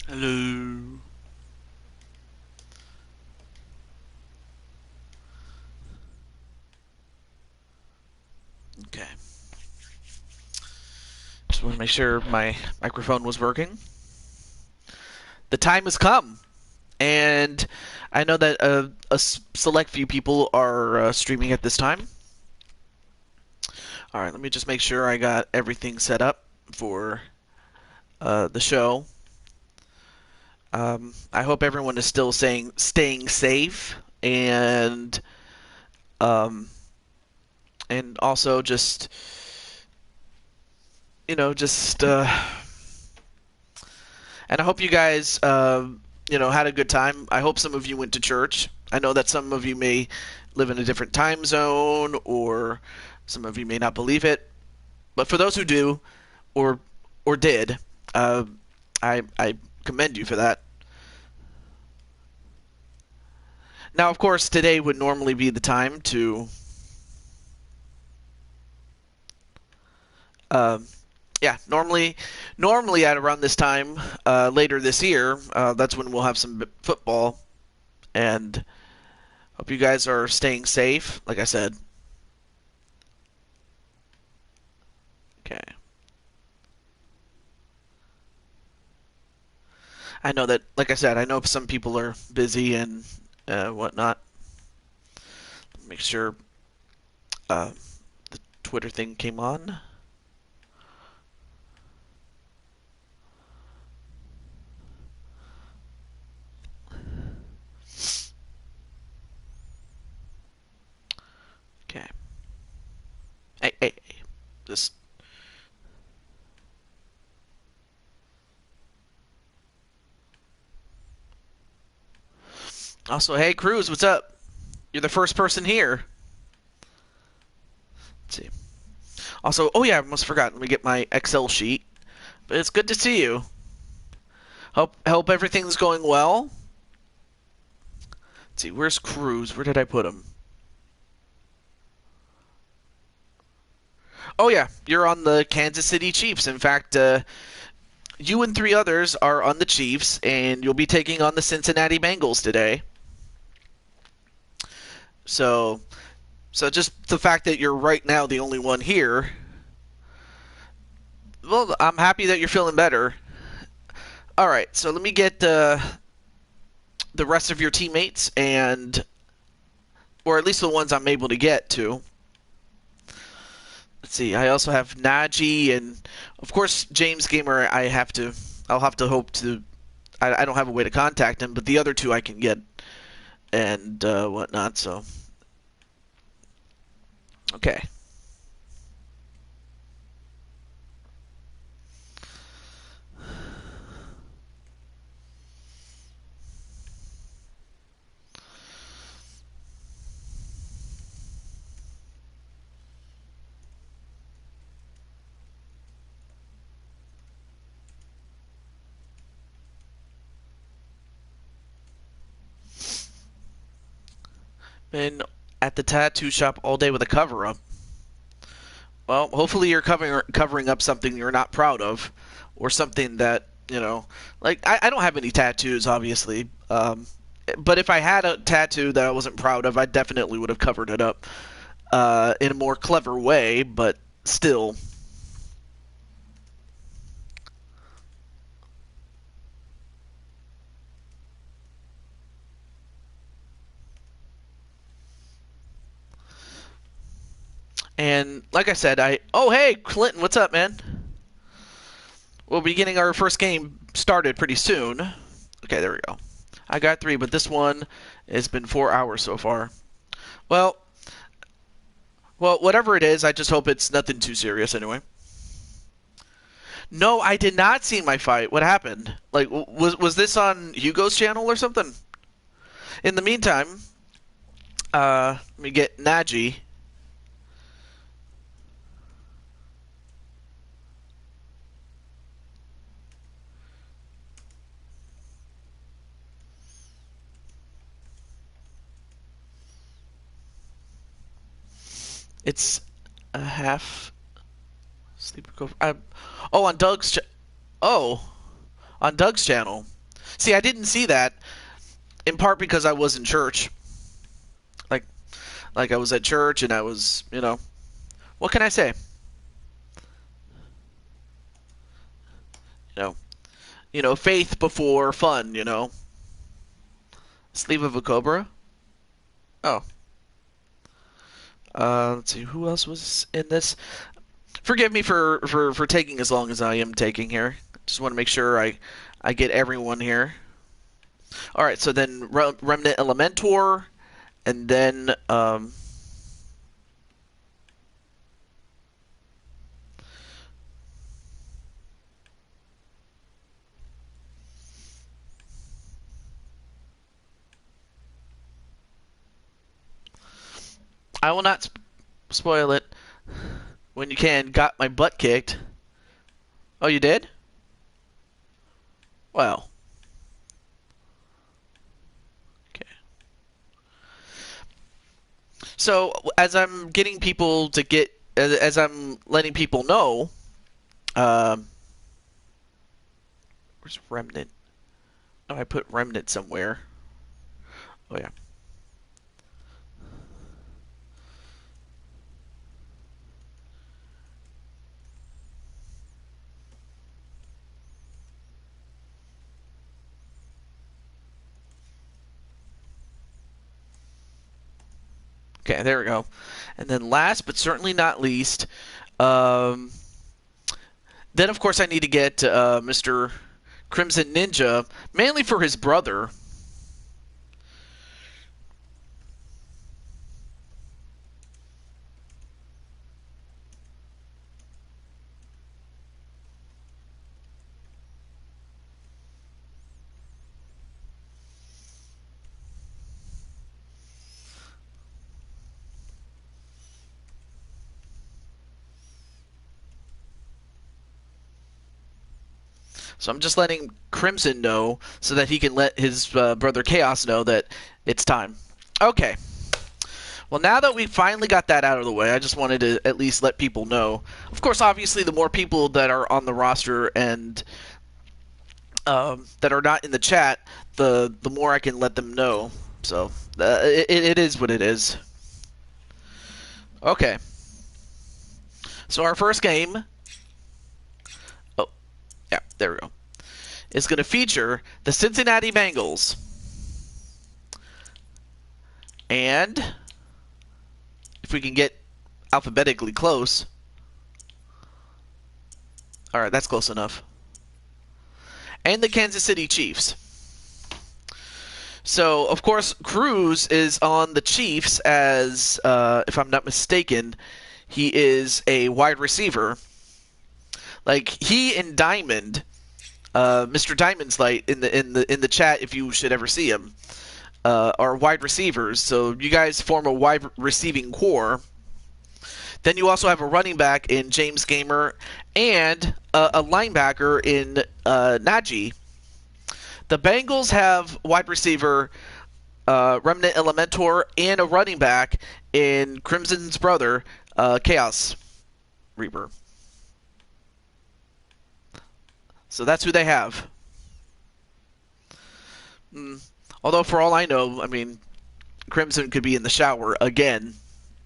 Hello. Okay. Just want to make sure my microphone was working. The time has come, and I know that a select few people are streaming at this time. All right, let me just make sure I got everything set up for the show. I hope everyone is still staying safe, um, and also just just and I hope you guys had a good time. I hope some of you went to church. I know that some of you may live in a different time zone, or some of you may not believe it. But for those who do, or did, uh, I commend you for that. Now, of course, today would normally be the time to, uh, yeah, normally at around this time later this year, that's when we'll have some football, and hope you guys are staying safe. Like I said, okay. I know that, like I said, I know some people are busy and whatnot. Make sure uh, the Twitter thing came on. Okay. Hey. This. Also, hey, Cruz, what's up? You're the first person here. Let's see. Also, oh yeah, I almost forgot. Let me get my Excel sheet. But it's good to see you. Hope everything's going well. Let's see, where's Cruz? Where did I put him? Oh yeah, you're on the Kansas City Chiefs. In fact, you and three others are on the Chiefs, and you'll be taking on the Cincinnati Bengals today. So, just the fact that you're right now the only one here, well, I'm happy that you're feeling better. All right, so let me get the rest of your teammates, or at least the ones I'm able to get to. Let's see. I also have Najee and, of course, James Gamer. I'll have to hope to. I don't have a way to contact him, but the other two I can get and whatnot. So, okay. Been at the tattoo shop all day with a cover up. Well, hopefully you're covering up something you're not proud of, or something that like I don't have any tattoos, obviously. But if I had a tattoo that I wasn't proud of, I definitely would have covered it up in a more clever way. But still, and like I said, oh hey Clinton, what's up, man? We'll be getting our first game started pretty soon. Okay, there we go. I got 3, but this one has been 4 hours so far. Well, whatever it is, I just hope it's nothing too serious anyway. No, I did not see my fight. What happened? Like, was this on Hugo's channel or something? In the meantime, let me get Najee. It's a half sleeper. Oh, on Doug's. Oh, on Doug's channel. See, I didn't see that, in part because I was in church. Like, like I was at church and I was, what can I say? You know, faith before fun. Sleeve of a cobra. Oh, let's see, who else was in this? Forgive me for taking as long as I am taking here. Just want to make sure I get everyone here. All right, so then Remnant Elementor, and then I will not spoil it. When you can, got my butt kicked. Oh, you did? Well. Okay. So, as I'm getting people to get, as I'm letting people know, where's Remnant? Oh, I put Remnant somewhere. Oh, yeah. Okay, there we go. And then last but certainly not least, then of course I need to get Mr. Crimson Ninja, mainly for his brother. So I'm just letting Crimson know so that he can let his brother Chaos know that it's time. Okay. Well, now that we finally got that out of the way, I just wanted to at least let people know. Of course, obviously, the more people that are on the roster and that are not in the chat, the more I can let them know. So it is what it is. Okay. So our first game. Oh, yeah, there we go. Is going to feature the Cincinnati Bengals. And if we can get alphabetically close. All right, that's close enough. And the Kansas City Chiefs. So, of course, Cruz is on the Chiefs as, if I'm not mistaken, he is a wide receiver. Like, he and Diamond, Mr. Diamond's Light in the chat, if you should ever see him, are wide receivers. So you guys form a wide receiving core. Then you also have a running back in James Gamer and a linebacker in Najee. The Bengals have wide receiver Remnant Elementor and a running back in Crimson's brother, Chaos Reaper. So that's who they have. Although, for all I know, I mean, Crimson could be in the shower again.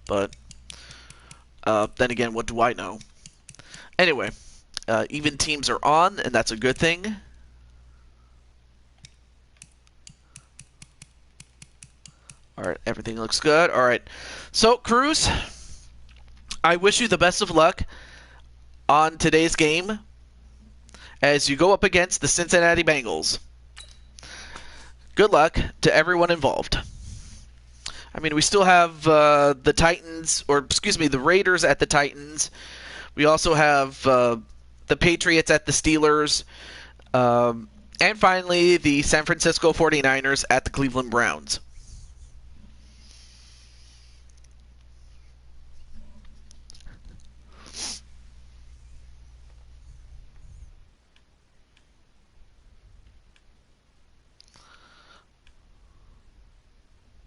But then again, what do I know? Anyway, even teams are on, and that's a good thing. All right, everything looks good. All right. So, Cruz, I wish you the best of luck on today's game as you go up against the Cincinnati Bengals. Good luck to everyone involved. I mean, we still have the Titans, or excuse me, the Raiders at the Titans. We also have the Patriots at the Steelers. And finally, the San Francisco 49ers at the Cleveland Browns.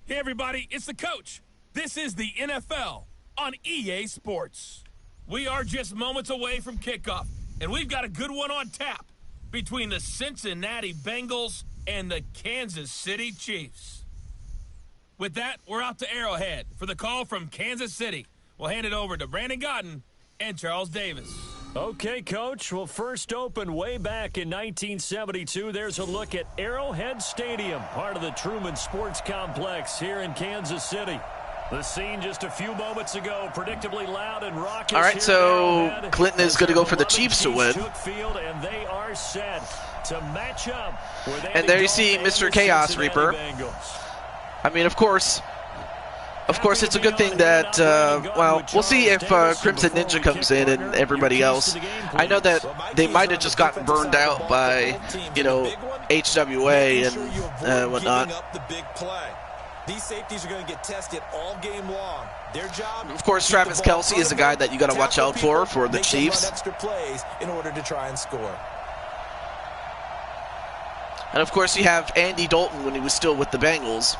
Hey everybody, it's the coach. This is the NFL on EA Sports. We are just moments away from kickoff, and we've got a good one on tap. between the Cincinnati Bengals and the Kansas City Chiefs. With that, we're out to Arrowhead for the call from Kansas City. We'll hand it over to Brandon Gotten and Charles Davis. Okay, Coach. Well, first opened way back in 1972. There's a look at Arrowhead Stadium, part of the Truman Sports Complex here in Kansas City. The scene just a few moments ago, predictably loud and raucous. All right, so Clinton is going to go for the Chiefs to win. And they are set to match up. And there you see Mr. Chaos Reaper. I mean, of course, it's a good thing that, well, we'll see if Crimson Ninja comes in and everybody else. I know that they might have just gotten burned out by, you know, HWA and whatnot. These safeties are going to get tested all game long. Their job, of course, Travis Kelce is a guy that you got to watch out for the Chiefs. Extra plays in order to try and score. And of course, you have Andy Dalton when he was still with the Bengals.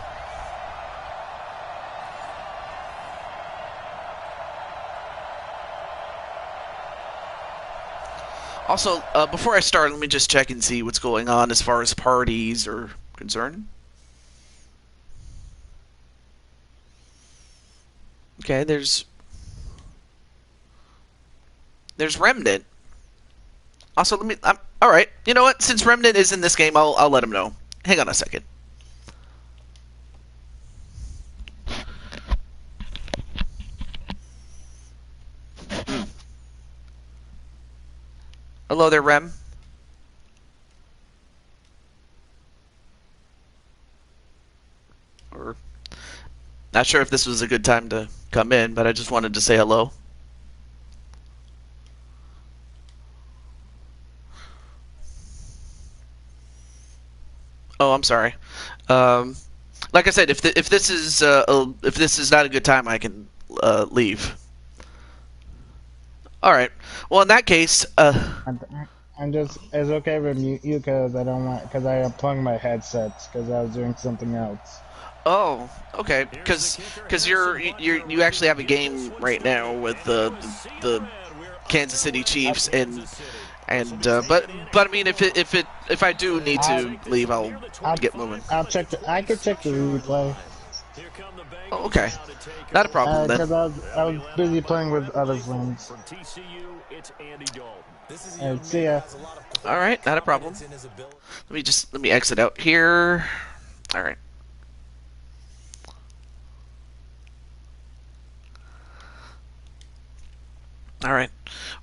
Also, before I start, let me just check and see what's going on as far as parties are concerned. Okay, there's Remnant. Also, all right. You know what? Since Remnant is in this game, I'll let him know. Hang on a second. Hello there, Rem. Or not sure if this was a good time to come in, but I just wanted to say hello. Oh, I'm sorry. Like I said, if this is not a good time, I can leave. All right. Well, in that case, I'm just, it's okay to mute you because I unplugged my headsets because I was doing something else. Oh, okay. Because you actually have a game right now with the Kansas City Chiefs but I mean if I do need to leave, I'll get moving. I could check the replay. Oh, okay. Not a problem then. Because I was busy playing with other friends. See ya. All right, not a problem. Let me exit out here. All right. All right.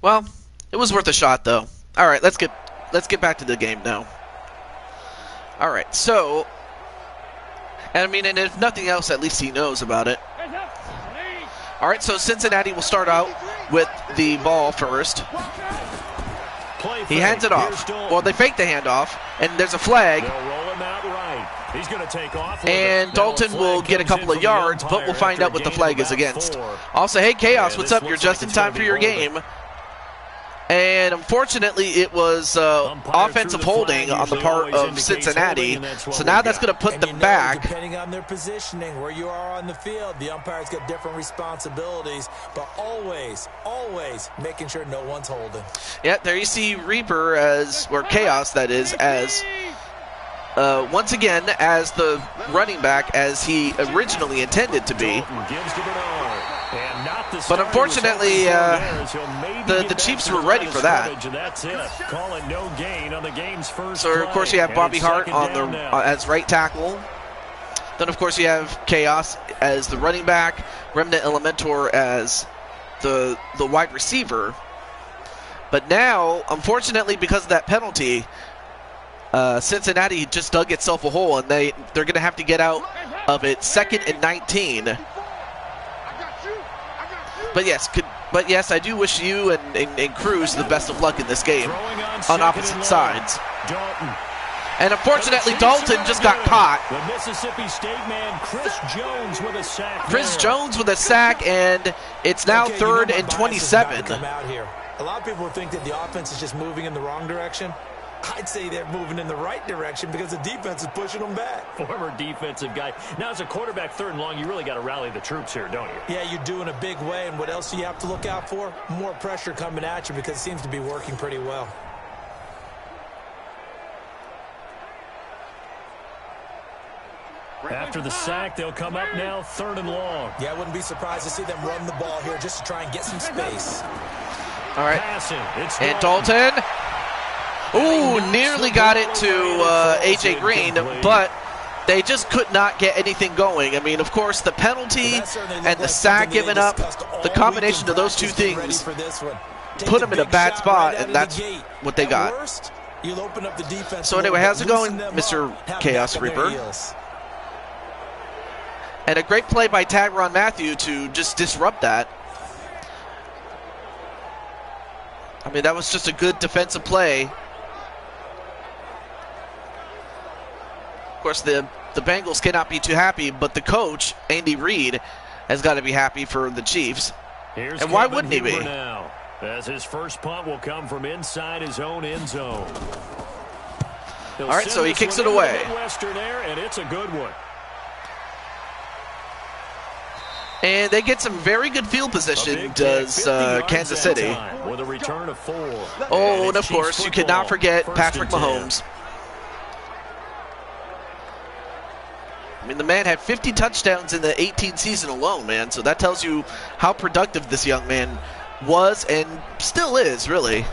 Well, it was worth a shot, though. All right, let's get back to the game now. All right, so, and I mean, and if nothing else, at least he knows about it. All right, so Cincinnati will start out with the ball first. He hands it off. Well, they fake the handoff, and there's a flag. He's going to take off. And Dalton will get a couple of yards, but we'll find out what the flag is against. Also, hey, Chaos, what's up? You're just in time for your game. And unfortunately, it was offensive holding on the part of Cincinnati. So now that's going to put them back. Depending on their positioning, where you are on the field, the umpire's got different responsibilities, but always making sure no one's holding. Yeah, there you see Reaper or Chaos, that is, as once again as the running back as he originally intended to be. But unfortunately, the Chiefs were ready for that. So of course you have Bobby Hart on as right tackle. Then of course you have Chaos as the running back, Remnant Elementor as the wide receiver. But now, unfortunately, because of that penalty, Cincinnati just dug itself a hole, and they're going to have to get out of it 2nd and 19. But yes, I do wish you and Cruz the best of luck in this game on opposite sides. And unfortunately, Dalton just got caught. The Mississippi State man, Chris Jones with a sack. Chris Jones with a sack, and it's now 3rd and 27. A lot of people think that the offense is just moving in the wrong direction. I'd say they're moving in the right direction because the defense is pushing them back. Former defensive guy. Now, as a quarterback, 3rd and long, you really got to rally the troops here, don't you? Yeah, you do in a big way. And what else do you have to look out for? More pressure coming at you because it seems to be working pretty well. After the sack, they'll come up now 3rd and long. Yeah, I wouldn't be surprised to see them run the ball here just to try and get some space. All right. Passing. It's And Dalton. Ooh, nearly got it to A.J. Green, but they just could not get anything going. I mean, of course, the penalty and the sack given up, the combination of those two things put them in a bad spot, and that's what they got. So anyway, how's it going, Mr. Chaos Reaper? And a great play by Tyrann Mathieu to just disrupt that. I mean, that was just a good defensive play. Of course, the Bengals cannot be too happy, but the coach, Andy Reid, has got to be happy for the Chiefs. And why wouldn't he be? Now, as his first punt will come from inside his own end zone. All right, so he kicks it away. Western air, and it's a good one. And they get some very good field position, does Kansas City. With a return of 4. Oh, and of course, you cannot forget Patrick Mahomes. I mean, the man had 50 touchdowns in the 18 season alone, man. So that tells you how productive this young man was and still is, really.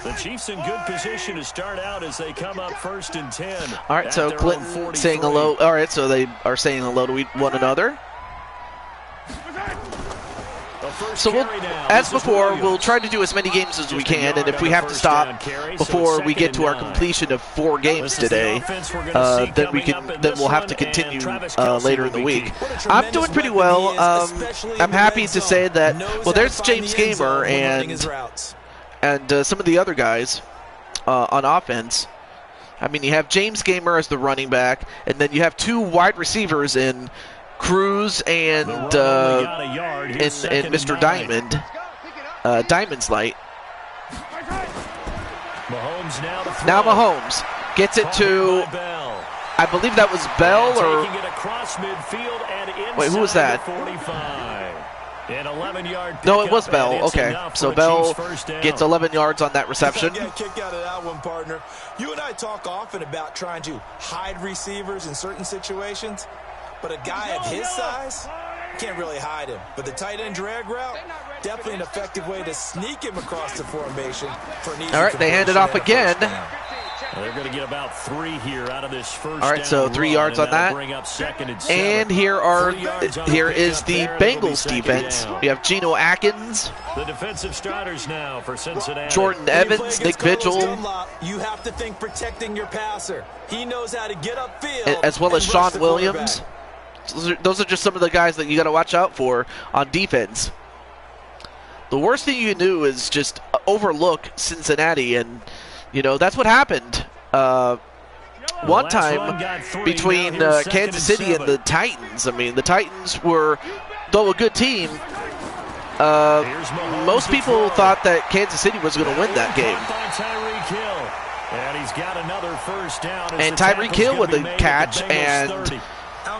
The Chiefs in good position to start out as they come up 1st and 10. All right, so Clinton saying hello. All right, so they are saying hello to one another. So we'll, as before, we'll try to do as many games as we can, and if we have to stop before we get to our completion of 4 games today, then we'll have to continue later in the week. I'm doing pretty well. I'm happy to say that. Well, there's James Gamer and some of the other guys on offense. I mean, you have James Gamer as the running back, and then you have 2 wide receivers in Cruz and Mr. Diamond, Diamond's Light. Mahomes now Mahomes gets it to, I believe that was Bell or wait, who was that? No, it was Bell. Okay, so Bell gets 11 yards on that reception. Kick out of that one, partner. You and I talk often about trying to hide receivers in certain situations, but a guy of his size can't really hide him. But the tight end drag route, definitely an effective way to sneak him across the formation for an easy. All right, they hand it off again. Well, they're going to get about 3 here out of this first. All right, so 3 yards on that. And here is the Bengals defense. We have Geno Atkins, the defensive starters now for Cincinnati. Jordan Evans, Nick Vigil. You have to think protecting your passer. He knows how to get upfield, as well as Sean Williams. Those are just some of the guys that you got to watch out for on defense. The worst thing you can do is just overlook Cincinnati, and you know that's what happened one time between Kansas City and the Titans. I mean, the Titans were, though a good team, most people thought that Kansas City was going to win that game. And he's got another first down. And Tyreek Hill with a catch and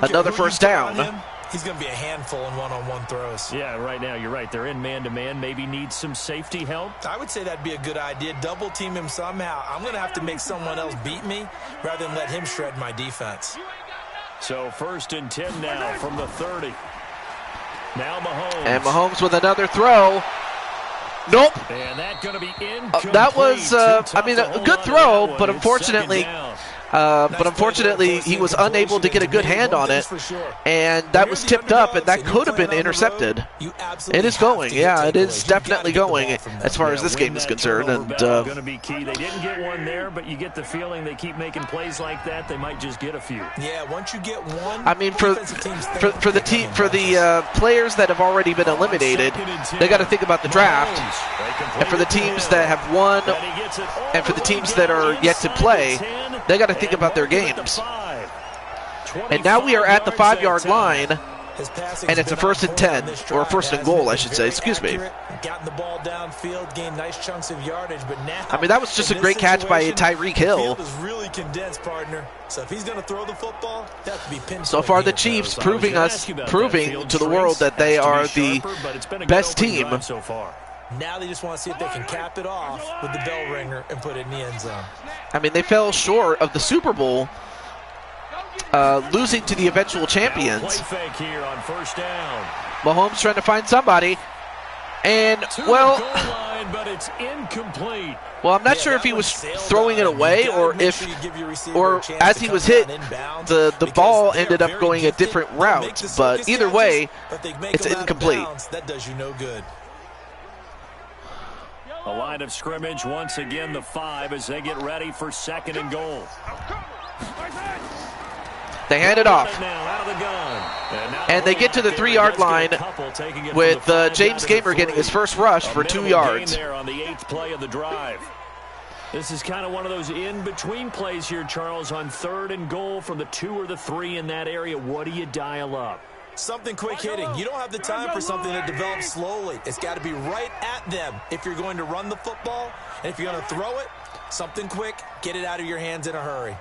another first down. He's going to be a handful in one-on-one throws. Yeah, right now you're right. They're in man-to-man. Maybe need some safety help. I would say that'd be a good idea. Double team him somehow. I'm going to have to make someone else beat me rather than let him shred my defense. So 1st and 10 now from the 30. Now Mahomes. And Mahomes with another throw. Nope. And that's going to be incomplete. That was, I mean, a good throw, but unfortunately, he was unable to get a good hand on it, and that was tipped up, and that could have been intercepted. It is going, yeah, it is definitely going as far as this game is concerned. And going to be key. They didn't get one there, but you get the feeling they keep making plays like that, they might just get a few. Yeah, once you get one. I mean, for the players that have already been eliminated, they got to think about the draft, and for the teams that have won, and for the teams that are yet to play, they got to think about their games. And now we are at the 5-yard line. And it's a 1st and 10, or a 1st and goal, I should say. Excuse me. Gotten the ball downfield, gained nice chunks of yardage, but now I mean, that was just a great catch by Tyreek Hill. The field is really condensed, partner. So if he's going to throw the football, that have to be pinpoint. So far, the Chiefs proving to the world that they are the best team. So far. Now they just want to see if they can cap it off with the bell ringer and put it in the end zone. I mean, they fell short of the Super Bowl, losing to the eventual champions. Play fake here on 1st down. Mahomes trying to find somebody, and well, but it's incomplete. Well, I'm not sure if he was throwing it away or as he was hit, the ball ended up going a different route. But either way, it's incomplete. That does you no good. A line of scrimmage once again, the 5 as they get ready for 2nd and goal. They hand it off. And they get to the 3-yard line with James Gamer getting his first rush for 2 yards. On the 8th play of the drive. This is kind of one of those in-between plays here, Charles, on 3rd and goal from the 2 or the 3 in that area. What do you dial up? Something quick hitting. You don't have the time for something that develops slowly. It's got to be right at them if you're going to run the football. And if you're going to throw it, something quick, get it out of your hands in a hurry.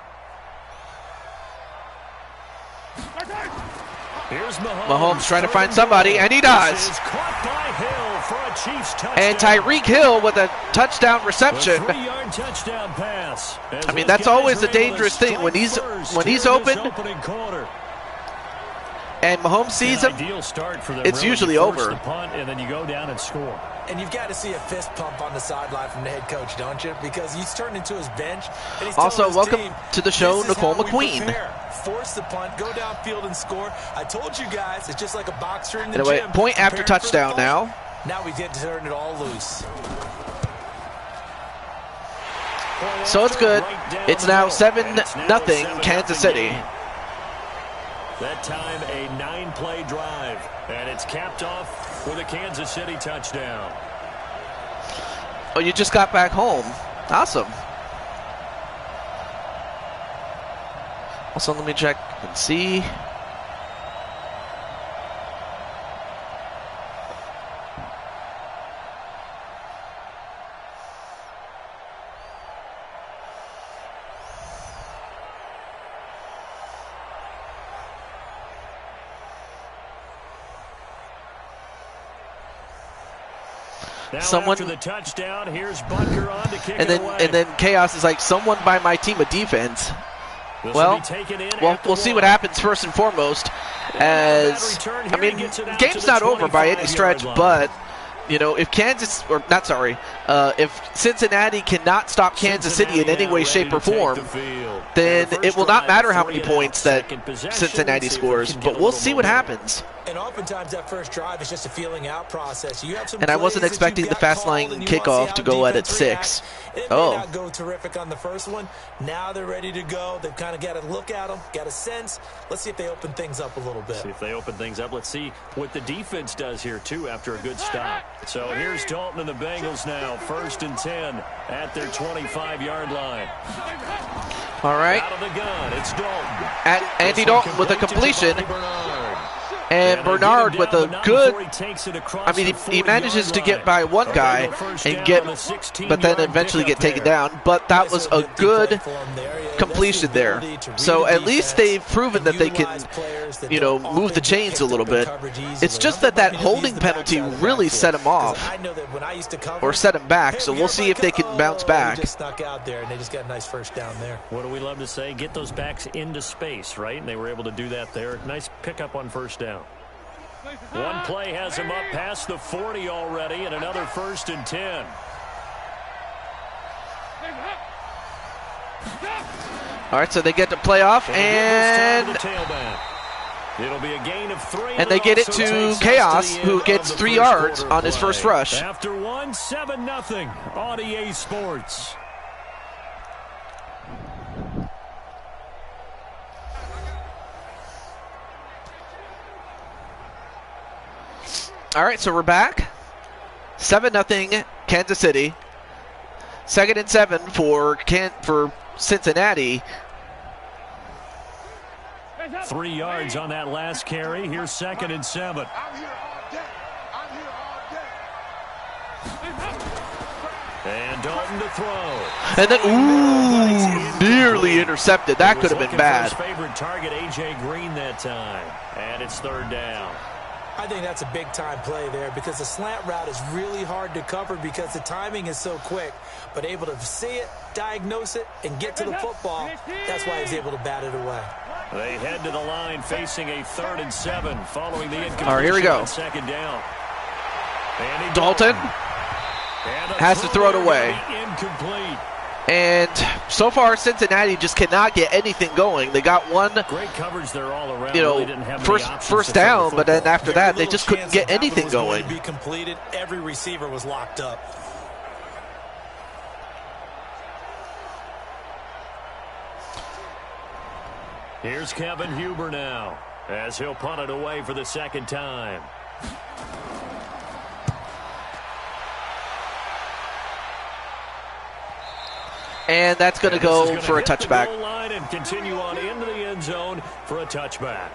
Here's Mahomes trying to find somebody, and he does. And Tyreek Hill with a touchdown reception. Touchdown pass. I mean, that's always a dangerous thing when he's open. And Mahomes sees him, it's usually over. And then you go down and score. And you've got to see a fist pump on the sideline from the head coach, don't you? Because he's turned into his bench. And he's also, welcome team, to the show, Nicole McQueen. Force the punt, go downfield and score. I told you guys, it's just like a boxer in the anyway, gym. Point after touchdown now. Now we get to turn it all loose. So it's good. It's now 7-0 Kansas City. That time a 9-play drive, and it's capped off with a Kansas City touchdown. Oh, you just got back home. Awesome. Also, let me check and see. Someone after the touchdown, here's Bunker on to kick and then Chaos is like, someone buy my team a defense. Well, we'll see what happens first and foremost. As I mean, game's not over by any stretch, but you know, if if Cincinnati cannot stop Kansas City in any way, shape, or form, then it will not matter how many points that Cincinnati scores. But we'll see what happens. And oftentimes that first drive is just a feeling out process. You have some and I wasn't expecting the fast line kickoff to go at 6. It may not go terrific on the first one. Now they're ready to go. They've kind of got to look at them, got a sense. Let's see if they open things up a little bit. See if they open things up. Let's see what the defense does here, too, after a good stop. So here's Dalton and the Bengals now. 1st and 10 at their 25-yard line. All right. Out of the gun, it's Dalton. At Andy Dalton with a completion. And Bernard with a good, I mean, he manages to get by one guy and but then eventually get taken down. But that was a good completion there. So at least they've proven that they can, you know, move the chains a little bit. It's just that holding penalty really set him off, or set him back. So we'll see if they can bounce back. Just snuck out there, and they just got a nice first down there. What do we love to say? Get those backs into space, right? And they were able to do that there. Nice pickup on first down. One play has him up past the 40 already, and another 1st and 10. All right, so they get to playoff, and it'll be a gain of 3. And they get it to Chaos, who gets 3 yards on his first rush. After 7-0 on EA Sports. All right, so we're back. 7-0 Kansas City. 2nd and 7 for Cincinnati. 3 yards on that last carry. Here's 2nd and 7. And Dalton to throw. And then, ooh, nearly intercepted. That could have been bad. His favorite target, A.J. Green, that time. And it's 3rd down. I think that's a big-time play there because the slant route is really hard to cover because the timing is so quick. But able to see it, diagnose it, and get to the football, that's why he's able to bat it away. They head to the line facing a 3rd and 7 following the incompletion. All right, here we go. On 2nd down. Dalton has to throw it away. Incomplete. And so far, Cincinnati just cannot get anything going. They got one, great coverage there all around. You know, really didn't have first down, but then after that, they just couldn't get anything going. To be completed. Every receiver was locked up. Here's Kevin Huber now, as he'll punt it away for the 2nd time. And that's going to go for a touchback. Goal line and continue on into the end zone for a touchback.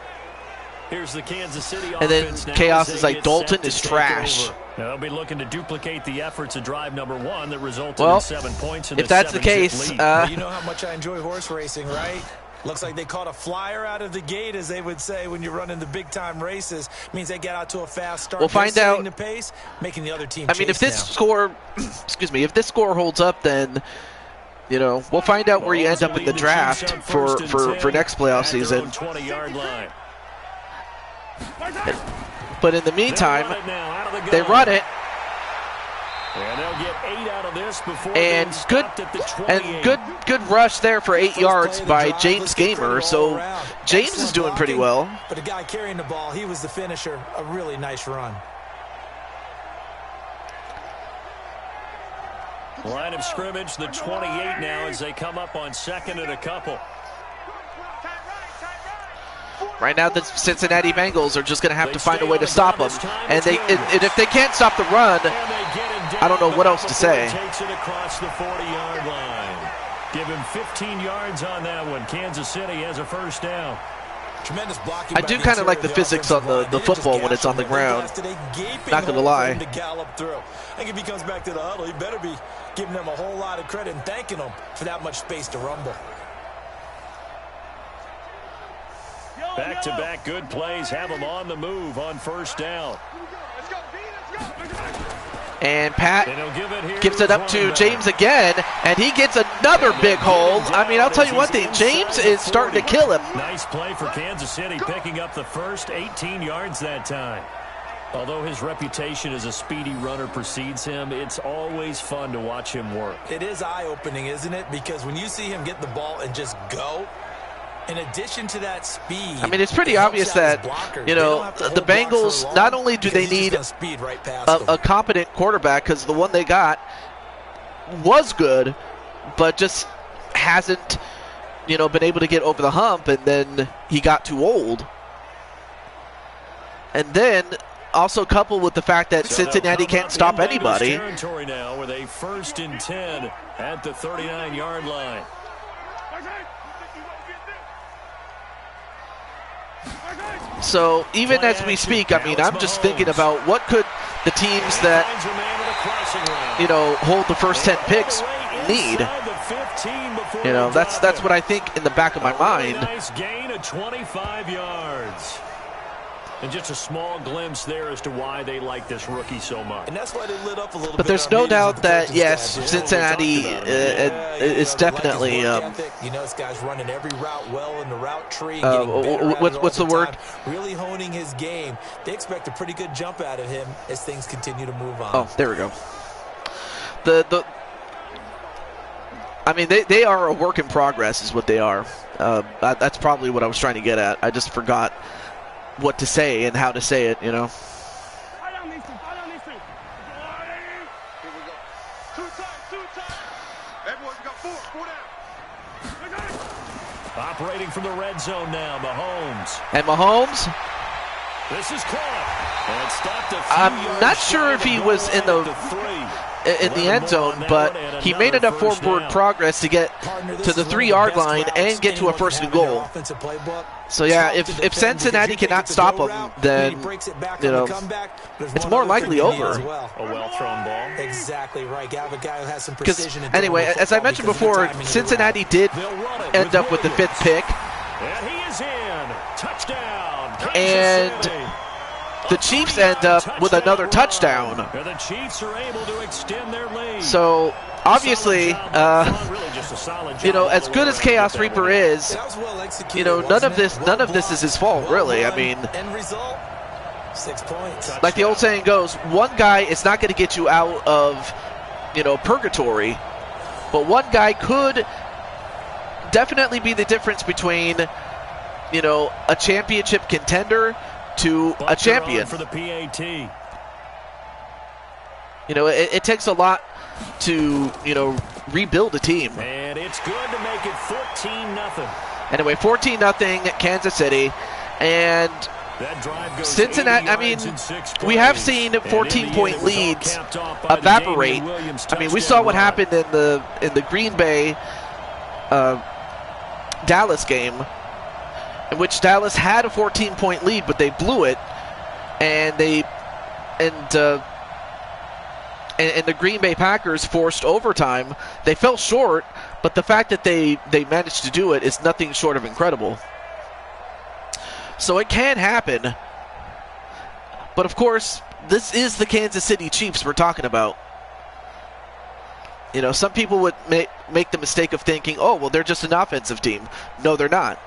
Here's the Kansas City and then offense now Chaos is like, Dalton is trash. They'll be looking to duplicate the efforts of drive number 1 that resulted Well, in 7 points. if that's the case, you know how much I enjoy horse racing, right? Looks like they caught a flyer out of the gate, as they would say when you're running the big-time races. Means they get out to a fast start. We'll find out. The pace, making the other team. I mean, if this score, excuse me, if this score holds up, then you know we'll find out where you end up in the draft for next playoff season. 20-yard line. But in the meantime, they run it. And they'll get 8 out of this before and good rush there for 8 yards by James Gamer. So James is doing pretty well. But the guy carrying the ball, he was the finisher. A really nice run. Line of scrimmage, the 28 now as they come up on 2nd and a couple. Right now, the Cincinnati Bengals are just going to have to find a way to stop them. And if they can't stop the run, I don't know what else to say. Takes it across the 40-yard line. Give him 15 yards on that one. Kansas City has a 1st down. Tremendous blocking. I do kind of like the physics on the football when it's on the ground. Not going to lie. To gallop through. I think if he comes back to the huddle, he better be giving them a whole lot of credit and thanking them for that much space to rumble. Back-to-back good plays have them on the move on 1st down. And Pat gives it up to James again, and he gets another big hole. I mean, I'll tell you one thing, James is starting to kill him. Nice play for Kansas City, picking up the first 18 yards that time. Although his reputation as a speedy runner precedes him, it's always fun to watch him work. It is eye-opening, isn't it? Because when you see him get the ball and just go, in addition to that speed, I mean, it's pretty obvious that, you know, the Bengals, not only do they need a competent quarterback, because the one they got was good, but just hasn't, you know, been able to get over the hump, and then he got too old. And then also coupled with the fact that Cincinnati can't stop anybody. Territory now with a 1st and 10 at the 39-yard line. So even as we speak, I mean, I'm just thinking about what could the teams that, you know, hold the first 10 picks need. You know, that's what I think in the back of my mind. Nice gain of 25 yards. And just a small glimpse there as to why they like this rookie so much. And that's why they lit up a little but bit. There's no doubt that, yes, Cincinnati is definitely... you know, this guy's running every route well in the route tree. What's the word? Really honing his game. They expect a pretty good jump out of him as things continue to move on. Oh, there we go. I mean, they are a work in progress is what they are. That's probably what I was trying to get at. I just forgot what to say and how to say it, you know. Operating from the red zone now, Mahomes. And Mahomes, this is caught. And stopped a few I'm not sure if he was in the in the end zone, but he made enough forward progress to get to the 3-yard line and get to a 1st and goal. So yeah, if Cincinnati cannot stop him, then it's more likely over. A well-thrown ball. Exactly right. Have a guy who has some Because precision. anyway, as I mentioned before, Cincinnati did end up with the 5th pick, And he is in. Touchdown. Kansas and City. the Chiefs end up with another touchdown. And the Chiefs are able to extend their lead. So obviously, as good as Chaos Reaper is, none of this is his fault, really. I mean, end result, 6 points. like the old saying goes, one guy is not going to get you out of, purgatory, but one guy could definitely be the difference between, a championship contender to a champion. For the PAT. It takes a lot to, rebuild a team. And it's good to make it 14-0. Anyway, 14-0 Kansas City. And That drive goes Cincinnati, 80 I mean, yards in 6 we have plays. seen And 14-point in the end, it was all leads capped off by the evaporate. Damian Williams I mean, we touchdown saw what run. happened in the Green Bay Dallas game, in which Dallas had a 14-point lead, but they blew it, and the Green Bay Packers forced overtime. They fell short, but the fact that they managed to do it is nothing short of incredible. So it can happen. But of course, this is the Kansas City Chiefs we're talking about. Some people would make the mistake of thinking, oh, well, they're just an offensive team. No, they're not.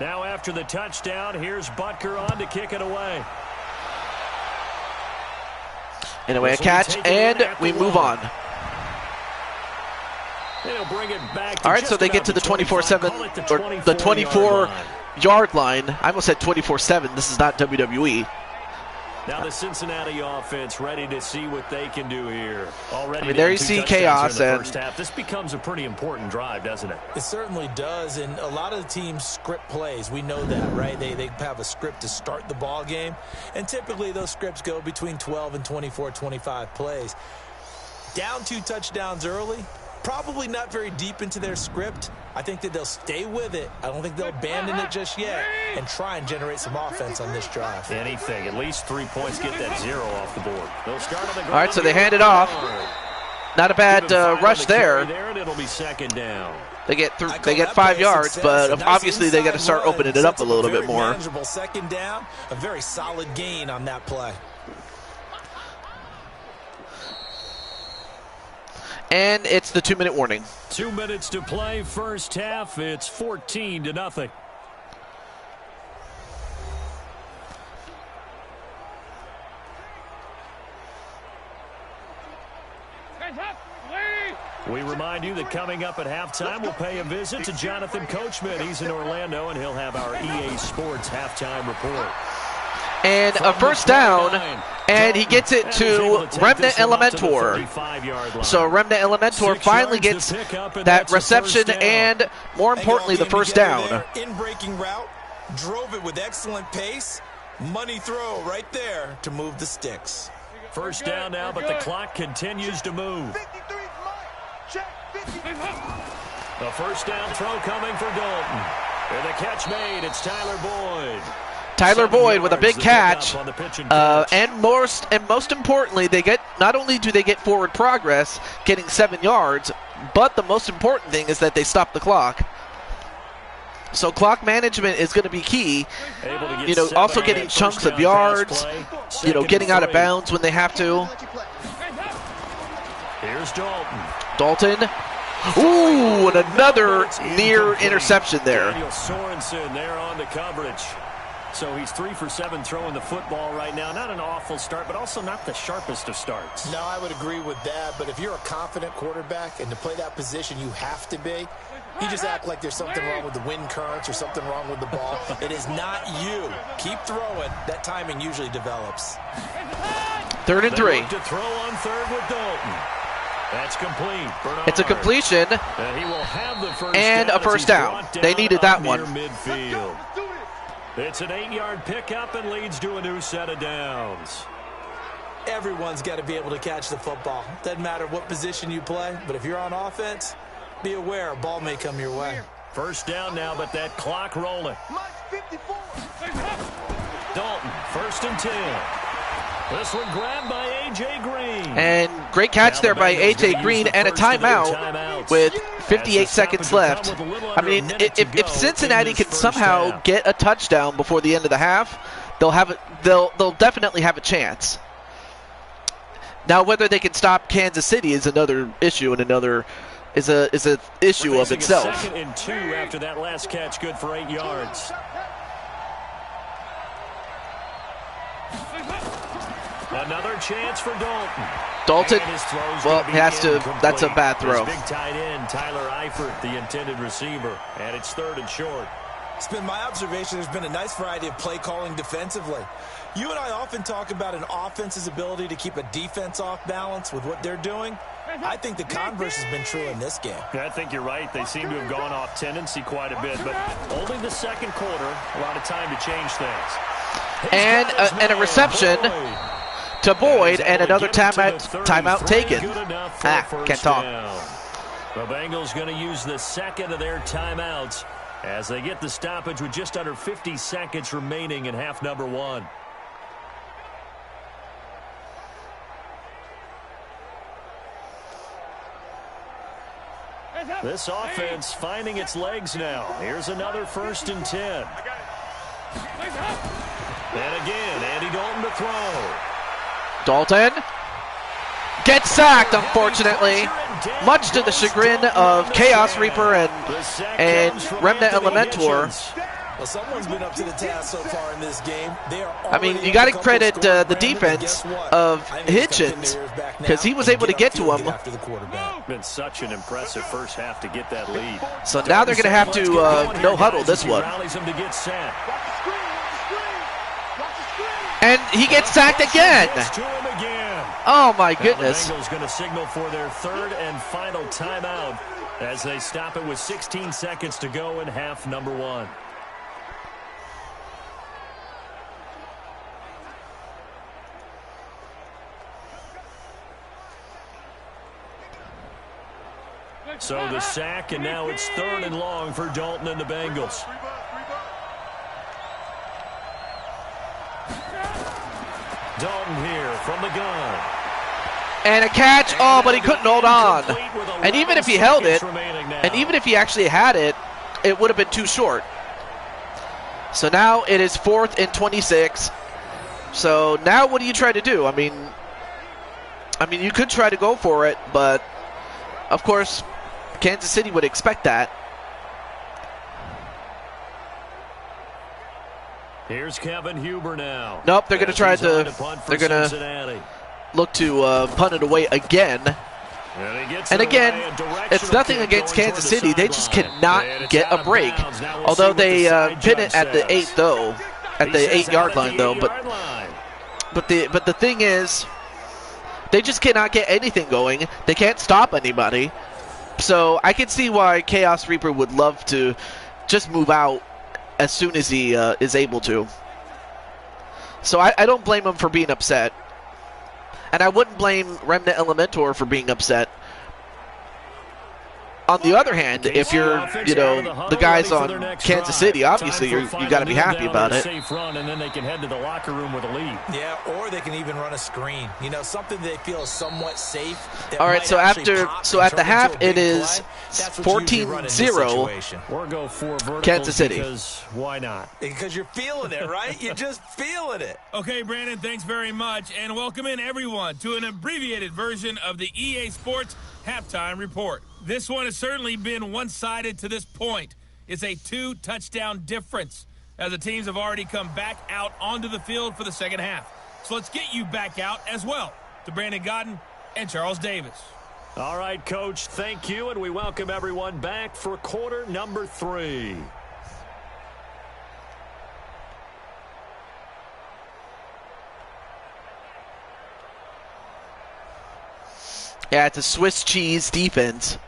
Now after the touchdown, here's Butker on to kick it away. Anyway, a catch, and we move on. They'll bring it back to All right, so they get to the 24-7 or the 24-yard line. I almost said 24-7. This is not WWE. Now the Cincinnati offense ready to see what they can do here. Already there you see chaos, in the and first half. This becomes a pretty important drive, doesn't it? It certainly does, and a lot of the teams script plays. We know that, right? They have a script to start the ball game, and typically those scripts go between 12 and 24, 25 plays. Down 2 touchdowns early, probably not very deep into their script. I think that they'll stay with it. I don't think they'll abandon it just yet and try and generate some offense on this drive. Anything, at least 3 points, get that 0 off the board. They'll start on the ground. All right, so they hand it off. Not a bad rush there. And it'll be 2nd down. They get 5 yards, but obviously they got to start opening it up a little bit more. Manageable 2nd down, a very solid gain on that play. And it's the 2-minute warning. 2 minutes to play, first half. It's 14-0. We remind you that coming up at halftime, we'll pay a visit to Jonathan Coachman. He's in Orlando, and he'll have our EA Sports halftime report. And a first down, and he gets it to Remnant Elementor. So Remnant Elementor finally gets that reception and, more importantly, the first down. In breaking route, drove it with excellent pace. Money throw right there to move the sticks. First down now, but the clock continues to move. The first down throw coming for Dalton. And the catch made. It's Tyler Boyd. Tyler Boyd with a big catch, and most importantly, not only do they get forward progress, getting 7 yards, but the most important thing is that they stop the clock. So clock management is going to be key. Also getting chunks of yards, getting out of bounds when they have to. Here's Dalton. Dalton. Ooh, and another near interception there. Daniel Sorensen there on the coverage. So he's 3 for 7 throwing the football right now. Not an awful start, but also not the sharpest of starts. No, I would agree with that. But if you're a confident quarterback and to play that position, you have to be. You just act like there's something wrong with the wind currents or something wrong with the ball. It is not you. Keep throwing. That timing usually develops. 3rd and 3. To throw on 3rd with Dalton. That's complete. Bernard. It's a completion. And he will have the first and down a first down. They needed that one. Midfield. It's an 8-yard pickup and leads to a new set of downs. Everyone's got to be able to catch the football. Doesn't matter what position you play, but if you're on offense, be aware a ball may come your way. First down now, but that clock rolling. Dalton, 1st and 10. This one grabbed by A.J. Green. And great catch there by A.J. Green and a timeout with 58 seconds left. I mean, if Cincinnati can somehow get a touchdown before the end of the half, they'll definitely have a chance. Now, whether they can stop Kansas City is another issue and is an issue of itself. 2nd and 2 after that last catch, good for 8 yards. Another chance for Dalton. Dalton, well, he has to. That's a bad throw. His big tight end, Tyler Eifert, the intended receiver, and it's 3rd and short. It's been my observation there's been a nice variety of play calling defensively. You and I often talk about an offense's ability to keep a defense off balance with what they're doing. I think the converse has been true in this game. I think you're right. They seem to have gone off tendency quite a bit, but only the 2nd quarter, a lot of time to change things. And a reception to Boyd, and another timeout taken. Can't talk. The Bengals going to use the 2nd of their timeouts as they get the stoppage with just under 50 seconds remaining in half number 1. This offense finding its legs now. Here's another 1st and 10. And again, Andy Dalton to throw. Dalton gets sacked, unfortunately, much to the chagrin of Chaos Reaper and Remnant Elementor. Well, someone's been up to the task so far in this game. I mean, you got to credit the defense of Hitchens because he was able to get to him. Been such an impressive first half to get that lead. So now they're going to have to no huddle this one. And he gets sacked again. Oh my goodness. The Bengals going to signal for their 3rd and final timeout as they stop it with 16 seconds to go in half number 1. So the sack, and now it's 3rd and long for Dalton and the Bengals. Dalton here from the gun. And a catch, oh, but he couldn't hold on. And even if he held it, and even if he actually had it, it would have been too short. So now it is 4th and 26. So now what do you try to do? I mean, you could try to go for it, but of course, Kansas City would expect that. Here's Kevin Huber now. Nope, they're going to try to. They're going to look to punt it away again. And again, it's nothing against Kansas City. They just cannot get a break. Although they pin it at the 8, though, at the 8-yard line, though. But the thing is, they just cannot get anything going. They can't stop anybody. So I can see why Chaos Reaper would love to just move out as soon as he is able to. So I don't blame him for being upset. And I wouldn't blame Remnant Elementor for being upset. On the other hand, if you're, the guys on Kansas City, obviously you got to be happy about it. And then they can head to the locker room with a lead. Yeah, or they can even run a screen. Something they feel is somewhat safe. All right, so at the half, it is 14-0. Or go for Kansas City. Because why not? Because you're feeling it, right? You're just feeling it. Okay, Brandon, thanks very much, and welcome in everyone to an abbreviated version of the EA Sports Halftime Report. This one has certainly been one-sided to this point. It's a 2-touchdown difference as the teams have already come back out onto the field for the second half. So let's get you back out as well to Brandon Godden and Charles Davis. All right, Coach, thank you, and we welcome everyone back for quarter number 3. Yeah, it's a Swiss cheese defense.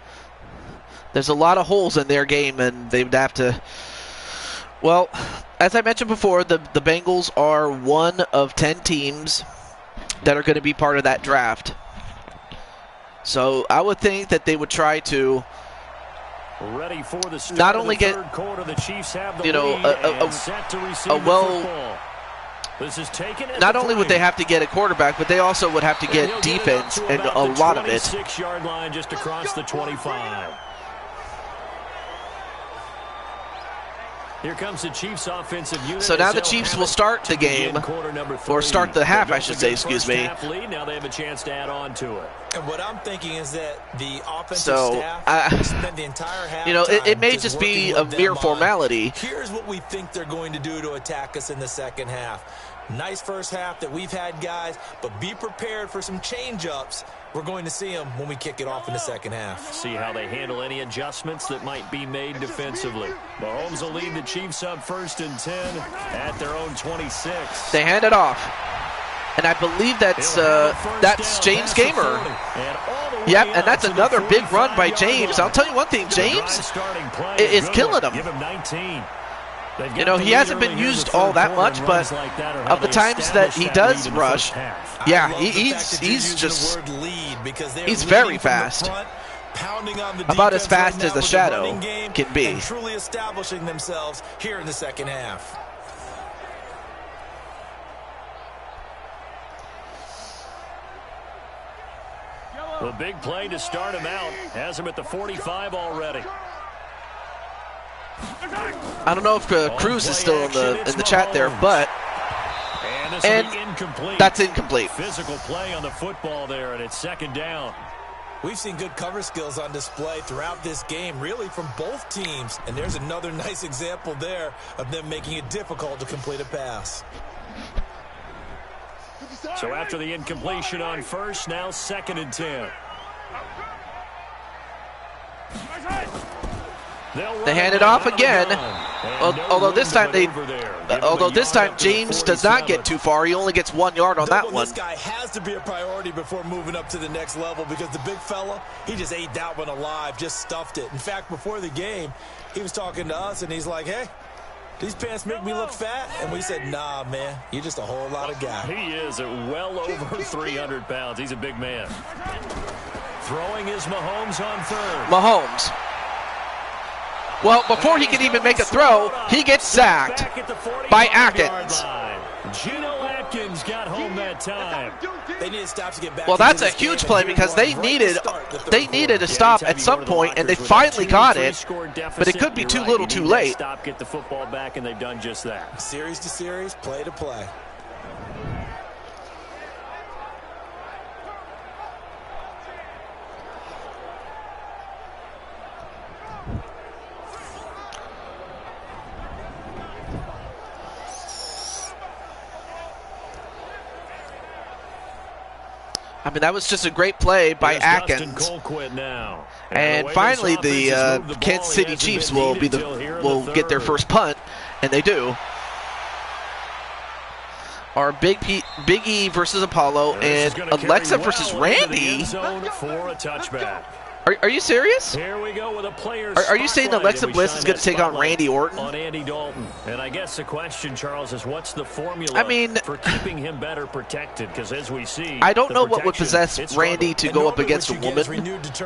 There's a lot of holes in their game, and they would have to... Well, as I mentioned before, the Bengals are one of 10 teams that are going to be part of that draft. So I would think that they would try to Ready for the start not only of the get, third quarter, the Chiefs have the you know, lead and set to receive a the well. football. This is taken at Not the only would they 20. have to get a quarterback, but they also would have to And get he'll defense, it up and to a about the lot of it. 26-yard line just across the 25. Here comes the Chiefs offensive unit. So now as the they'll Chiefs have will it start to the game, begin quarter number or 3. start the half, They I should say, built a good excuse me. first half lead. Now they have a chance to add on to it. And what I'm thinking is that the offensive So, staff spend the entire half. You know, it may just be a mere formality. Here's what we think they're going to do to attack us in the second half. Nice first half that we've had, guys, but be prepared for some change-ups. We're going to see them when we kick it off in the second half. See how they handle any adjustments that might be made defensively. Mahomes will lead the Chiefs up 1st and 10 at their own 26. They hand it off. And I believe that's James Gamer. Yep, and that's another big run by James. I'll tell you one thing, James is killing him. Give him 19. You know, he hasn't been used all that much, but of the times that he does rush, yeah, he's just, he's very fast. About as fast as the Shadow can be. And truly establishing themselves here in the second half. The big play to start him out has him at the 45 already. I don't know if Cruz is still in the chat there, but and that's incomplete. Physical play on the football there, and it's 2nd down. We've seen good cover skills on display throughout this game, really from both teams. And there's another nice example there of them making it difficult to complete a pass. So after the incompletion on first, now 2nd and 10. They hand it off again, although this time James does not get too far. He only gets 1 yard on that one. This guy has to be a priority before moving up to the next level because the big fella, he just ate that one alive, just stuffed it. In fact, before the game, he was talking to us, and he's like, hey, these pants make me look fat? And we said, nah, man, you're just a whole lot of guy. He is at well over 300 pounds. He's a big man. Throwing is Mahomes on 3rd. Mahomes. Well, before he can even make a throw, he gets sacked by Atkins. Geno Atkins got home that time. They need to stop to get back. Well, that's a huge play because they needed a stop at some point, and they finally got it, but it could be too little too late. Stop, get the football back, and they've done just that. Series to series, play to play. I mean, that was just a great play by Atkins. Now. And finally, the Kansas City Chiefs will get their first punt, and they do. Our Big E versus Apollo, and Alexa versus Randy. For a touchback. Are you serious? Here we go with a player. Are you saying Alexa Bliss is going to take on Randy Orton? On Andy Dalton. And I guess the question, Charles, is what's the formula for keeping him better protected? Because as we see, I don't know what would possess Randy to go up against a woman.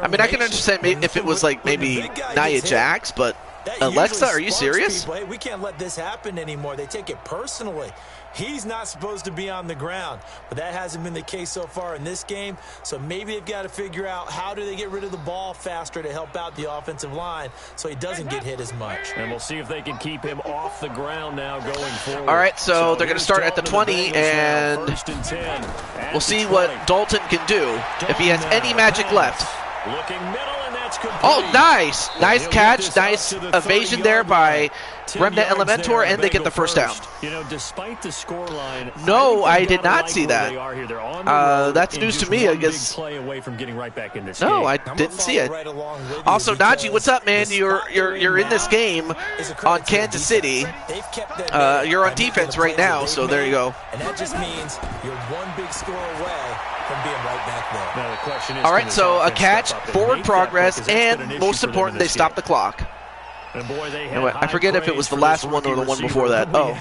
I mean, I can understand if it was like maybe Nia Jax, but Alexa, are you serious? Hey, we can't let this happen anymore. They take it personally. He's not supposed to be on the ground, but that hasn't been the case so far in this game. So maybe they've got to figure out how do they get rid of the ball faster to help out the offensive line so he doesn't get hit as much. And we'll see if they can keep him off the ground now going forward. All right, so they're going to start at the 20, and we'll see what Dalton can do if he has any magic left. Looking middle, and that's complete. Oh, nice. Nice catch. Nice evasion there by Remnant Elementor, and they get the first down. You know, despite the scoreline, no, I did not see that. That's news to me, I guess. Play away from getting right back in this no, game. I didn't see it. Also, Najee, what's up, man? You're in this game on Kansas City. You're on defense right now, so there you go. And that just means you're one big score away from being right back there. Now the question is, all right, so a catch, forward progress, and most important, they stop the clock. And boy, they You know what, I forget if it was the last one or the one before that. Oh,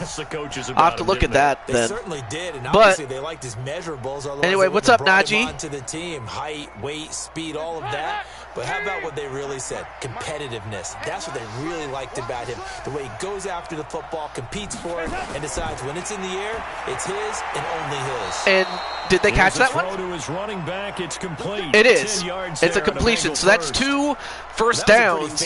I'll have to look at that They then. certainly did, and But obviously they liked his measurables. anyway, what's up, Najee? To the team, height, weight, speed, all of that. But how about what they really said? Competitiveness. That's what they really liked about him. The way he goes after the football, competes for it, and decides when it's in the air, it's his and only his. And did they catch that one? To his running back, it's complete. It is. It's a completion. So that's 2 first downs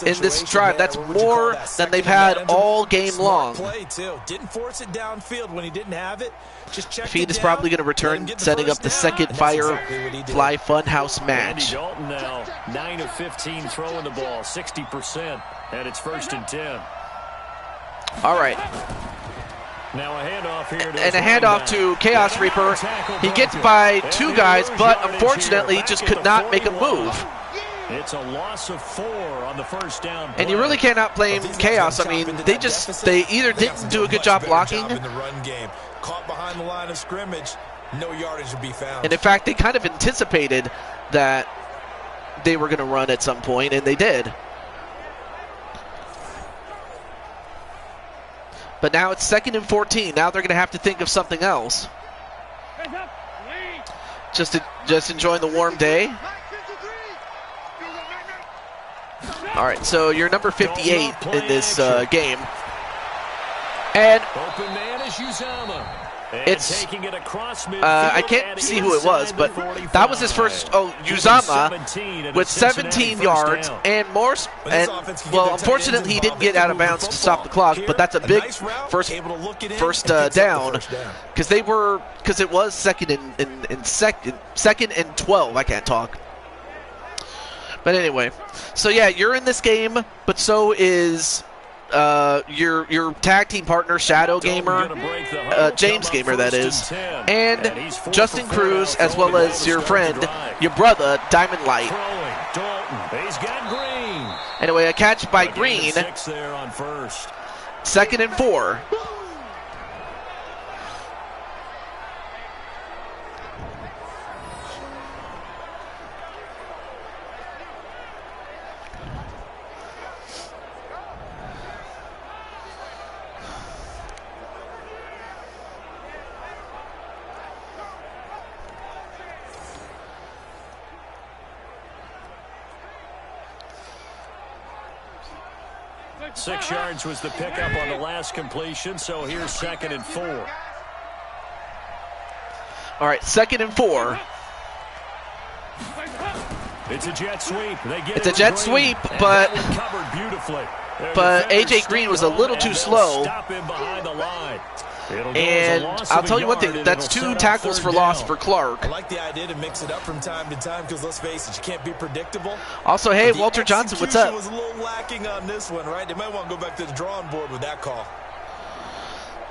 in this drive. That's more than they've had all game long. Play too. Didn't force it downfield when he didn't have it. Just checked Feed it is down, probably going to return, setting up the second Firefly Funhouse Andy match. Dalton now 9 of 15 throwing the ball, 60%, and it's 1st and 10. All right. Now a handoff here to And a handoff to Chaos Reaper. He gets by 2 guys, but unfortunately just could not make a move. It's a loss of 4 on the first down play. And you really cannot blame Chaos. I mean, they either didn't do a good job blocking, in the run game. Caught behind the line of scrimmage, no yardage to be found. and in fact, they kind of anticipated that they were going to run at some point, and they did. But now it's 2nd and 14. Now they're going to have to think of something else. Just enjoying the warm day. All right, so you're number 58 in this game. And Open man is Uzama. it's, taking it across midfield I can't see who it was, but that was his first, Uzama with 17 yards and more, and, well, unfortunately he didn't get out of bounds to stop the clock, but that's a big first down, because it was second and 12, I can't talk. But anyway, so yeah, you're in this game, but so is your tag team partner, Shadow Gamer, James Gamer, that is, and Justin Cruz, as well as your friend, your brother, Diamond Light. He's got Green. Anyway, a catch by Green, 6 there on first. 2nd and 4. Six yards was the pickup on the last completion, so here's 2nd and 4. All right, 2nd and 4. It's a jet sweep. It's a jet sweep, but AJ Green was a little too slow. Stop him behind the line. And I'll tell you one thing, that's 2 tackles for loss for Clark. I like the idea to mix it up from time to time, because let's face it, you can't be predictable. Also, hey, Walter Johnson, what's up? Was a little lacking on this one, right? They might want to go back to the drawing board with that call.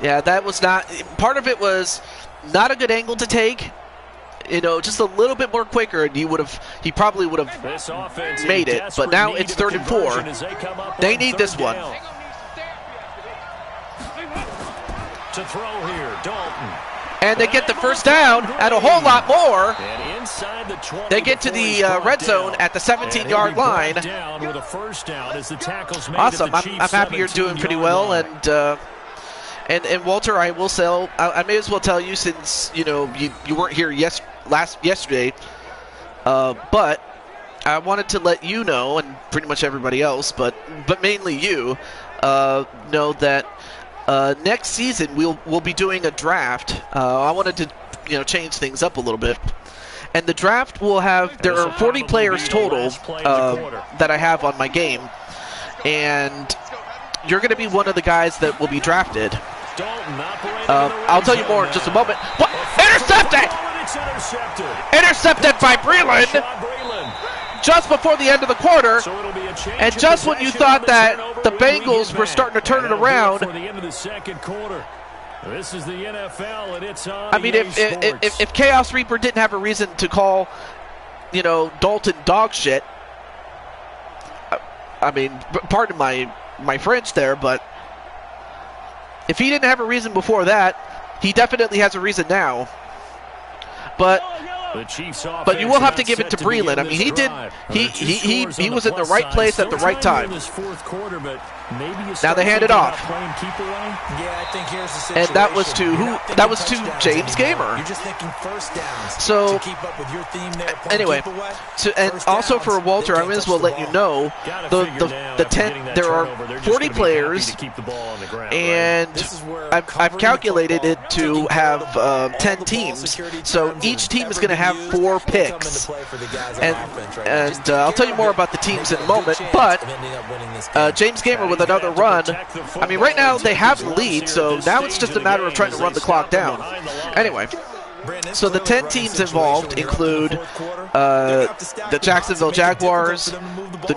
Yeah, that was not, part of it was not a good angle to take. You know, just a little bit more quicker, and he probably would have made it. But now it's 3rd and 4. They need this one. To throw here, Dalton. And they get the first down and a whole lot more. And inside the 20, they get to the red zone at the 17-yard line. Down with a first down as the tackles made awesome. I'm happy you're doing pretty well. And Walter, I will say, I may as well tell you, since you weren't here yesterday, but I wanted to let you know, and pretty much everybody else, but mainly you, know that next season we'll be doing a draft. I wanted to change things up a little bit, and the draft will have, there are 40 players total that I have on my game, and you're going to be one of the guys that will be drafted. I'll tell you more in just a moment. What? Intercepted! Intercepted by Breland just before the end of the quarter, and just when you thought that the Bengals were starting to turn it around. This is the NFL, and it's on. I mean, if Chaos Reaper didn't have a reason to call, Dalton dog shit, I mean, pardon my French there, but if he didn't have a reason before that, he definitely has a reason now. But The Chiefs But you will have to give it to Breland. I mean, he did. He was in the right place at the right time. Now they hand it off. Yeah, I think here's the situation. And that was to who? That was to James Gamer. You're just thinking first downs. So to keep up with your theme there. Anyway, and also for Walter, I may as well let you know there are 40 players, and I've calculated it to have 10 teams. So each team is going to have 4 picks, and I'll tell you more about the teams in a moment. But James Gamer with another run. I mean, right now they have the lead, so now it's just a matter of trying to run the clock down. Anyway, so the 10 teams involved include the Jacksonville Jaguars, the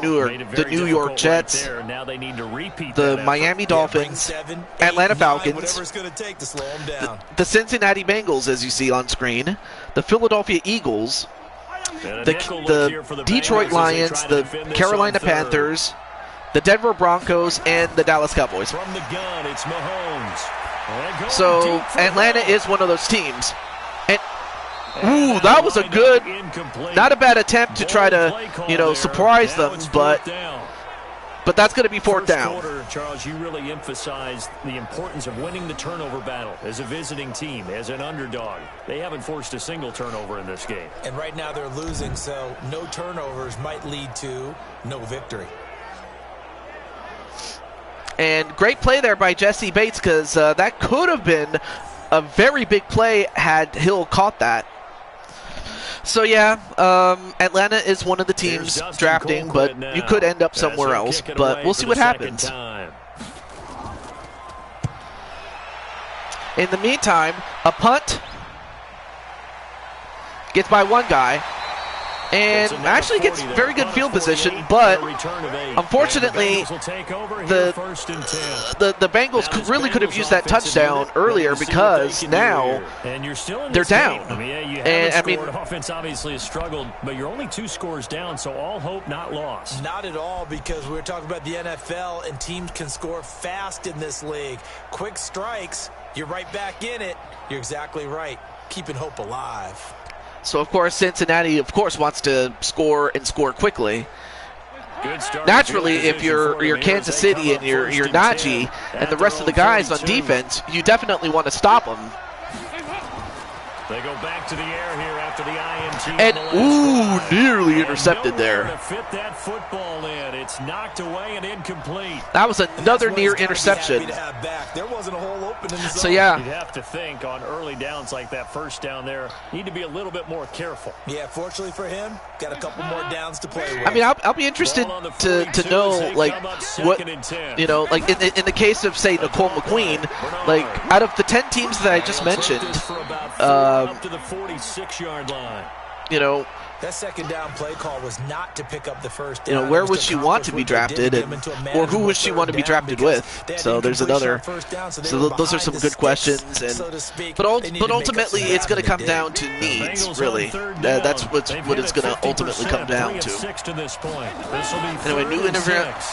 New York Jets, the Miami Dolphins, Atlanta Falcons, the Cincinnati Bengals, as you see on screen, the Philadelphia Eagles, the Detroit Lions, the Carolina Panthers, the Denver Broncos, and the Dallas Cowboys. From the gun, it's Mahomes. So Atlanta is one of those teams. And ooh, that was a good, not a bad attempt to try to, surprise them, but that's going to be fourth down. Quarter, Charles, you really emphasized the importance of winning the turnover battle as a visiting team, as an underdog. They haven't forced a single turnover in this game. And right now they're losing, so no turnovers might lead to no victory. And great play there by Jesse Bates, because that could have been a very big play had Hill caught that. So yeah, Atlanta is one of the teams drafting, but you could end up somewhere else. But we'll see what happens. In the meantime, a punt gets by one guy, and actually gets very good field position, but unfortunately the Bengals really could have used that touchdown earlier, because now they're down. And I mean, offense obviously has struggled, but you're only 2 scores down, so all hope not lost. Not at all, because we're talking about the NFL, and teams can score fast in this league. Quick strikes, you're right back in it. You're exactly right. Keeping hope alive. So, of course, Cincinnati, wants to score and score quickly. Naturally, if you're Kansas City and you're Najee and the rest of the guys on defense, you definitely want to stop them. They go back to the air here after the INT. And, ooh, nearly intercepted there. To fit that football in. It's knocked away and incomplete. That was another near interception. There wasn't a hole open in the zone. So, yeah. You'd have to think on early downs like that first down there, need to be a little bit more careful. Yeah, fortunately for him, got a couple more downs to play with. I mean, I'll be interested to know, like, what, like in the case of, say, Nicole McQueen, like, out of the 10 teams that I just mentioned, up to the 46-yard line. That second down play call was not to pick up the first down. Where would she want to be drafted, or who would she want to be drafted with? So there's another. So those are some good questions, but ultimately it's going to come down to needs. Really, that's what it's going to ultimately come down to. Anyway,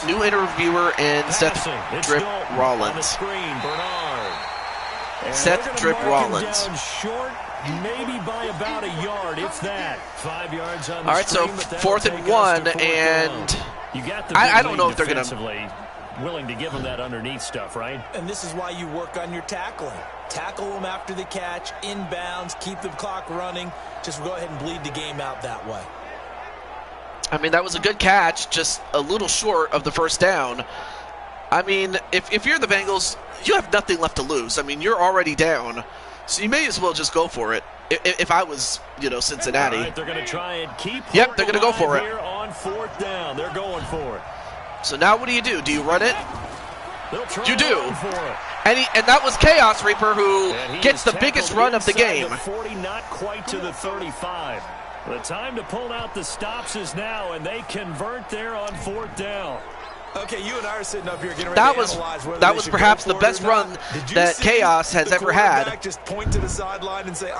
new interviewer and Seth Drip Rollins. Seth Drip Rollins. Maybe by about a yard, if that. 5 yards on the all right, so 4th and 1, and I don't know if they're going to willing to give them that underneath stuff, right? And this is why you work on your tackling. Tackle them after the catch, inbounds, keep the clock running. Just go ahead and bleed the game out that way. I mean, that was a good catch, just a little short of the first down. I mean, if you're the Bengals, you have nothing left to lose. I mean, you're already down. So you may as well just go for it. If I was, Cincinnati. Right, they're going to try and keep. Yep, they're going to go for it. Here on 4th down, they're going for it. So now what do? Do you run it? You do. For it. And that was Chaos Reaper who gets the biggest run of the game. The 40, not quite to the 35. The time to pull out the stops is now, and they convert there on 4th down. Okay, you and I are sitting up here getting ready to analyze whether that was perhaps the best run that Chaos has ever had. Just point to the sideline and say,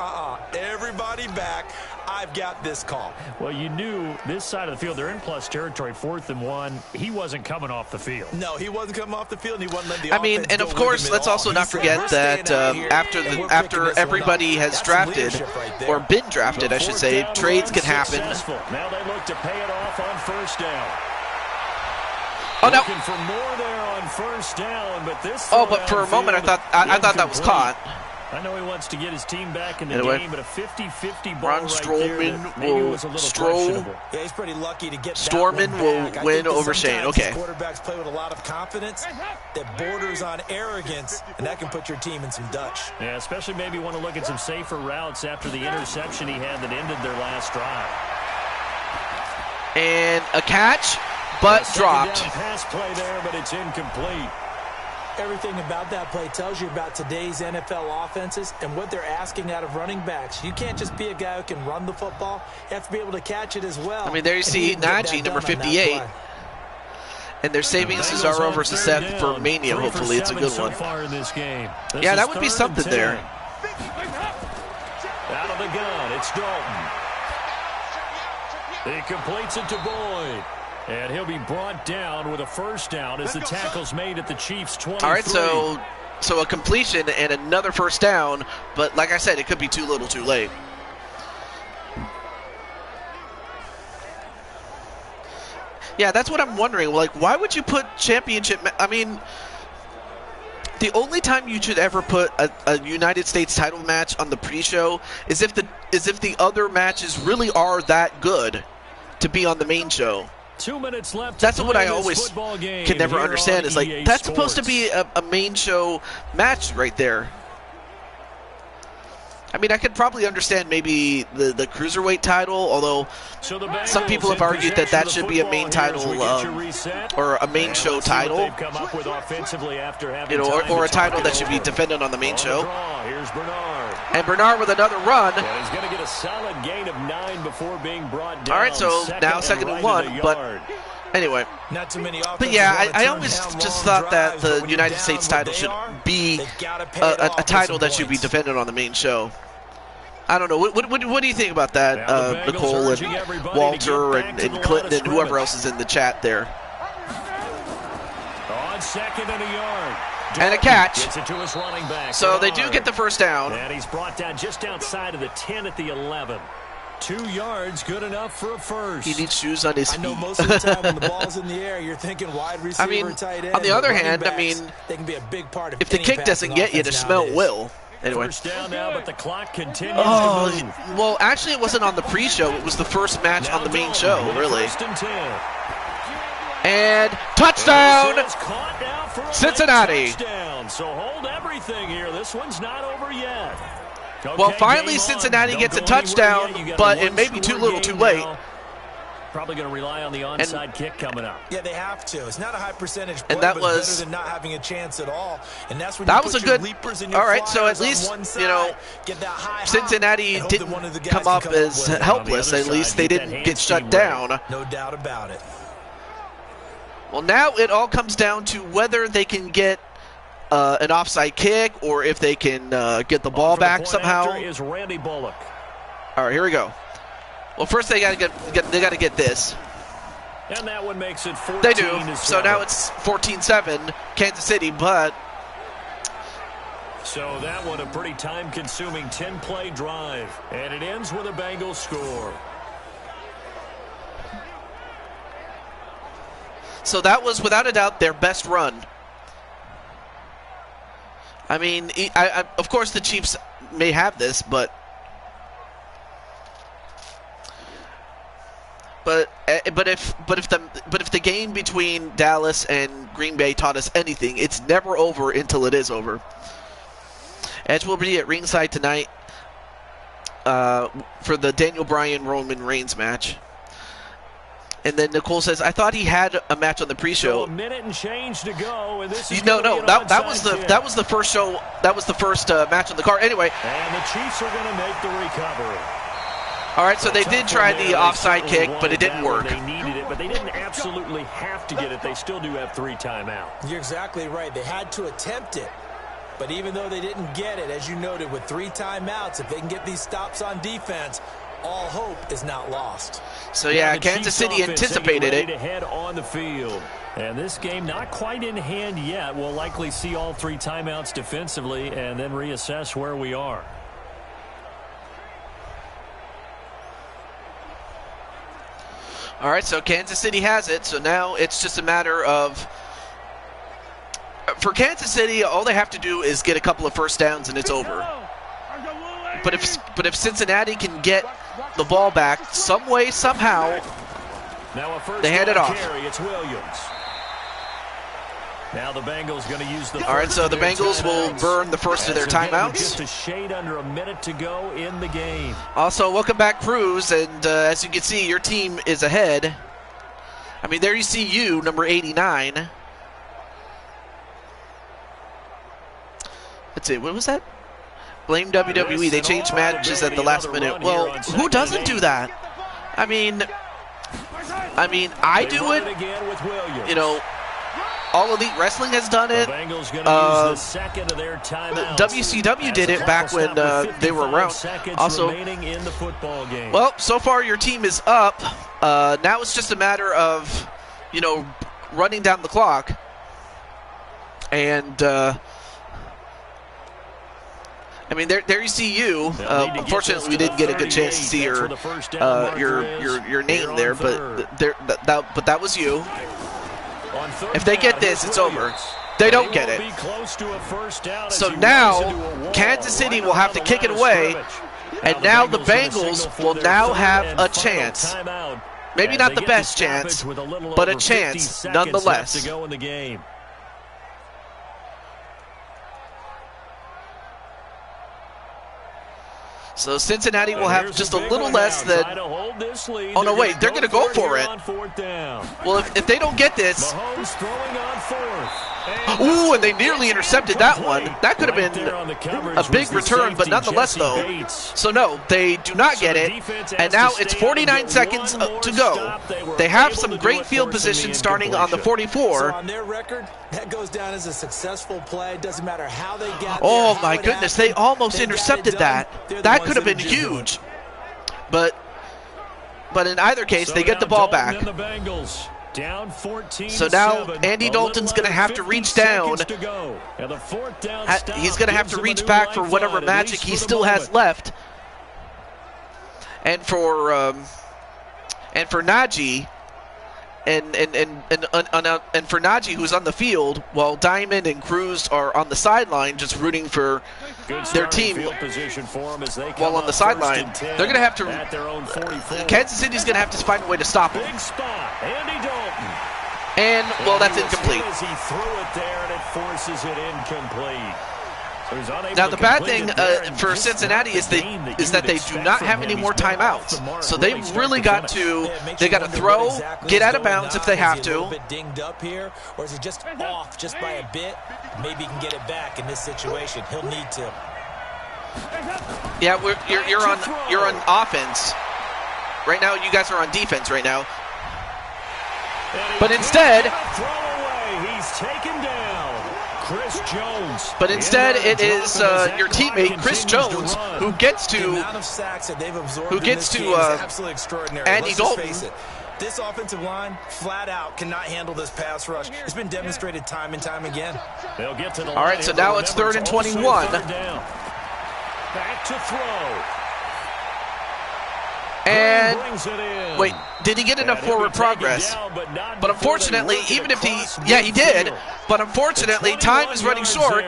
everybody back. I've got this call. Well, you knew this side of the field, they're in plus territory, 4th and 1. He wasn't coming off the field. No, he wasn't coming off the field, and he wasn't letting the I mean, and of course, let's also not forget that after everybody has drafted, or been drafted, I should say, trades can happen. Now they look to pay it off on first down. Oh, no. Looking for more there on first down, but this. Oh, but for a moment, I thought that was caught. I know he wants to get his team back in the Anyway, game, but a 50-50 ball Ron right Strowman there will Yeah, he's pretty lucky to get Storman that will one back. win over Shane. Okay. Quarterbacks play with a lot of confidence that borders on arrogance, and that can put your team in some Dutch. Yeah, especially maybe want to look at some safer routes after the interception he had that ended their last drive. And a catch, but dropped. Pass play there, but it's incomplete. Everything about that play tells you about today's NFL offenses and what they're asking out of running backs. You can't just be a guy who can run the football. You have to be able to catch it as well. I mean, there you see Najee, number 58. And they're saving Cesaro versus Seth for Mania, hopefully. It's a good one. Yeah, that would be something there. Out of the gun, it's Dalton. He completes it to Boyd. And he'll be brought down with a first down as the tackle's made at the Chiefs' 23. All right, so a completion and another first down, but like I said, it could be too little too late. Yeah, that's what I'm wondering. Like, why would you put championship? I mean, the only time you should ever put a United States title match on the pre-show is if the other matches really are that good to be on the main show. 2 minutes left. That's what I always can never understand. Is like, that's supposed to be a main show match right there. I mean, I could probably understand maybe the Cruiserweight title, although some people have argued that that should be a main title or a main show title, you know, or a title that should be defended on the main show. And Bernard with another run. He's going to get a solid gain of 9 before being brought down. All right, so now 2nd and 1, but anyway. Not too many. But yeah, I always just thought that the United States title should be a title that should be defended on the main show. I don't know. What do you think about that, Nicole and Walter and Clinton and whoever else is in the chat there? On 2nd and a yard. And a catch. Gets it to his running back. So they do get the first down. And he's brought down just outside of the 10 at the 11. 2 yards, good enough for a first. He needs shoes on his feet. I know most of the time when the ball's in the air, you're thinking wide receiver, tight end. On the other hand, I mean, they can be a big part of if the kick doesn't get you, the smell will. Anyway. First down now, but the clock continues to move. Well, actually, it wasn't on the pre-show. It was the first match on the main show, really. And touchdown, Cincinnati. So hold everything here. This one's not over yet. Okay, well, finally Cincinnati gets a touchdown, but it may be too little too late. Probably going to rely on the onside kick coming up. Yeah, they have to. It's not a high percentage play, and that but was better than not having a chance at all. And that's when that you was put a good. leapers and your all right, so at flyers least on one side, you know get that high Cincinnati hop, didn't one of the guys come up come as with it. helpless. At least they didn't get shut down. No doubt about it. Well, now it all comes down to whether they can get an offside kick or if they can get the ball back somehow. Is Randy Bullock. All right, here we go. Well, first they got to get this. And that one makes it 14. They do. So now it's 14-7, Kansas City, but so that one a pretty time-consuming 10-play drive, and it ends with a Bengals score. So that was without a doubt their best run. I mean, of course the Chiefs may have this, but if the game between Dallas and Green Bay taught us anything, it's never over until it is over. Edge will be at ringside tonight for the Daniel Bryan Roman Reigns match. And then Nicole says, "I thought he had a match on the pre-show." So a minute and change to go, and this is that was the first show. That was the first match on the card. Anyway, and the Chiefs are going to make the recovery. All right, so they did try the offside kick, but it didn't work. They needed it, but they didn't absolutely have to get it. They still do have 3 timeouts. You're exactly right. They had to attempt it. But even though they didn't get it, as you noted, with 3 timeouts, if they can get these stops on defense, all hope is not lost. So yeah, Kansas City anticipated it. To head on the field. And this game not quite in hand yet. We'll likely see all 3 timeouts defensively and then reassess where we are. All right, so Kansas City has it. So now it's just a matter of, for Kansas City, all they have to do is get a couple of first downs and it's over. But if Cincinnati can get the ball back some way, somehow, now a first they hand it off. Carry, it's Williams. Now the Bengals going to use the all right, so the Bengals will burn the first of their timeouts. Just a shade under a minute to go in the game. Also, welcome back, Cruz, and as you can see, your team is ahead. I mean, there you see you, number 89. Let's see, what was that? Blame WWE. They changed matches at the last minute. Well, who doesn't do that? I mean, I do it. You know, All Elite Wrestling has done it. WCW did it back when they were around. Also, well, so far your team is up. Now it's just a matter of, you know, running down the clock. And I mean, there you see you. Unfortunately, we didn't get a good chance to see your name there, but that was you. If they get this, it's over. They don't get it. So now, Kansas City will have to kick it away, and now the Bengals will now have a chance. Maybe not the best chance, but a chance nonetheless. So Cincinnati will have just a little less than... Oh, no, wait. They're going to go for it. Well, if they don't get this... Ooh, and they nearly intercepted that one. That could have been a big return, but nonetheless, though. So, no, they do not get it. And now it's 49 seconds to go. They have some great field position starting on the 44. So on their record, that goes down as a successful play. Doesn't matter how they got there. Oh, my goodness. They almost intercepted that. That could have been huge. But in either case, they get the ball back. Down 14. So now Andy Dalton's going to have to reach down. He's going to have to reach back for whatever magic he still has left. And for Najee, and for Najee, who's on the field, while Diamond and Cruz are on the sideline, just rooting for their team. While on the sideline, they're going to have to. Kansas City's going to have to find a way to stop him. And well, that's incomplete. He threw it there, and it forces it incomplete. Now the bad thing for Cincinnati is that they do not have any more timeouts. So they really got to throw, get out of bounds if they have to. Dinged up here, or is he just off just by a bit? Maybe he can get it back in this situation. He'll need to. Yeah, you're on offense right now. You guys are on defense right now. But instead, he's taken down. Chris Jones. But instead, it is your teammate Chris Jones who gets to absolutely extraordinary. Andy Dalton. This offensive line flat out cannot handle this pass rush. It's been demonstrated time and time again. They'll get to the all right, so now it's 3rd and 21. Back to throw. And wait, did he get enough forward progress? But unfortunately, even if he did. But unfortunately, time is running short.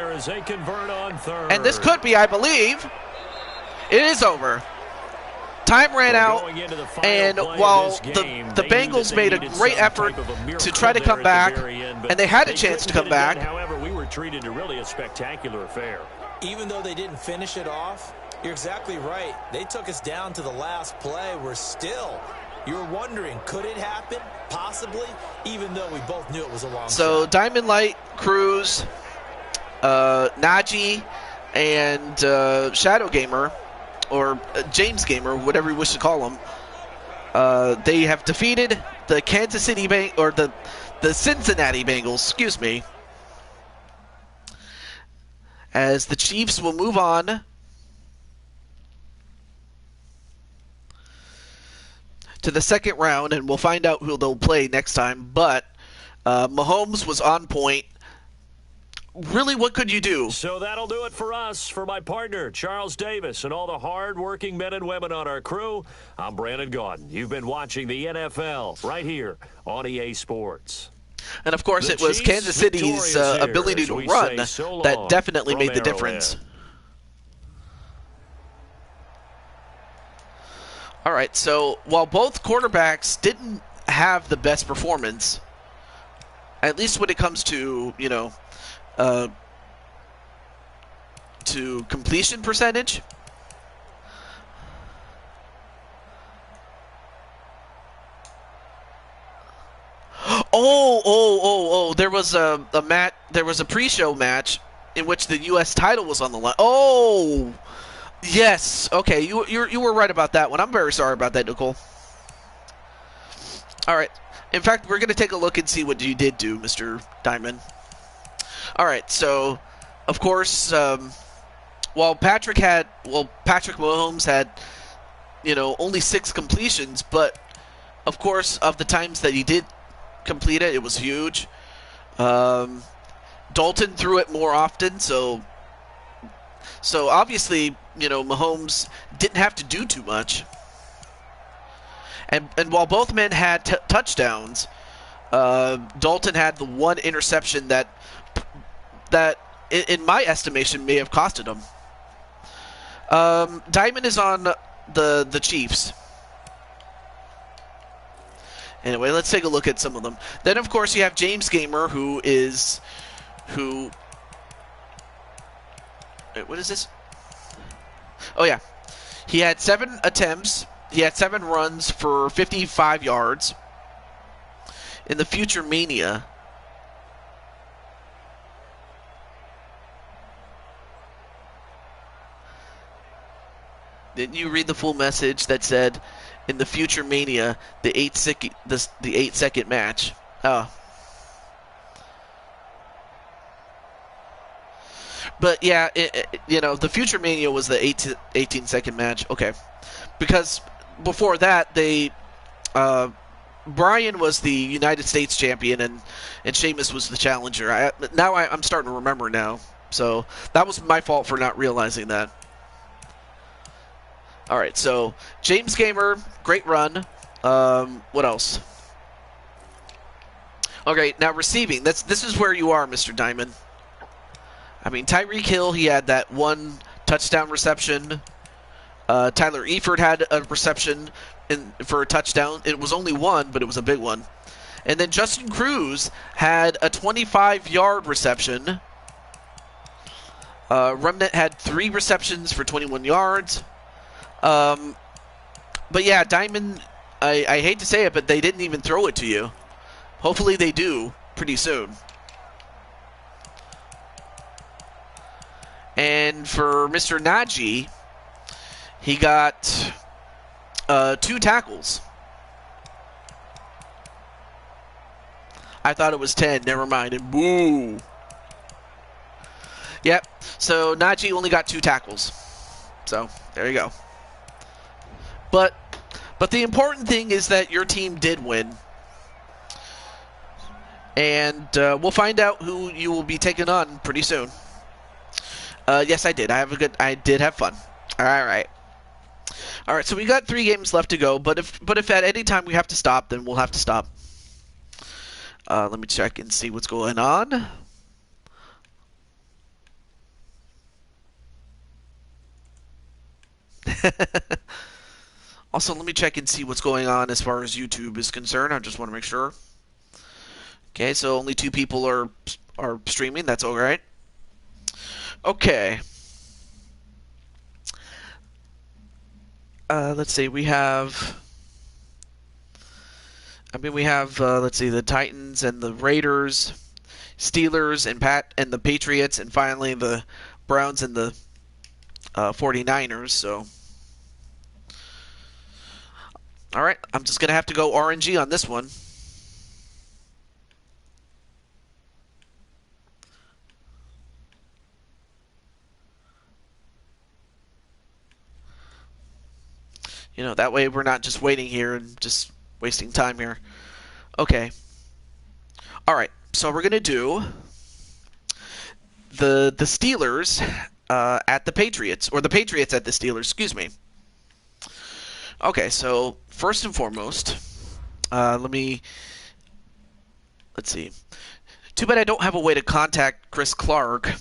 And this could be, I believe, it is over. Time ran out, and while the Bengals made a great effort to try to come back, and they had a chance to come back. However, we were treated to really a spectacular affair. Even though they didn't finish it off, you're exactly right. They took us down to the last play. You were wondering, could it happen? Possibly, even though we both knew it was a long shot. Diamond Light, Cruz, Najee, and Shadow Gamer, or James Gamer, whatever you wish to call him, they have defeated the Kansas City the Cincinnati Bengals, excuse me, as the Chiefs will move on to the second round, and we'll find out who they'll play next time. But Mahomes was on point. Really, what could you do? So that'll do it for us. For my partner, Charles Davis, and all the hard-working men and women on our crew, I'm Brandon Gaudin. You've been watching the NFL right here on EA Sports. And, of course, it was Kansas City's ability to run that definitely made the difference. All right, so while both quarterbacks didn't have the best performance, at least when it comes to, to completion percentage, there was a pre-show match in which the U.S. title was on the line. Oh, yes. Okay, you were right about that one. I'm very sorry about that, Nicole. All right. In fact, we're going to take a look and see what you did do, Mr. Diamond. All right. So, of course, while Patrick Mahomes had, only 6 completions, but of course, of the times that he did complete it, it was huge. Dalton threw it more often, so obviously, Mahomes didn't have to do too much. And while both men had touchdowns, Dalton had the one interception that in my estimation may have costed him. Diamond is on the Chiefs. Anyway, let's take a look at some of them. Then, of course, you have James Gamer, who... Wait, what is this? Oh, yeah. He had 7 attempts. He had 7 runs for 55 yards. In the Future Mania... Didn't you read the full message that said, in the Future Mania, the 8-second match? Oh. But yeah, the Future Mania was the 18-second match. Okay. Because before that, Brian was the United States champion and Sheamus was the challenger. I'm starting to remember now. So that was my fault for not realizing that. All right, so James Gamer, great run. What else? Okay, now receiving. This is where you are, Mr. Diamond. I mean, Tyreek Hill, he had that 1 touchdown reception. Tyler Eifert had a reception for a touchdown. It was only 1, but it was a big one. And then Justin Cruz had a 25-yard reception. Remnant had 3 receptions for 21 yards. But yeah, Diamond, I hate to say it, but they didn't even throw it to you. Hopefully they do pretty soon. And for Mr. Najee, he got 2 tackles. I thought it was 10. Never mind. And boo. Yep. So Najee only got 2 tackles. So there you go. But the important thing is that your team did win. And we'll find out who you will be taking on pretty soon. Yes, I did. I did have fun. All right. All right, so we got 3 games left to go, but if at any time we have to stop, then we'll have to stop. Let me check and see what's going on. Also, let me check and see what's going on as far as YouTube is concerned. I just want to make sure. Okay, so only 2 people are streaming. That's all right. Okay. Let's see. We have. Let's see, the Titans and the Raiders, Steelers and the Patriots, and finally the Browns and the 49ers. So. All right, I'm just going to have to go RNG on this one. That way we're not just waiting here and just wasting time here. Okay. All right. So we're gonna do the Steelers at the Patriots, or the Patriots at the Steelers. Excuse me. Okay. So first and foremost, let's see. Too bad I don't have a way to contact Chris Clark,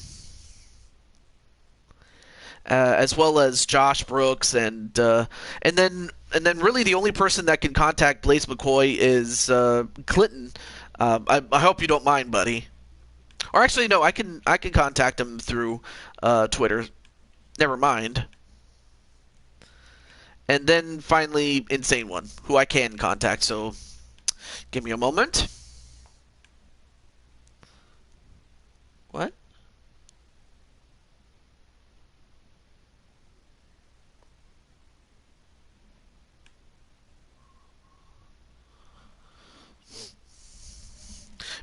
as well as Josh Brooks, and then really the only person that can contact Blaze McCoy is Clinton. I hope you don't mind, buddy. Or actually, no, I can contact him through Twitter. Never mind. And then finally, Insane One, who I can contact. So give me a moment. What?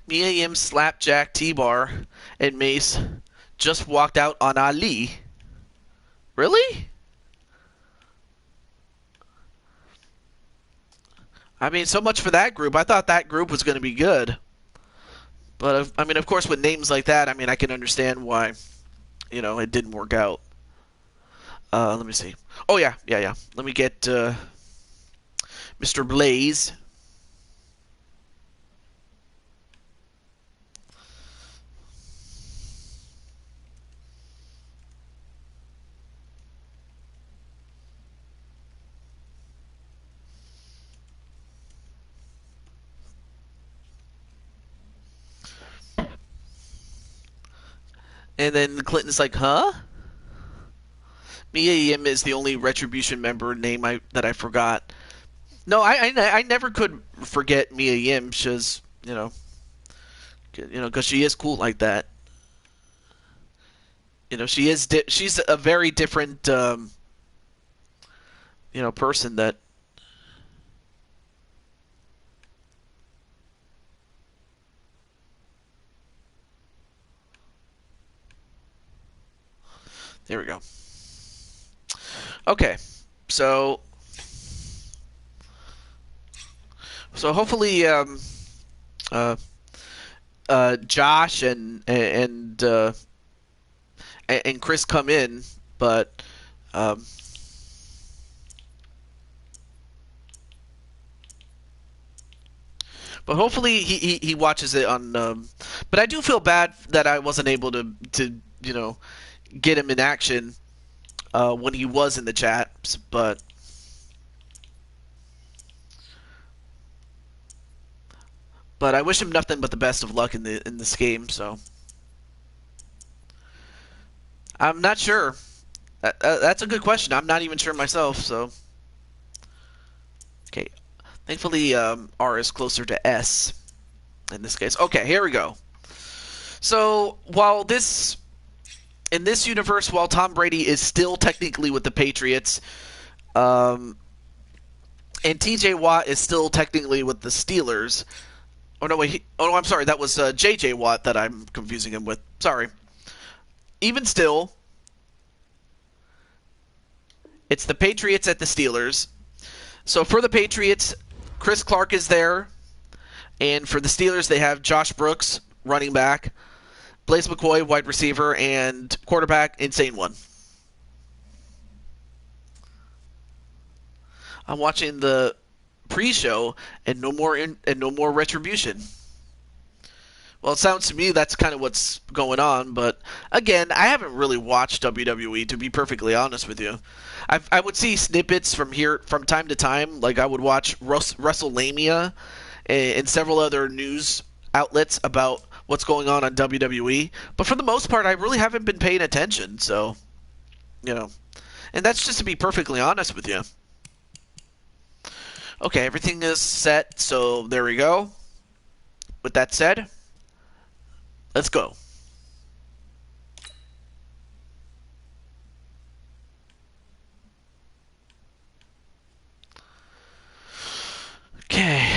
Mia Yim, Slapjack, T-Bar, and Mace just walked out on Ali. Really? I mean, so much for that group. I thought that group was going to be good. But, I mean, of course, with names like that, I mean, I can understand why, it didn't work out. Let me see. Oh, yeah. Let me get Mr. Blaze. And then Clinton's like, huh? Mia Yim is the only Retribution member name that I forgot. No, I never could forget Mia Yim. She's, because she is cool like that. She's a very different, person that. There we go. Okay, so hopefully, Josh and Chris come in, but hopefully he watches it on. But I do feel bad that I wasn't able to get him in action when he was in the chat, but I wish him nothing but the best of luck in this game. So I'm not sure. That's a good question. I'm not even sure myself. So okay, thankfully R is closer to S in this case. Okay, here we go. So in this universe, while Tom Brady is still technically with the Patriots, and T.J. Watt is still technically with the Steelers. Oh no, wait. Oh no, I'm sorry. That was J.J. Watt that I'm confusing him with. Sorry. Even still, it's the Patriots at the Steelers. So for the Patriots, Chris Clark is there, and for the Steelers, they have Josh Brooks, running back, Blaze McCoy, wide receiver, and quarterback, Insane One. I'm watching the pre-show, and no more Retribution. Well, it sounds to me that's kind of what's going on, but again, I haven't really watched WWE, to be perfectly honest with you. I would see snippets from time to time, like I would watch WrestleMania and several other news outlets about what's going on WWE, but for the most part, I really haven't been paying attention, so, and that's just to be perfectly honest with you. Okay, everything is set, so there we go. With that said, let's go. Okay.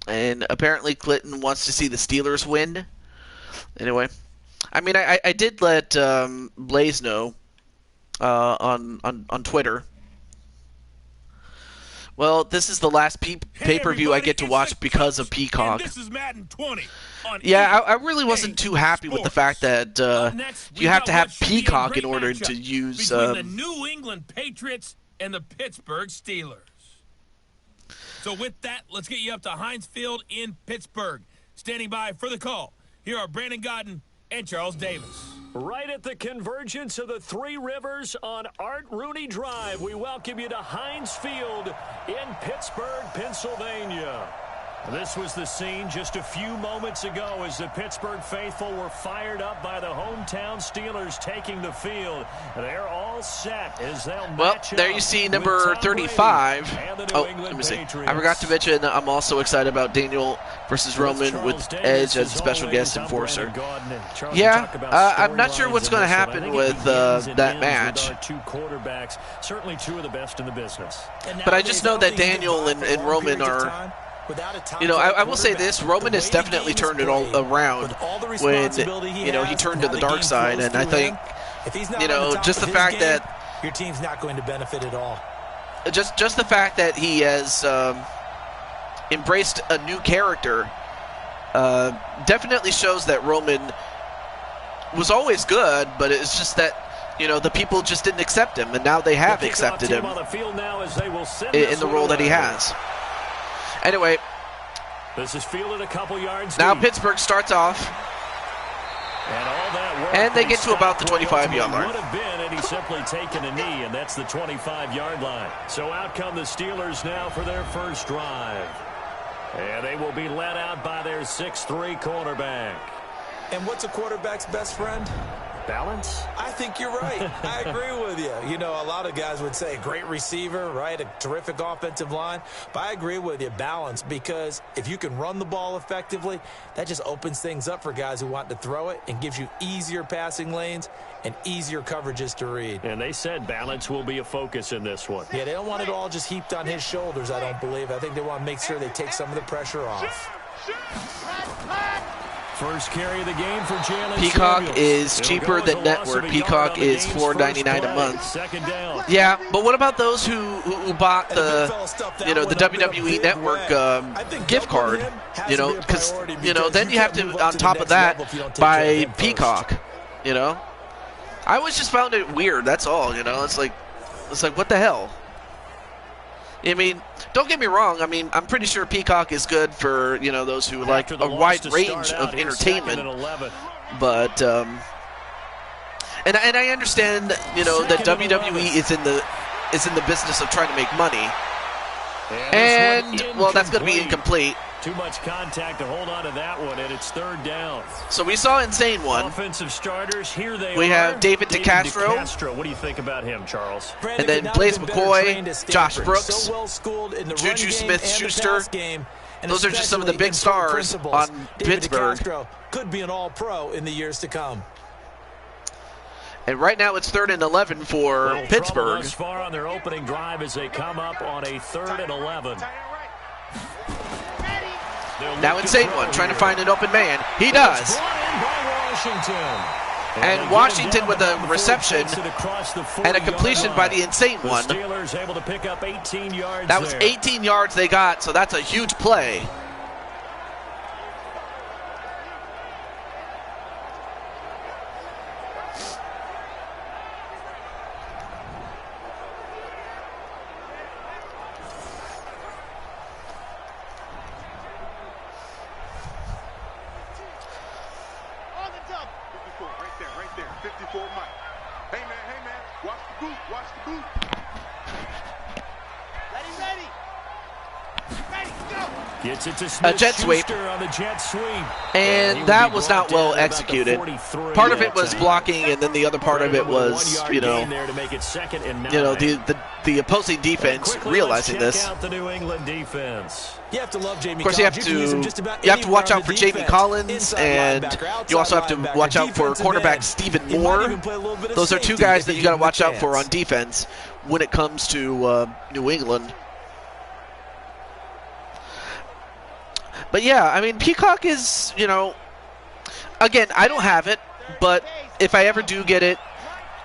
And apparently Clinton wants to see the Steelers win. Anyway, I mean, I did let Blaze know on Twitter. Well, this is the last pay-per-view I get to watch because of Peacock. And this is Madden 20 on Yeah, I really wasn't too happy with the fact that you have to have Peacock in order to use... between the New England Patriots and the Pittsburgh Steelers. So with that, let's get you up to Heinz Field in Pittsburgh. Standing by for the call, here are Brandon Godden and Charles Davis. Right at the convergence of the Three Rivers on Art Rooney Drive, we welcome you to Heinz Field in Pittsburgh, Pennsylvania. This was the scene just a few moments ago as the Pittsburgh faithful were fired up by the hometown Steelers taking the field. They're all set as they'll match there you see number 35. Oh, let me see. I forgot to mention I'm also excited about Daniel versus Roman with Edge as a special guest enforcer. Yeah, I'm not sure what's going to happen with that match. Two quarterbacks, certainly two of the best in the business. But I just know that Daniel and Roman are... You know, I will say this, Roman has definitely turned it all around when, you know, he turned to the dark side, and I think, you know, just the fact that... Your team's not going to benefit at all. Just the fact that he has embraced a new character definitely shows that Roman was always good, but it's just that, you know, the people just didn't accept him, and now they have accepted him in the role that he has. Anyway, this is fielded a couple yards now deep. Pittsburgh starts off, and they get to about the 25-yard line. Would have been had he simply taken a knee, and that's the 25-yard line. So out come the Steelers now for their first drive. And they will be led out by their 6'3" quarterback. And what's a quarterback's best friend? Balance? I think you're right. I agree with you. You know, a lot of guys would say great receiver, right? A terrific offensive line. But I agree with you, balance, because if you can run the ball effectively, that just opens things up for guys who want to throw it and gives you easier passing lanes and easier coverages to read. And they said balance will be a focus in this one. Yeah, they don't want it all just heaped on his shoulders, I don't believe. I think they want to make sure they take some of the pressure off. First carry of the game for Jalen Peacock Samuels. is cheaper than Network. Peacock is $4.99 a month. Second down. Yeah, but what about those who bought the, you know, the WWE Network gift card? You know, because, you know, then you have to, on top of that, buy Peacock. You know, I always just found it weird. That's all. You know, it's like what the hell? I mean, don't get me wrong. I mean, I'm pretty sure Peacock is good for, you know, those who like a wide range of entertainment. But and I understand, you know, that WWE is in the business of trying to make money. And well, that's going to be incomplete. Too much contact to hold on to that one, and it's third down. So we saw insane one. Offensive starters, here they we are. have David DeCastro. What do you think about him, Charles? And then Blaze McCoy, Josh Brooks, Juju Smith-Schuster. Those are just some of the big stars on Pittsburgh. Could be an all-pro in the years to come. And right now it's 3rd and 11 for Pittsburgh. Thus far on their opening drive as they come up on a 3rd and 11. Now insane one, trying to find an open man. He does. And Washington with a reception and a completion by the insane one. That was 18 yards they got, so that's a huge play. A jet sweep, and that was not well executed. Part of it was blocking, and then the other part of it was, you know, the opposing defense realizing this. Of course, you have to watch out for Jamie Collins, and you also have to watch out for cornerback Stephen Moore. Those are two guys that you got to watch out for on defense when it comes to New England. But yeah, I mean, Peacock is, you know, again, I don't have it, but if I ever do get it,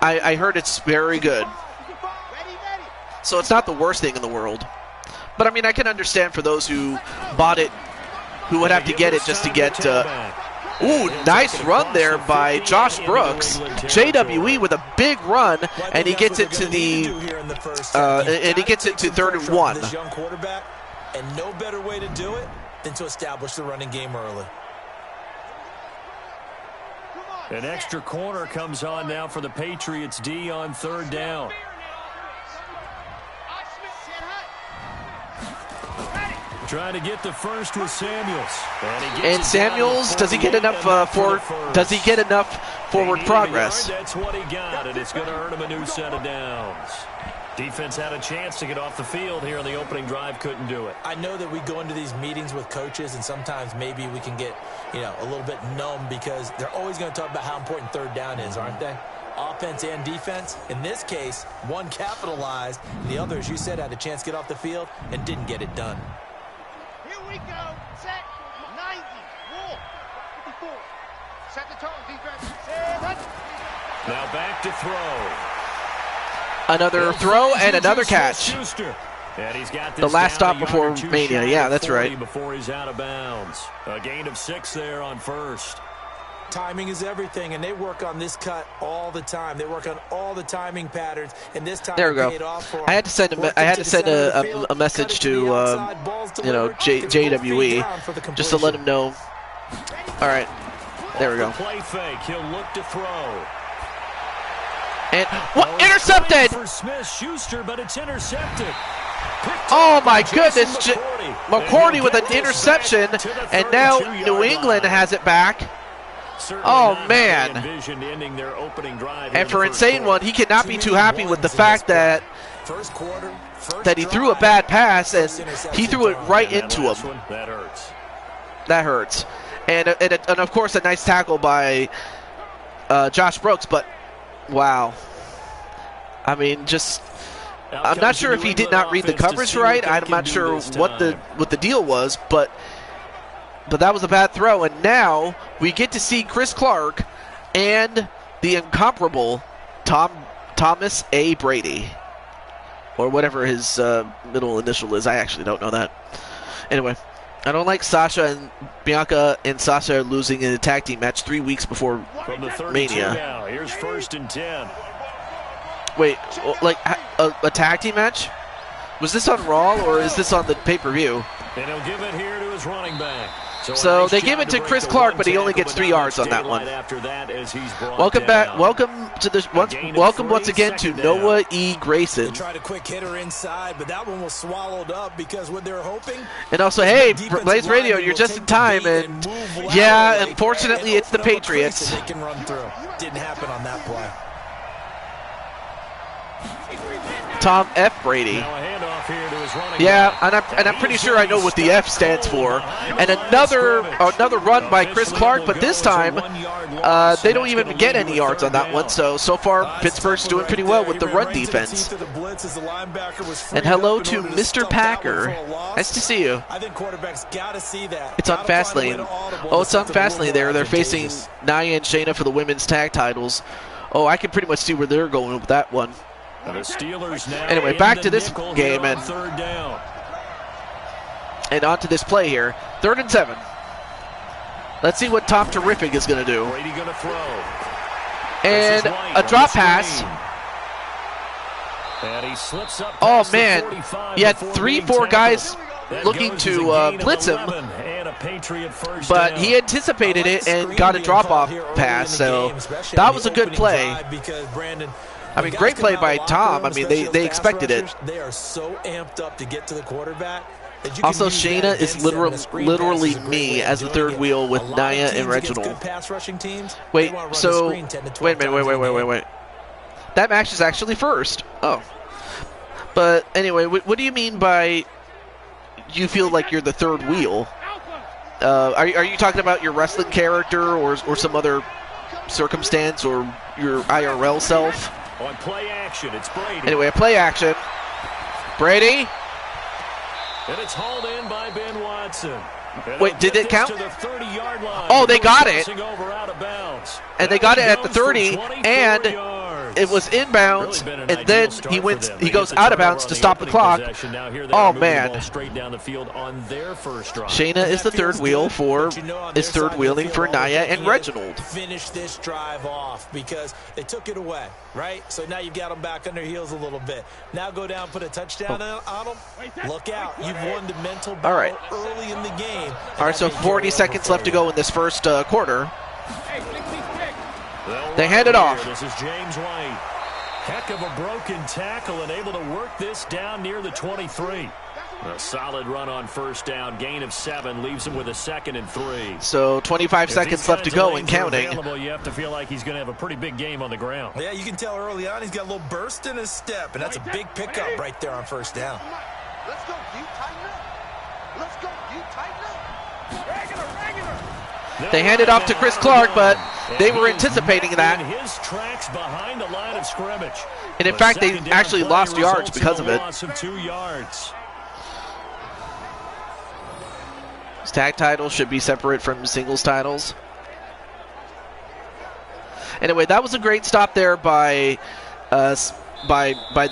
I heard it's very good. So it's not the worst thing in the world. But I mean, I can understand for those who bought it, who would have to get it just to get. Ooh, nice run there by Josh Brooks. JWE with a big run, and he gets it to the and he gets it to 3rd and 1. And no better way to do it than to establish the running game early. An extra corner comes on now for the Patriots D on 3rd down. Trying to get the first with Samuels. And Samuels, does he get enough forward progress? That's what he got, and it's going to earn him a new set of downs. Defense had a chance to get off the field here on the opening drive, couldn't do it. I know that we go into these meetings with coaches, and sometimes maybe we can get, you know, a little bit numb because they're always going to talk about how important 3rd down is, aren't they? Offense and defense. In this case, one capitalized, and the other, as you said, had a chance to get off the field and didn't get it done. Here we go. Set. 90. Roll. 54. Set the tone, defense. Now back to throw. Another throw and another catch. And he's got the last stop before Mania. Yeah, that's right. Before he's out of bounds. A gain of 6 there on 1st. Timing is everything, and they work on this cut all the time. They work on all the timing patterns, and this time there we go. I had to send a message to you know, JWE just to let him know. All right, there we go. Play fake. He'll look to throw. And what? Intercepted! For Smith-Schuster, but it's intercepted. Oh my goodness! McCourty with an interception, and now New England has it back. Oh man! And for Insane One, he cannot be too happy with the fact that he threw a bad pass and he threw it right into him. That hurts. That hurts. And of course a nice tackle by Josh Brooks, but wow. I mean, just I'm not sure if he did not read the coverage right. I'm not sure what the deal was, but that was a bad throw. And now we get to see Chris Clark and the incomparable Thomas A. Brady, or whatever his middle initial is. I actually don't know that. Anyway, I don't like Sasha and Bianca and Sasha losing in a tag team match 3 weeks before From the 32 Mania. Now, here's 1st and 10. Wait, like a tag team match? Was this on Raw or is this on the pay-per-view? And he'll give it here to his running back. So they give it to Chris Clark, but he only gets 3 yards on that one. Welcome back. Welcome to the welcome once again to Noah E. Grayson. Tried a quick hitter inside, but that one was swallowed up because what they're hoping. And also, hey, Blaze Radio, you're just in time. And yeah, unfortunately, it's the Patriots. They can run through. Didn't happen on that play. Tom F. Brady. Yeah, and I'm pretty sure I know what the F stands for. And another run by Chris Clark, but this time they don't even get any yards on that one. So far Pittsburgh's doing pretty well with the run defense. And hello to Mr. Packer. Nice to see you. It's on Fastlane. Oh, it's on Fastlane there. They're facing Nia and Shayna for the women's tag titles. Oh, I can pretty much see where they're going with that one. The Steelers now anyway, back to this game and on to this play here. 3rd and 7. Let's see what Tom Terrific is going to do. Brady going to throw. And a drop pass. And he slips up. Oh man, he had 3-4 guys looking to blitz him, but he anticipated it and got a drop-off pass. So that was a good play. I mean, great play by Tom. I mean, they expected it. They are so amped up to get to the quarterback. Also, Shayna is literally me as the third wheel with Nia and Reginald. Wait, so wait a minute, wait. That match is actually first. Oh, but anyway, what do you mean by you feel like you're the third wheel? Are you talking about your wrestling character or some other circumstance or your IRL self? On play action, it's Brady. Anyway, a play action. Brady. And it's hauled in by Ben Watson. Wait, did it count? Oh, they got it. And they got it at the 30, and it was inbounds, and then he goes out of bounds to stop the clock. Oh, man. Shayna is the third wheel is third wheeling for Nia and Reginald. Finish this drive off because they took it away, right? So now you've got them back on their heels a little bit. Now go down, put a touchdown on them. Look out. You've won the mental battle early in the game. All right, so 40 seconds left to go in this first quarter. They hand it off. This is James White. Heck of a broken tackle and able to work this down near the 23. A solid run on first down. Gain of 7 leaves him with a 2nd and 3. So 25 seconds left to go and counting. You have to feel like he's going to have a pretty big game on the ground. Yeah, you can tell early on he's got a little burst in his step, and that's a big pickup right there on first down. Let's go, you tighten up. Let's go, you tighten up. Regular. They handed off to Chris Clark, but they were anticipating that. His tracks behind the line of scrimmage. And in fact, they actually lost yards because of it. Loss of 2 yards. Tag titles should be separate from singles titles. Anyway, that was a great stop there by the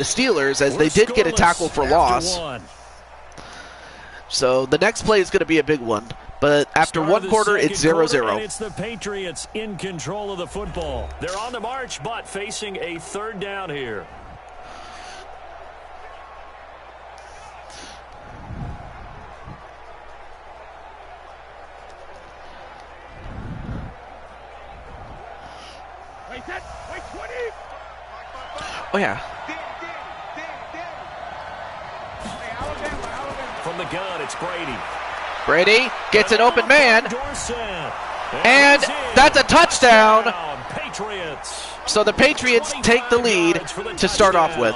Steelers, as they did get a tackle for loss. So the next play is going to be a big one. But after one quarter, it's 0-0. It's the Patriots in control of the football. They're on the march, but facing a third down here. Wait, 20. Oh, yeah. From the gun, it's Brady. Brady gets an open man, and that's a touchdown. Patriots. So the Patriots take the lead to start off with.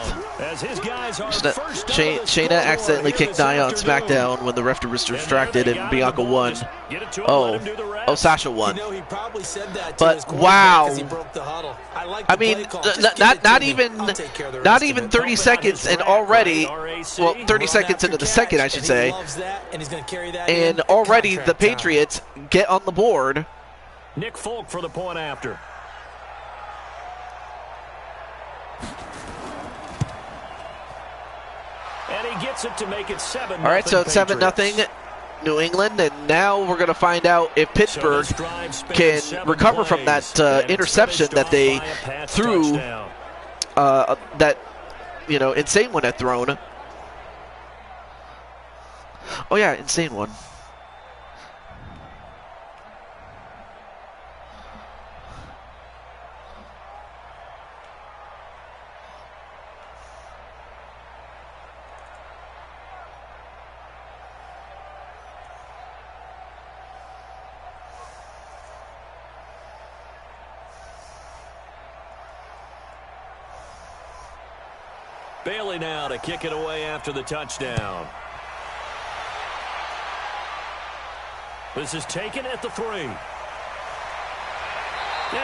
Shayna accidentally kicked Nia on SmackDown when the ref was distracted and Bianca won. Oh, Sasha won. But wow, I mean, not even 30 seconds, and already, well, 30 seconds into the second, I should say, and already the Patriots get on the board. Nick Folk for the point after. And he gets it to make it 7-0. All right, so it's 7-0 New England, and now we're going to find out if Pittsburgh can recover from that interception that they threw, that, Insane one had thrown. Oh, yeah, Insane one. Bailey now to kick it away after the touchdown. This is taken at the 3. And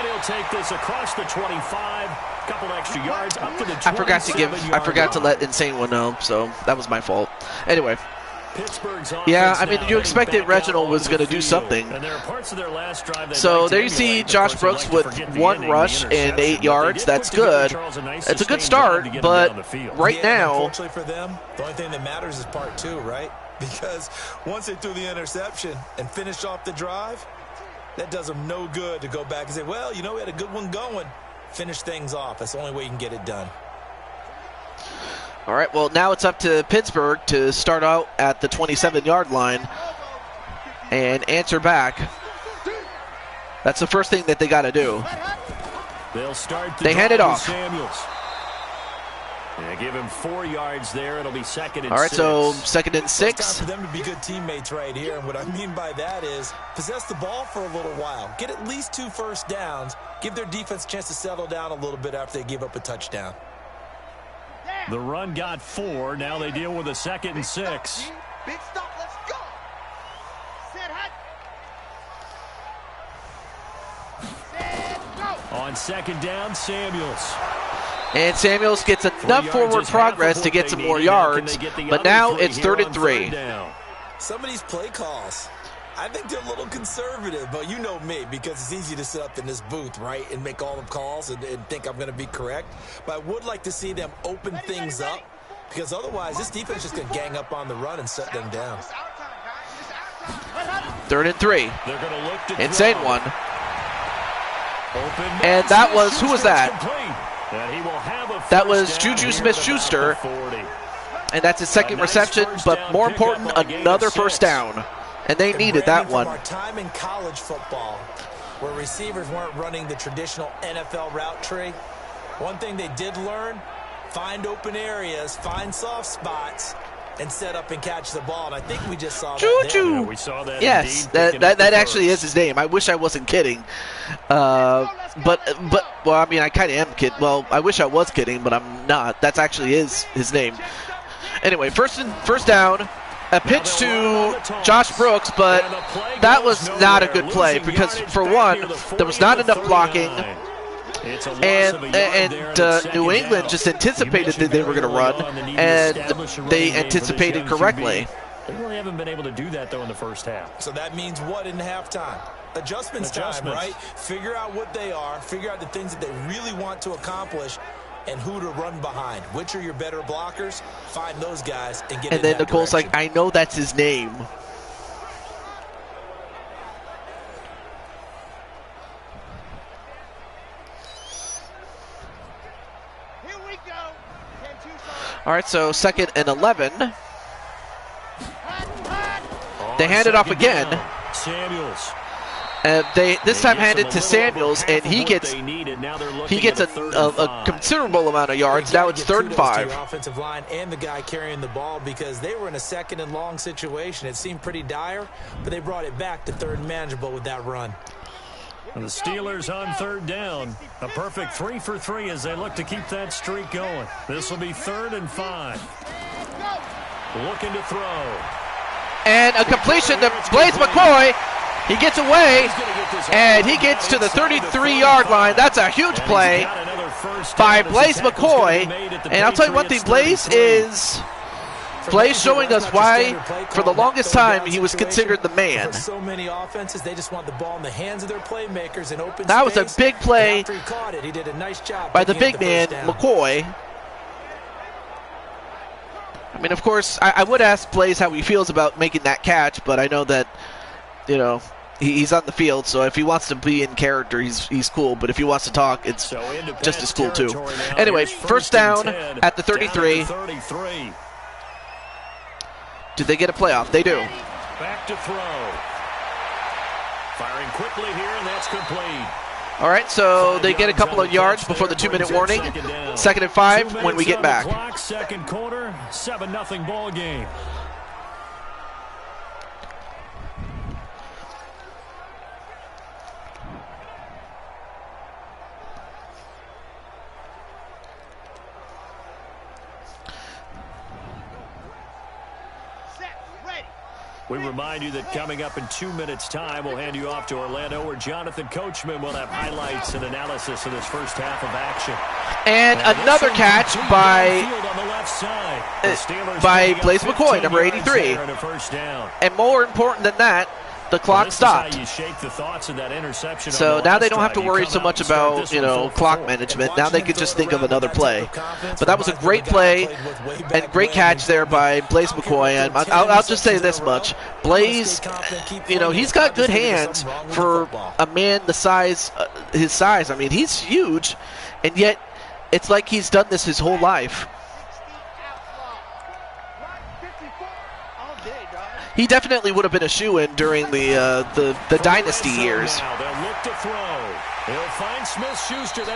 he'll take this across the 25. Couple extra yards up to the 27. I forgot to let Insane one know, so that was my fault. Anyway. Yeah, I mean, you expected Reginald was going to do something. So there you see Josh Brooks with 1 rush and 8 yards. That's good. It's a good start, but right now, unfortunately for them, the only thing that matters is part 2, right? Because once they threw the interception and finished off the drive, that does them no good to go back and say, well, we had a good one going. Finish things off. That's the only way you can get it done. All right, well, now it's up to Pittsburgh to start out at the 27-yard line and answer back. That's the first thing that they got to do. They hand it off. Give him 4 yards there. It'll be 2nd and 6. All right, so 2nd and 6. It's time for them to be good teammates right here. And what I mean by that is possess the ball for a little while. Get at least 2 first downs. Give their defense a chance to settle down a little bit after they give up a touchdown. The run got 4. Now they deal with a 2nd and 6. Big stop. Let's go. Set hot. On 2nd down, Samuels. And Samuels gets enough forward progress to get some more yards, but now it's 3rd and 3. Some of these play calls, I think they're a little conservative, but you know me, because it's easy to sit up in this booth, right, and make all the calls and think I'm going to be correct. But I would like to see them open things up, because otherwise this defense is going to gang up on the run and shut them down. 3rd and 3. They're going to look to Insane throw. one. And that was, who was that? That was Juju Smith-Schuster. And that's his second reception, but more important, another first down. And they needed that one. From our time in college football, where receivers weren't running the traditional NFL route tree, one thing they did learn, find open areas, find soft spots, and set up and catch the ball. And I think we just saw that Juju! Yeah, we saw that. Yes, that actually is his name. I wish I wasn't kidding. But well, I mean, I kind of am kidding. Well, I wish I was kidding, but I'm not. That's actually his name. Anyway, first down. A pitch to Josh Brooks, but that was not a good play because, for one, there was not enough blocking, and New England just anticipated that they were going to run, and they anticipated correctly. They really haven't been able to do that, though, in the first half. So that means what in halftime? Adjustments time, right? Figure out what they are, figure out the things that they really want to accomplish, and who to run behind. Which are your better blockers? Find those guys and get in that direction. And then Nicole's like, I know that's his name. Here we go. All right, so 2nd and 11. They hand it off again. Samuels. They this time hand it to Samuels, and he gets a considerable amount of yards. Now it's 3rd and 5. The offensive line and the guy carrying the ball, because they were in a 2nd and long situation. It seemed pretty dire, but they brought it back to 3rd and manageable with that run. And the Steelers on 3rd down. A perfect 3 for 3 as they look to keep that streak going. This will be 3rd and 5. Looking to throw. And a completion to Blaise McCoy. He gets away, and he gets to the 33-yard line. That's a huge play by Blaise McCoy. And I'll tell you one thing, Blaise showing us why, for the longest time, he was considered the man. For so many offenses, they just want the ball in the hands of their playmakers in open space. That was a big play after he caught it, he did a nice job by the big man, McCoy. I mean, of course, I would ask Blaise how he feels about making that catch, but I know that, you know, he's on the field, so if he wants to be in character, he's cool. But if he wants to talk, it's just as cool too. Anyway, first down at the 33. Did they get a playoff? They do. Back to throw. Firing quickly here, and that's complete. All right, so they get a couple of yards before the 2-minute warning. 2nd and 5 when we get back. 2nd quarter, 7-0 ball game. We remind you that coming up in 2 minutes' time, we'll hand you off to Orlando, where Jonathan Coachman will have highlights and analysis of this first half of action. And another catch by Blaise McCoy, number 83. And more important than that, the clock stopped. So now they don't have to worry so much about, you know, clock management. Now they can just think of another play. But that was a great play and great catch there by Blaise McCoy. And I'll just say this much. Blaise, you know, he's got good hands for a man his size. I mean, he's huge, and yet it's like he's done this his whole life. He definitely would have been a shoo-in during the dynasty years.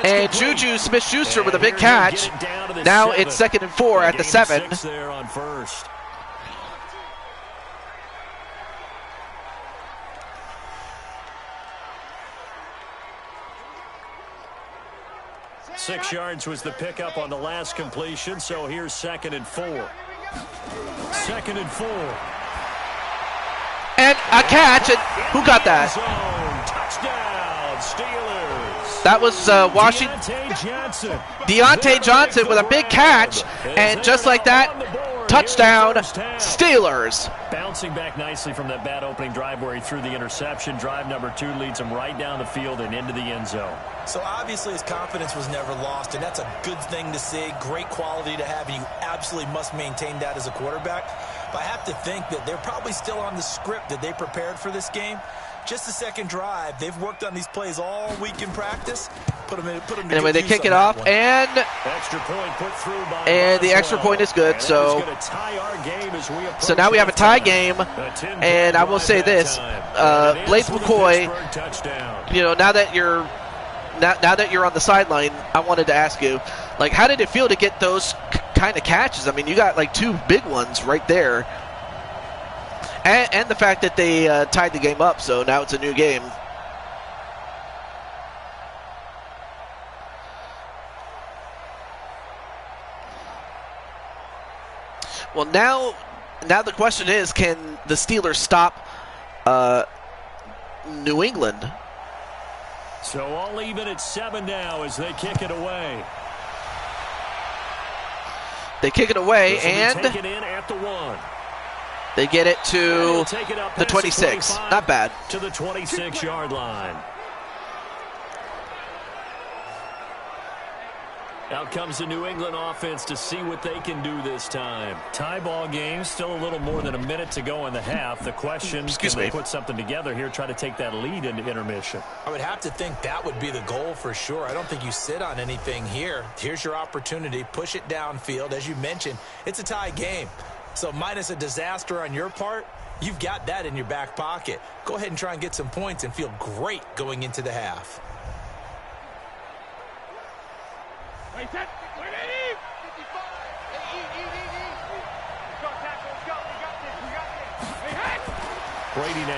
And Juju Smith-Schuster with a big catch. Now it's 2nd and 4 at the 7. Six yards was the pickup on the last completion, so here's 2nd and 4. 2nd and 4. And a catch, and who got that? Touchdown, Steelers. That was Washington. Deontay Johnson with a big catch, and just like that, Touchdown, Steelers. Bouncing back nicely from that bad opening drive where he threw the interception. Drive number 2 leads him right down the field and into the end zone. So obviously his confidence was never lost, and that's a good thing to see. Great quality to have, and you absolutely must maintain that as a quarterback. But I have to think that they're probably still on the script that they prepared for this game. Just the second drive, they've worked on these plays all week in practice. Put them in Anyway, they kick it off, and extra point put through by the extra point is good. So now we have a tie game, and I will say this: Blake McCoy, now that you're on the sideline, I wanted to ask you, like, how did it feel to get those kind of catches? I mean, you got like 2 big ones right there. And the fact that they tied the game up, so now it's a new game. Well, now the question is, can the Steelers stop New England? So all even at 7 now as they kick it away. They kick it away, and take it in at the 1. They get it to the 26. Not bad. To the 26-yard line. Out comes the New England offense to see what they can do this time. Tie ball game, still a little more than a minute to go in the half. The question, can they put something together here, try to take that lead into intermission? I would have to think that would be the goal for sure. I don't think you sit on anything here. Here's your opportunity. Push it downfield. As you mentioned, it's a tie game. So minus a disaster on your part, you've got that in your back pocket. Go ahead and try and get some points and feel great going into the half.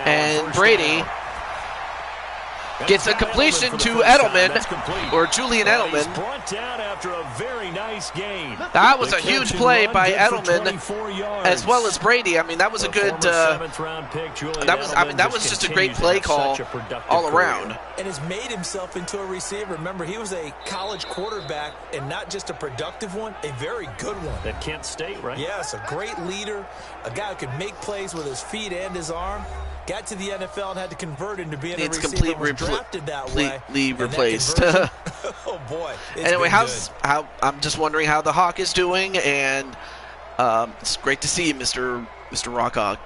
And Brady gets a completion to Edelman, or Julian Edelman. Brought down after a very nice game. That was a huge play by Edelman, as well as Brady. I mean, that was a good. That was just a great play call all around. And has made himself into a receiver. Remember, he was a college quarterback, and not just a productive one, a very good one. At Kent State, right? Yes, a great leader, a guy who could make plays with his feet and his arm. Got to the NFL and had to convert into being a receiver. Was drafted that way. Completely replaced. Oh boy! Anyway, I'm just wondering how the Hawk is doing, and it's great to see you, Mr. Rockhawk.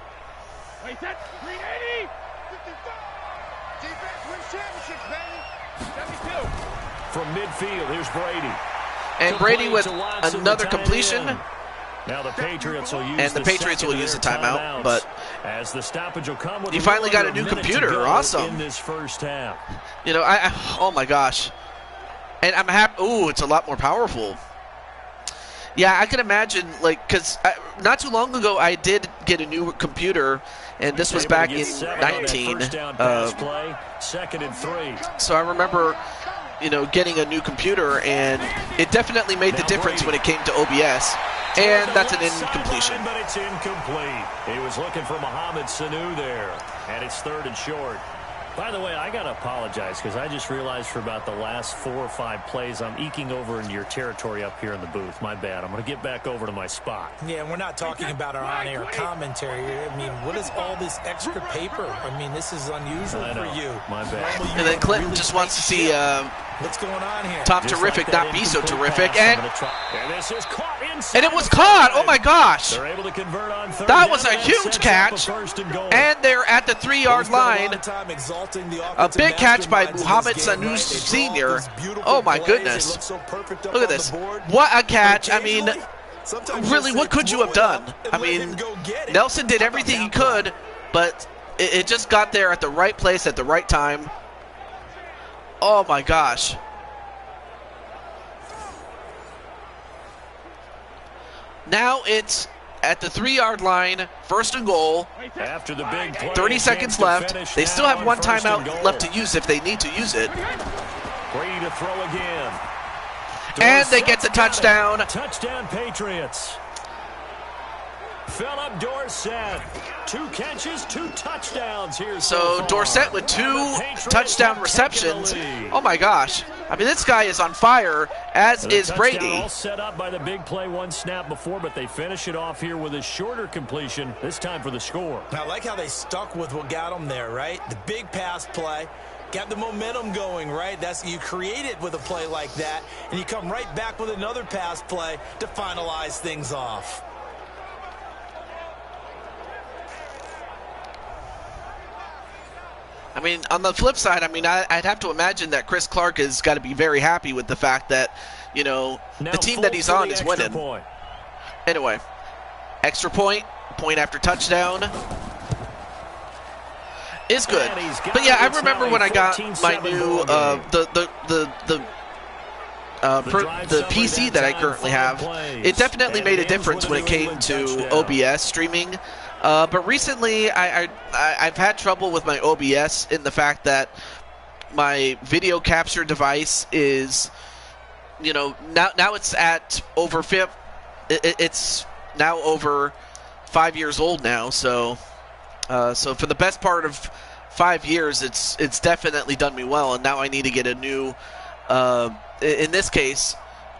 From midfield, here's Brady. And Brady with another completion. Now the Patriots will use the timeout, but as the stoppage will come with you finally got a new computer. Awesome. In this first half. Oh my gosh. And I'm happy. Ooh, it's a lot more powerful. Yeah, I can imagine, because not too long ago I did get a new computer, and this was back in 19. Second and 3. So I remember, getting a new computer, and it definitely made the difference when it came to OBS. And that's an incompletion. But it's incomplete. He was looking for Mohamed Sanu there. And it's 3rd and short. By the way, I got to apologize because I just realized for about the last 4 or 5 plays, I'm eking over into your territory up here in the booth. My bad. I'm going to get back over to my spot. Yeah, we're not talking about our on-air commentary. I mean, what is all this extra paper? I mean, this is unusual for you. My bad. And then Clinton just wants to see what's going on here? Tom Terrific not be so terrific. And this is caught and it was caught. Oh my gosh. They're able to convert on 3rd. That was a huge catch. And they're at the 3-yard line. A big catch by Mohamed Sanu Sr. Oh my goodness. Look at this. What a catch. I mean, really, what could you have done? I mean, Nelson did everything he could, but it just got there at the right place at the right time. Oh my gosh. Now it's at the 3-yard line, 1st and goal. After the big play, 30 seconds left. They still have one timeout left to use if they need to use it. Brady to throw again. And they get the touchdown. Touchdown Patriots. Philip Dorsett. 2 catches, 2 touchdowns here. So Dorsett with 2 touchdown receptions. Oh my gosh. I mean, this guy is on fire, as The is touchdown Brady. all set up by the big play, one snap before, but they finish it off here with a shorter completion, this time for the score. I like how they stuck with what got them there, right? The big pass play. Got the momentum going, right? You create it with a play like that, and you come right back with another pass play to finalize things off. I mean, on the flip side, I mean, I'd have to imagine that Chris Clark has got to be very happy with the fact that, you know, Now the team that he's on is winning. Point. Anyway, extra point after touchdown is good. But yeah, I remember when I got my new the PC that I currently have, it definitely made a difference when it came to OBS streaming. But recently, I've had trouble with my OBS in the fact that my video capture device is, you know, now it's at over it's now over 5 years old now. So for the best part of 5 years, it's definitely done me well, and now I need to get a new, in this case,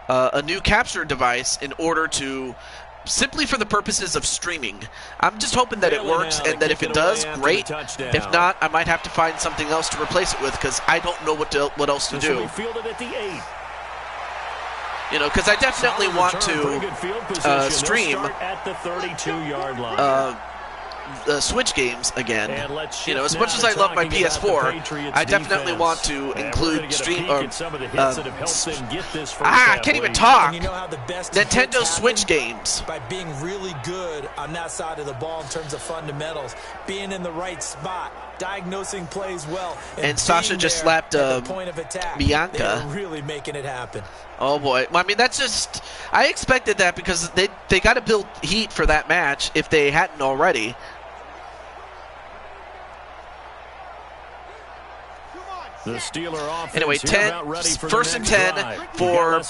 a new capture device in order to. Simply for the purposes of streaming. I'm just hoping that it works, and that if it does, great. If not, I might have to find something else to replace it with, because I don't know what else to do. You know, because I definitely want to stream at the 32-yard line. Switch games again. You know, as much as I love my PS4, I definitely want to include stream. I can't even talk. And you know how the best Nintendo Switch games. By being really good on that side of the ball in terms of fundamentals, being in the right spot, diagnosing plays well, and Sasha just slapped Bianca. They're really making it happen. Oh boy! Well, I mean, that's just. I expected that because they got to build heat for that match if they hadn't already. The Steeler offense anyway, 1st and 10 for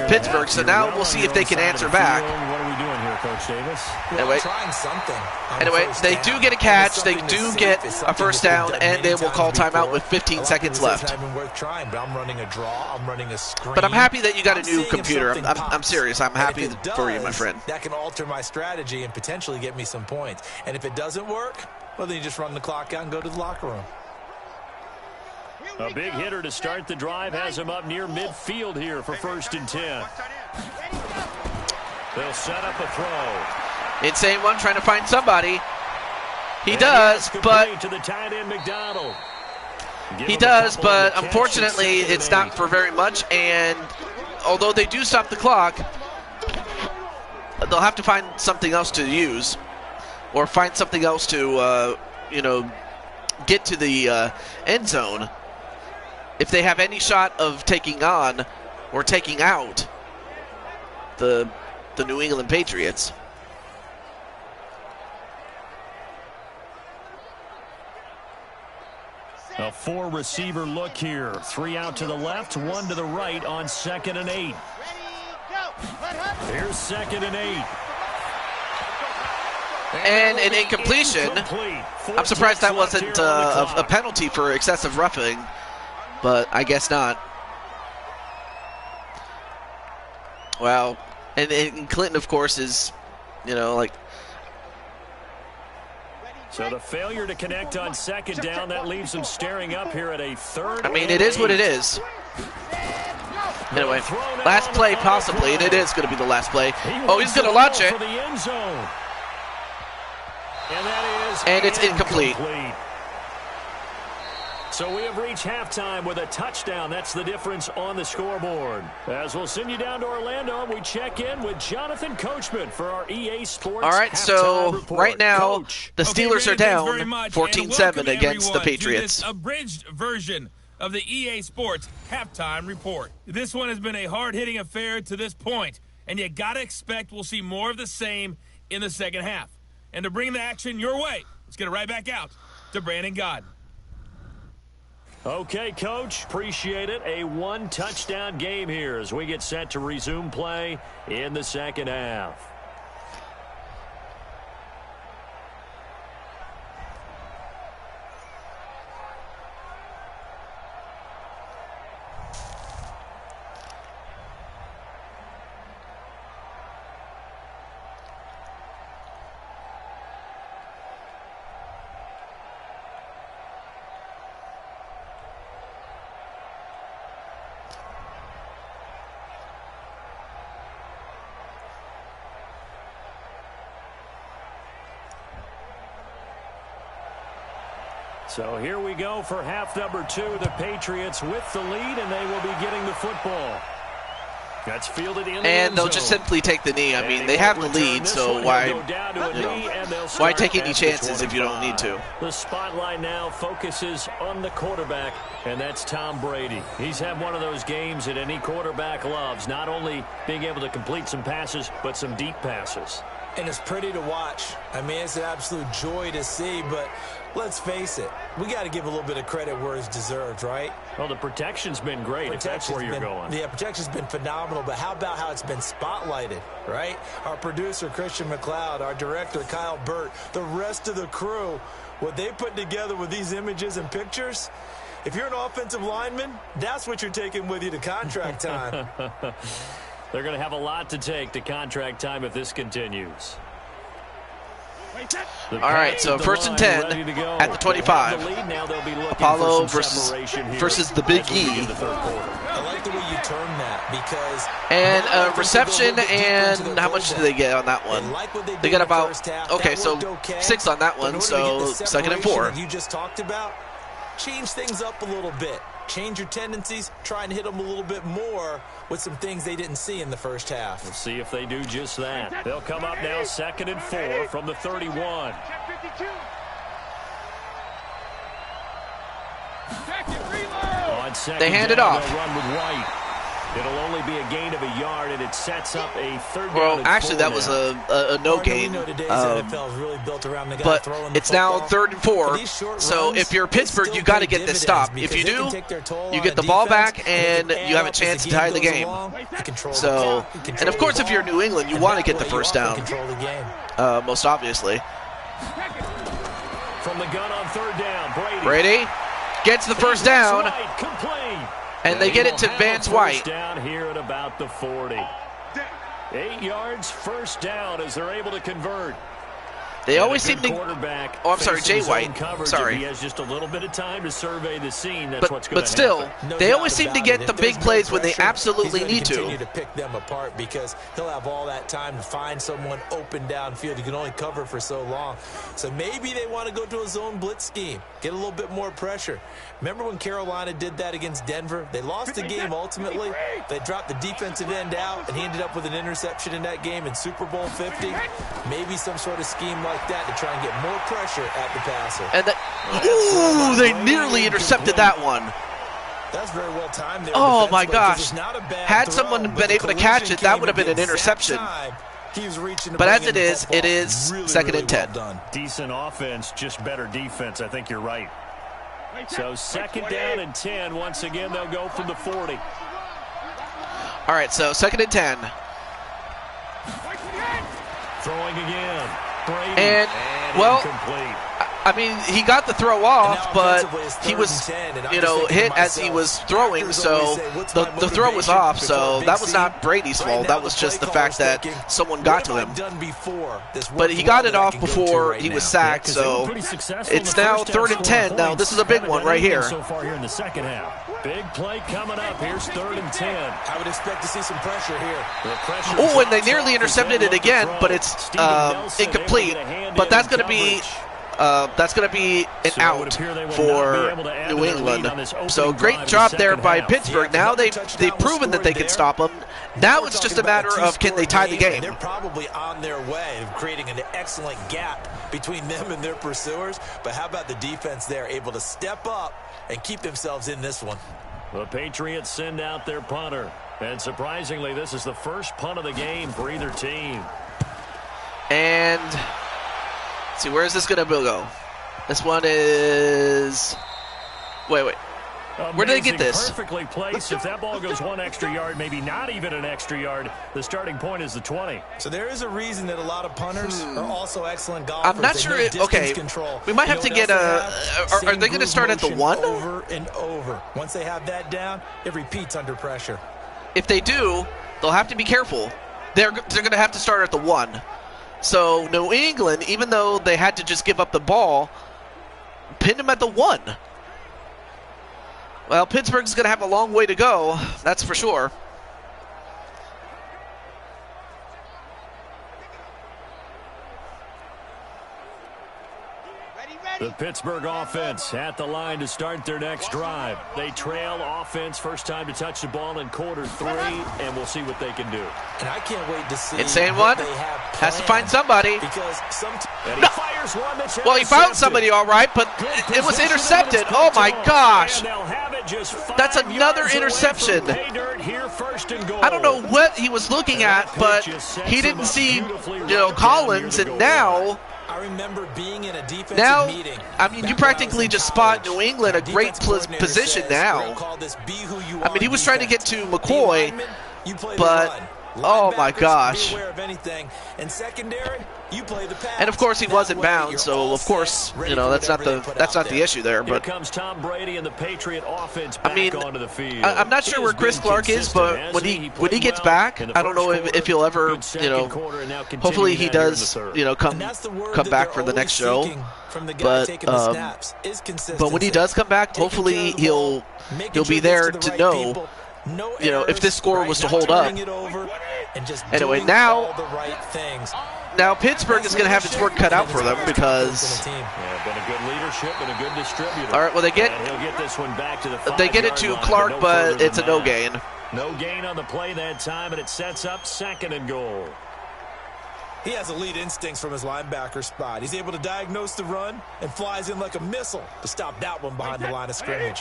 Pittsburgh. So now we'll see if they can answer back. What are we doing here, Coach Davis? Anyway, trying something. Anyway, they do get a catch, they do get a first down, and they will call timeout with 15 seconds left. Worth trying, but I'm running a draw, I'm running a screen. But I'm happy that you got a new computer. I'm serious. I'm happy for you, my friend. That can alter my strategy and potentially get me some points. And if it doesn't work, well, then you just run the clock out and go to the locker room. A big hitter to start the drive has him up near midfield here for 1st and 10. They'll set up a throw. Insane one trying to find somebody. He does, but to the tight end McDonald. He does, but unfortunately it's not for very much, and although they do stop the clock, they'll have to find something else to use, or find something else to, you know, get to the end zone if they have any shot of taking on or taking out the New England Patriots. A 4-receiver look here. 3 out to the left, 1 to the right on 2nd and 8. Here's 2nd and 8. And an incompletion. I'm surprised that wasn't a penalty for excessive roughing, but I guess not. Well, and Clinton, of course, is, you know, like. So the failure to connect on 2nd down, that leaves them staring up here at a 3rd. I mean, it is what it is. Anyway, last play possibly, and it is going to be the last play. Oh, he's going to launch it. And it's incomplete. So we have reached halftime with a touchdown. That's the difference on the scoreboard. As we'll send you down to Orlando, we check in with Jonathan Coachman for our EA Sports. All right, so report. right now Coach. the Steelers are down 14-7 against the Patriots. To this abridged version of the EA Sports halftime report. This one has been a hard-hitting affair to this point, and you got to expect we'll see more of the same in the second half. And to bring the action your way, let's get it right back out to Brandon Godden. Okay, Coach, appreciate it. A 1-touchdown game here as we get set to resume play in the second half. So here we go for half number 2. The Patriots with the lead, and they will be getting the football. That's fielded in the And they'll end just zone. simply take the knee. I mean, they have the lead, so why take any chances if you don't need to? The spotlight now focuses on the quarterback, and that's Tom Brady. He's had one of those games that any quarterback loves, not only being able to complete some passes, but some deep passes. And it's pretty to watch. I mean, it's an absolute joy to see, but let's face it, we got to give a little bit of credit where it's deserved, right? Well, the protection's been great, if that's where you're going. Yeah, protection's been phenomenal, but how about how it's been spotlighted, right? Our producer, Christian McLeod, our director, Kyle Burt, the rest of the crew, what they put together with these images and pictures, if you're an offensive lineman, that's what you're taking with you to contract time. They're going to have a lot to take to contract time if this continues. All right, so first and 10 at the 25. Apollo versus the Big E. I like the way you term that because... And a reception, and how much do they get on that one? They get about, okay, so 6 on that one, so second and 4. You just talked about, change things up a little bit. Change your tendencies, try and hit them a little bit more with some things they didn't see in the first half. We'll see if they do just that. They'll come up now second and 4 from the 31. They hand it off. They'll run with White. It'll only be a gain of a yard, and it sets up a third down. Well, actually, that was a no gain. But it's now third and 4. So if you're Pittsburgh, you got to get this stop. If you do, you get the ball back, and you have a chance to tie the game. So, and of course, if you're New England, you want to get the first down. Most obviously. From the gun on third down, Brady gets the first down. And they get it to Vance White. Down here at about the 40. 8 yards, first down as they're able to convert. They always seem to. Quarterback. Oh, I'm sorry, Jay White. Sorry. He has just a little bit of time to survey the scene. That's what's going to But still, happen. they always seem to get the big plays when they absolutely need to. Continue to pick them apart because he'll have all that time to find someone open downfield. You can only cover for so long. So maybe they want to go to a zone blitz scheme, get a little bit more pressure. Remember when Carolina did that against Denver? They lost the game ultimately. They dropped the defensive end out, and he ended up with an interception in that game in Super Bowl 50. Maybe some sort of scheme like that to try and get more pressure at the passer. And they nearly intercepted that one. That's very well timed there. Oh my gosh. Had someone been able to catch it, that would have been an interception. But as it is really, second and 10. Well done. Decent offense, just better defense. I think you're right. So second down and 10. Once again, they'll go from the 40. All right, so second and 10. Throwing again. Brady. And well, incomplete. I mean, he got the throw off, but he was, hit as he was throwing, so the throw was off, so that was not Brady's fault. That was just the fact that someone got to him. But he got it off before he was sacked, so it's now third and 10. Now, this is a big one right here. So far here in the second half. Big play coming up. Here's third and 10. I would expect to see some pressure here. Oh, and they nearly intercepted it again, but it's incomplete. But that's going to be an out for New England. So great job there by Pittsburgh. Now they've proven that they can stop them. Now it's just a matter of can they tie the game. They're probably on their way of creating an excellent gap between them and their pursuers. But how about the defense there, able to step up and keep themselves in this one? The Patriots send out their punter. And surprisingly, this is the first punt of the game for either team. And let's see, where is this going to go? This one is... Wait. Where did they get this? Perfectly placed. If that ball goes one extra yard, maybe not even an extra yard, the starting point is the 20. So there is a reason that a lot of punters are also excellent golfers. I'm not sure. Okay, we might have to get a... Are they going to start at the 1? Over and over. Once they have that down, it repeats under pressure. If they do, they'll have to be careful. They're going to have to start at the 1. So New England, even though they had to just give up the ball, pinned them at the 1. Well, Pittsburgh's going to have a long way to go, that's for sure. The Pittsburgh offense at the line to start their next drive. They trail offense, first time to touch the ball in quarter 3, and we'll see what they can do. And I can't wait to see Insane what one. they have Has to find somebody. Because And he fires one that's Well, he found somebody all right, but it was intercepted. Oh, my gosh. That's another interception. I don't know what he was looking at, but he didn't see, Collins, and now... I remember being in a defensive Now, meeting. I mean, you practically just spot New England a great position now. I mean, he was trying to get to McCoy, but oh my gosh. And of course, he wasn't bound, so of course, that's not the issue there. But comes Tom Brady and the Patriot offense I mean, onto the field. I'm not sure where Chris Clark is, but when he gets back, I don't know if he'll ever, hopefully he does, come back for the next show. But when he does come back, hopefully he'll be there to know, if this score was to hold up. Anyway, now Pittsburgh is going to have its work cut out for them because been a good leadership and a good distributor. All right, well, he'll get this one back to the 5-yard they get it to line, Clark, no but further it's a than no that. gain. No gain on the play that time, and it sets up 2nd and goal. He has elite instincts from his linebacker spot. He's able to diagnose the run and flies in like a missile to stop that one behind the line of scrimmage.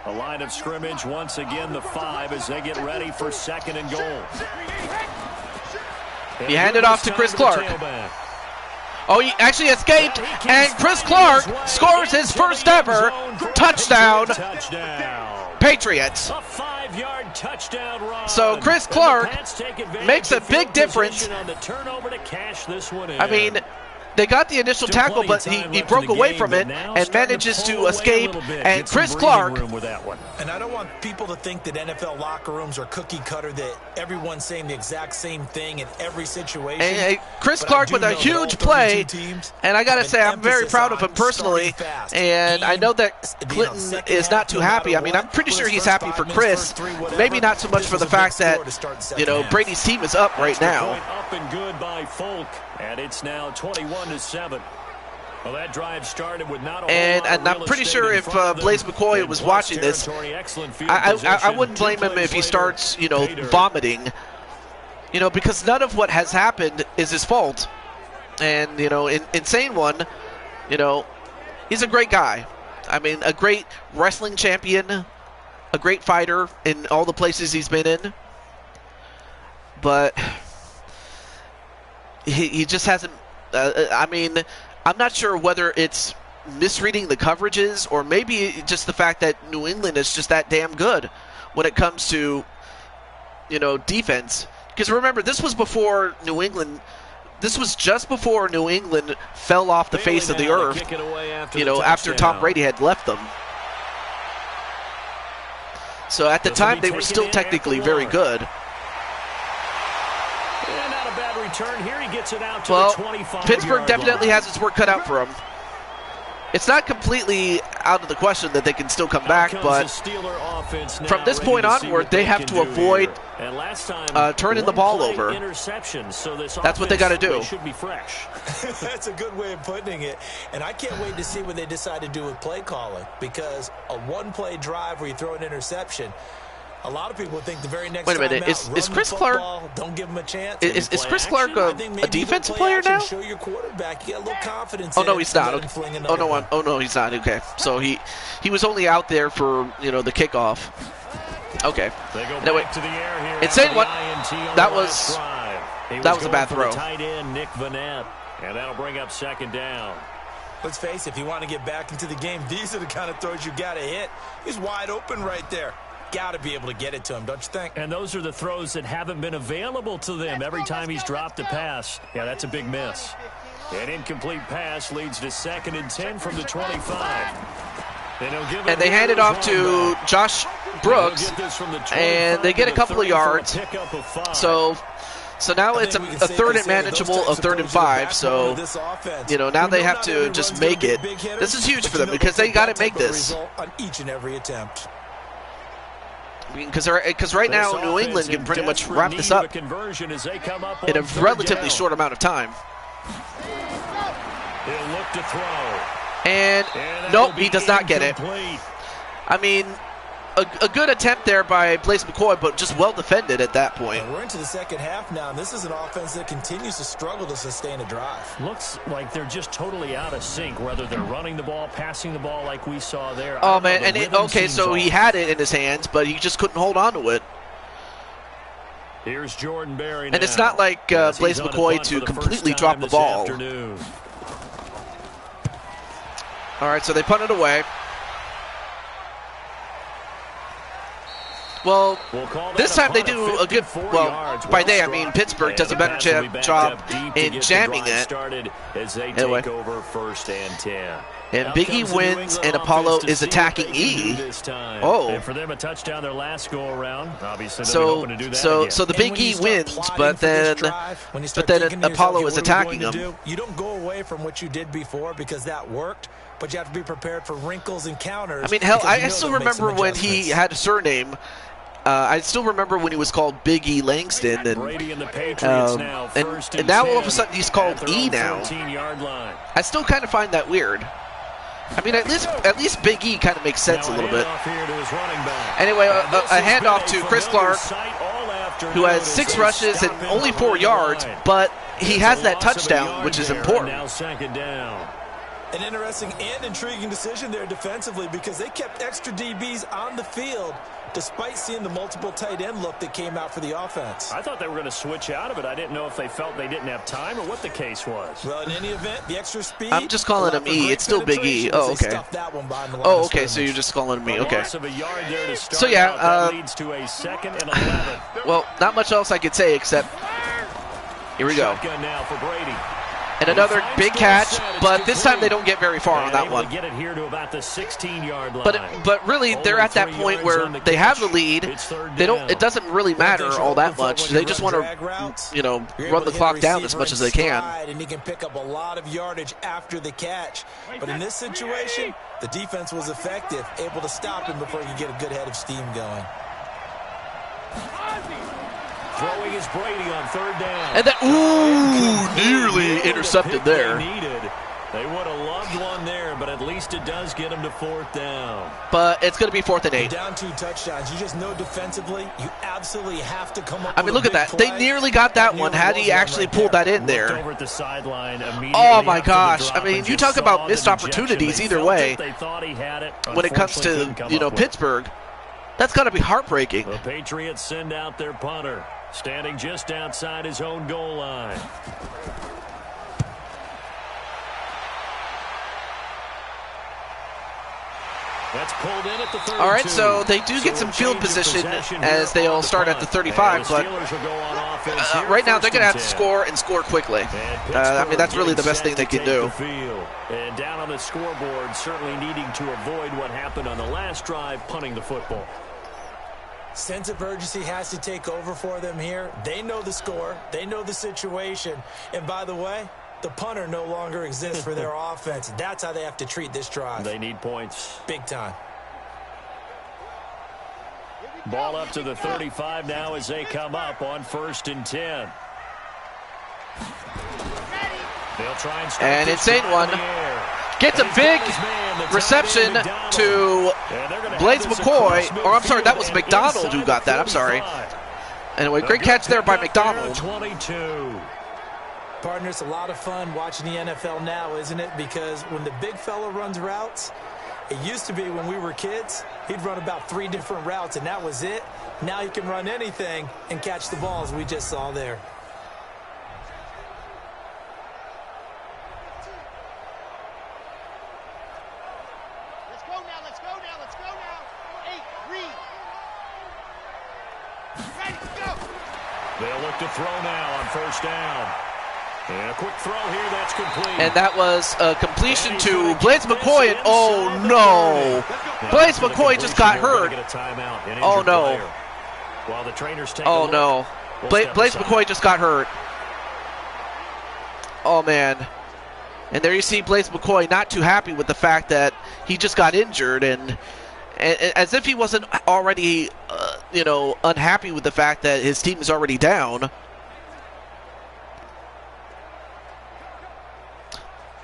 A line of scrimmage, once again the 5 as they get ready for 2nd and goal. He handed off to Chris Clark. Oh, he actually escaped, and Chris Clark scores his first ever touchdown. Patriots. A 5-yard touchdown run. So Chris Clark makes a big difference. On the turnover to cash this one in. I mean, they got the initial tackle, but he broke away from it and manages to escape. And Chris Clark. And I don't want people to think that NFL locker rooms are cookie cutter, that everyone's saying the exact same thing in every situation. And Chris Clark with a huge play, and I got to say, I'm very proud of him personally, and I know that Clinton is not too happy. I mean, I'm pretty sure he's happy for Chris, maybe not so much for the fact that, Brady's team is up right now. Up and good by Folk, and it's now 21-7. Well, that drive started with not a and I'm pretty sure if Blaise McCoy was watching this, I wouldn't blame him if he starts, vomiting, because none of what has happened is his fault. And, Insane One, he's a great guy. I mean, a great wrestling champion, a great fighter in all the places he's been in. But he just hasn't, I mean, I'm not sure whether it's misreading the coverages or maybe just the fact that New England is just that damn good when it comes to, defense. Because remember, this was before New England, this was just before New England fell off the face of the earth, after Tom Brady had left them. So at the time, they were still technically very good. Turn here, he gets it out to the 25. Pittsburgh definitely has its work cut out for him. It's not completely out of the question that they can still come back, but from this point onward, they have to avoid turning the ball over. That's what they got to do. Should be fresh. That's a good way of putting it. And I can't wait to see what they decide to do with play calling, because a one-play drive where you throw an interception, a lot of people think the very next Wait a minute, is Chris Clark? Don't give him a chance. Is Chris Clark a defensive player now? Show your quarterback. You get a little confidence. Oh no, he's not. Okay. Oh no, he's not. Okay, so he was only out there for the kickoff. Okay. Anyway, Insane One. That was a bad throw. Tight end Nick Vanette, and that'll bring up 2nd down. Let's face it, if you want to get back into the game, these are the kind of throws you got to hit. He's wide open right there. Got to be able to get it to him, don't you think? And those are the throws that haven't been available to them every time he's dropped a pass. Yeah, that's a big miss. An incomplete pass leads to 2nd and 10 from the 25. And they hand it off to Josh Brooks, and they get a couple of yards. So now it's a 3rd and manageable of 3rd and 5. So, now they have to just make it. This is huge for them because they got to make this. On each and every attempt. Because right now New England can pretty much wrap this up in a relatively short amount of time. He'll look to throw. And nope, he does not get it. I mean, a good attempt there by Blaze McCoy, but just well defended at that point. And we're into the second half now, and this is an offense that continues to struggle to sustain a drive. Looks like they're just totally out of sync, whether they're running the ball, passing the ball like we saw there. Oh, man, and okay, so he had it in his hands, but he just couldn't hold on to it. Here's Jordan Berry now. And it's not like Blaze McCoy to completely drop the ball. All right, so they punt it away. Well, this time they do a good, well, by they I mean Pittsburgh does a better job in jamming it. Anyway. And Big E wins, and Apollo is attacking E. Oh. And for them, a touchdown their last go around. Obviously, so the Big E wins, but then Apollo is attacking him. You don't go away from what you did before because that worked, but you have to be prepared for wrinkles and counters. I mean, hell, I still remember when he had a surname. I still remember when he was called Big E Langston, and now all of a sudden he's called E now. I still kind of find that weird. I mean, at least Big E kind of makes sense a little bit. Anyway, a handoff to Chris Clark, who has 6 rushes and only 4 yards, but he has that touchdown, which is important. An interesting and intriguing decision there defensively because they kept extra DBs on the field despite seeing the multiple tight end look that came out for the offense. I thought they were going to switch out of it. I didn't know if they felt they didn't have time or what the case was. Well, in any event, the extra speed... I'm just calling him E. It's still Big E. Oh, okay. Oh, okay, so you're just calling him E. Okay. So, yeah, leads to a 2nd and 11. Well, not much else I could say except... Here we go. Shotgun now for Brady. And another big catch, but this time they don't get very far on that one. Get it here to about the 16-yard line. But really, they're at that point where they have the lead. They don't. It doesn't really matter all that much. They just want to, run the clock down as much as they can. And he can pick up a lot of yardage after the catch. But in this situation, the defense was effective, able to stop him before he could get a good head of steam going. Throwing is Brady on 3rd down. And then, nearly intercepted there. They would have loved one there, but at least it does get them to 4th down. But it's going to be 4th and 8. Down 2 touchdowns. You just know defensively, you absolutely have to come up I mean, look at that. They nearly got that one had he actually pulled that in there. Over at the sideline oh, my gosh. I mean, you talk about missed opportunities either way. When it comes to, Pittsburgh, that's got to be heartbreaking. The Patriots send out their punter, standing just outside his own goal line. That's pulled in at the 32. All right, so they do get some field position as they all start at the 35, but right now they're going to have to score and score quickly. I mean, that's really the best thing they can do. And down on the scoreboard, certainly needing to avoid what happened on the last drive, punting the football. Sense of urgency has to take over for them here. They know the score. They know the situation. And by the way, the punter no longer exists for their offense. That's how they have to treat this drive. They need points. Big time. Ball up to the 35 now as they come up on 1st and 10. They'll try and insane one. Gets a big reception to Blaze McCoy. Or I'm sorry, that was McDonald who got that. I'm sorry. Anyway, great catch there by McDonald. 22. Partner, it's a lot of fun watching the NFL now, isn't it? Because when the big fella runs routes, it used to be when we were kids, he'd run about 3 different routes, and that was it. Now he can run anything and catch the balls we just saw there. Let's go now. 8, read. Ready, go. They'll look to throw now on 1st down. And a quick throw here, that's complete. And that was a completion to Blaze McCoy, and oh no! Blaze McCoy just got hurt. Oh no. Oh no. Blaze McCoy just got hurt. Oh man. And there you see Blaze McCoy not too happy with the fact that he just got injured, and as if he wasn't already, unhappy with the fact that his team is already down.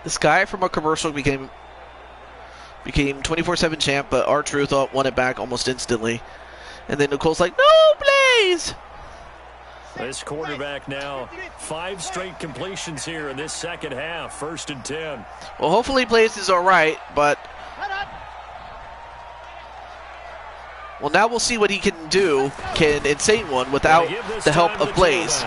This guy from a commercial became became 24/7 champ, but R-Truth won it back almost instantly. And then Nicole's like, no, Blaze! This quarterback now 5 straight completions here in this second half. 1st and 10. Well, hopefully Blaze is all right, but... Well, now we'll see what he can do, can Insane one, without the help of Blaze.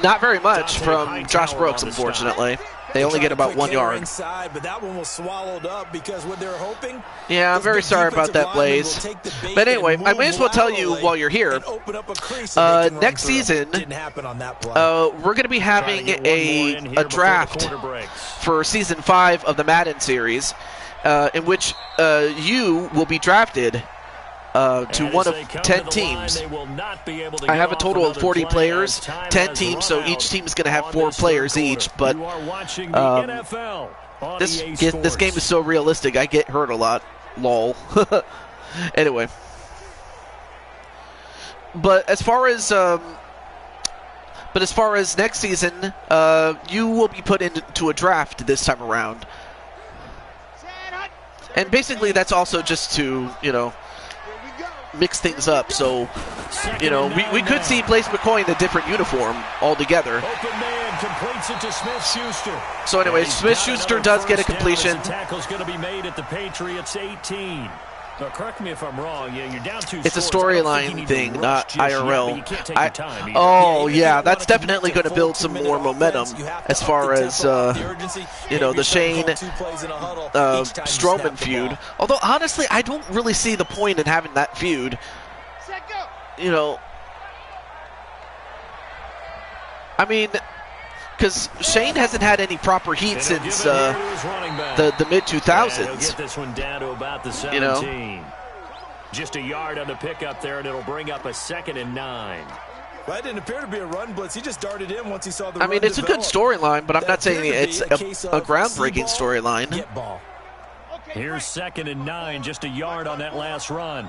Not very much from Josh Brooks, unfortunately. They only get about 1 yard. Inside, but that one was swallowed up because what they're hoping. Yeah, I'm very sorry about that, Blaze. But anyway, I may as well tell you while you're here. Next season, we're going to be having a draft for Season 5 of the Madden series, in which you will be drafted to one of 10 teams. I have a total of 40 players, 10 teams, so each team is going to have 4 players each. But this game is so realistic, I get hurt a lot. Lol. Anyway, but as far as next season, you will be put into a draft this time around, and basically that's also just to mix things up, so we could see Blaze McCoy in a different uniform altogether. Open man completes it to Smith-Schuster. So anyway, Smith-Schuster does get a completion. Tackle's going to be made at the Patriots 18. Now, correct me if I'm wrong. Yeah, you're down 2 It's a scores. storyline thing, not IRL. Yeah, that's definitely going to build some more momentum as far as the Shane Strowman feud. Although honestly, I don't really see the point in having that feud. I mean, because Shane hasn't had any proper heat since the mid-2000s. Get this one down to about the 17. Just a yard on the pickup there, and it'll bring up a 2nd and 9. Well, it didn't appear to be a run blitz. He just darted in once he saw the I mean, it's a good storyline, but I'm not saying it's a groundbreaking storyline. Here's 2nd and 9, just a yard on that last run.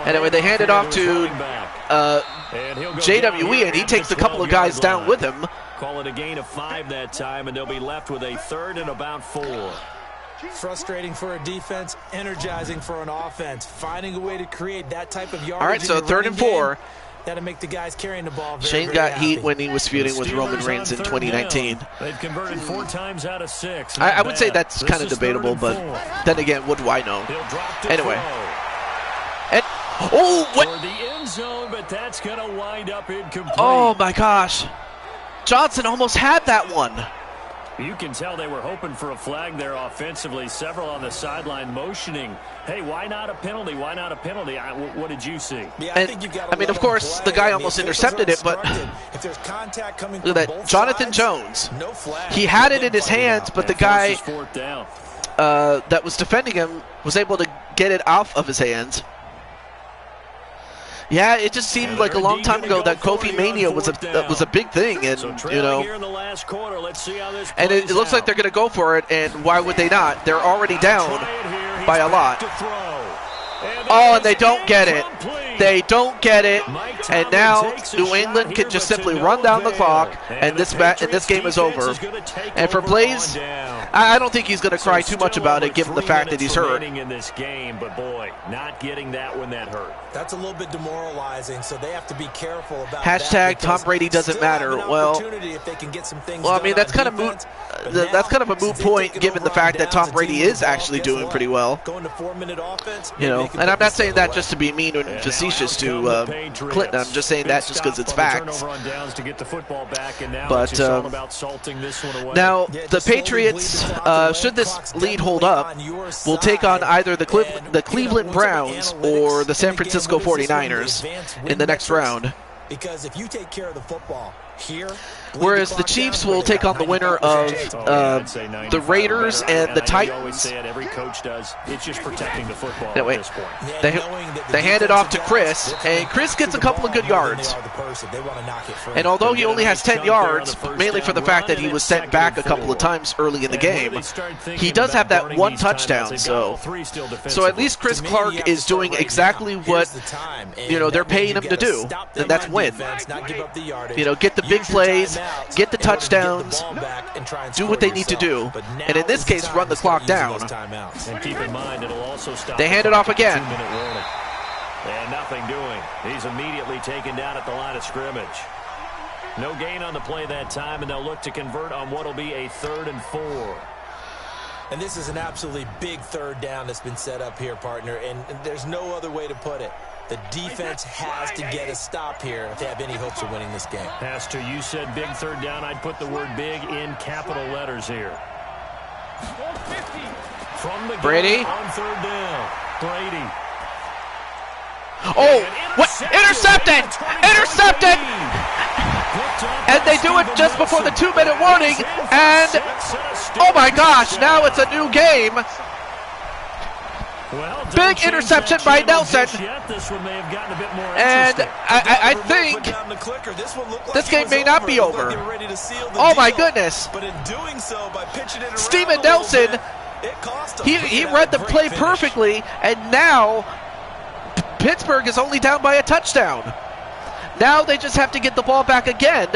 Anyway, they hand it off to JWE, and he takes a couple of guys down with him. Call it a gain of 5 that time, and they'll be left with a 3rd and about 4. Frustrating for a defense, energizing for an offense. Finding a way to create that type of yardage. All right, so 3rd and 4. That'll make the guys carrying the ball very, Shane got heat when he was feuding with Roman Reigns in 2019. They've converted 4 times out of 6. I would say that's kind of debatable, but then again, what do I know? Anyway. What? For the end zone, but that's going to wind up incomplete. Oh my gosh. Johnson almost had that one. You can tell they were hoping for a flag there offensively. Several on the sideline motioning, hey, why not a penalty? Why not a penalty? What did you see? Yeah, I mean, of course, the guy almost intercepted it, but if there's contact coming look at that. Jonathan Jones. No flag. He had it in his hands, but the guy 4th down. that was defending him was able to get it off of his hands. Yeah, it just seemed like a long time ago that Kofi Mania was a big thing, and and it looks like they're going to go for it. And why would they not? They're already down by a lot. Oh, and they don't get it. They don't get it, and now New England can just simply run down the clock, and this game is over. And for Blaze, I don't think he's going to cry too much about it, given the fact that he's hurt. In this game, but boy, not getting that when that hurt. That's a little bit demoralizing, so they have to be careful about Hashtag Tom Brady doesn't matter. Well, I mean, that's kind of moot. That's kind of a moot point, given the fact that Tom Brady is actually doing pretty well. And I'm not saying that just to be mean and facetious to Clinton. I'm just saying that just because it's facts. But now the Patriots, should this lead hold up, will take on either the Cleveland Browns or the San Francisco 49ers in the next round. Because if you take care of the football here, whereas the Chiefs will take on the winner of the Raiders and the Titans. Every coach does. It's just protecting the football anyway, at this point. They hand it off to Chris, and Chris gets a couple of good yards. And although he only has 10 yards, mainly for the fact that he was sent back a couple of times early in the game, he does have that 1 touchdown. So at least Chris Clark is doing exactly what they're paying him to do, and that's win. Get the big plays, get the touchdowns, do what they need to do, and in this case, run the clock down. And keep in mind, it'll also stop. They hand it off again. 2-minute warning. And nothing doing. He's immediately taken down at the line of scrimmage. No gain on the play that time, and they'll look to convert on what will be a 3rd and 4. And this is an absolutely big 3rd down that's been set up here, partner, and there's no other way to put it. The defense has to get a stop here if they have any hopes of winning this game. Pastor, you said big 3rd down. I'd put the word big in capital letters here. From the Brady on 3rd down. Brady. Oh, what? Intercepted! Intercepted! And they do it just before the 2-minute warning. And, oh my gosh, now it's a new game. Big interception by Nelson. And I think this game may not be over. Oh my goodness. Steven Nelson, he read the play perfectly, and now Pittsburgh is only down by a touchdown. Now they just have to get the ball back again,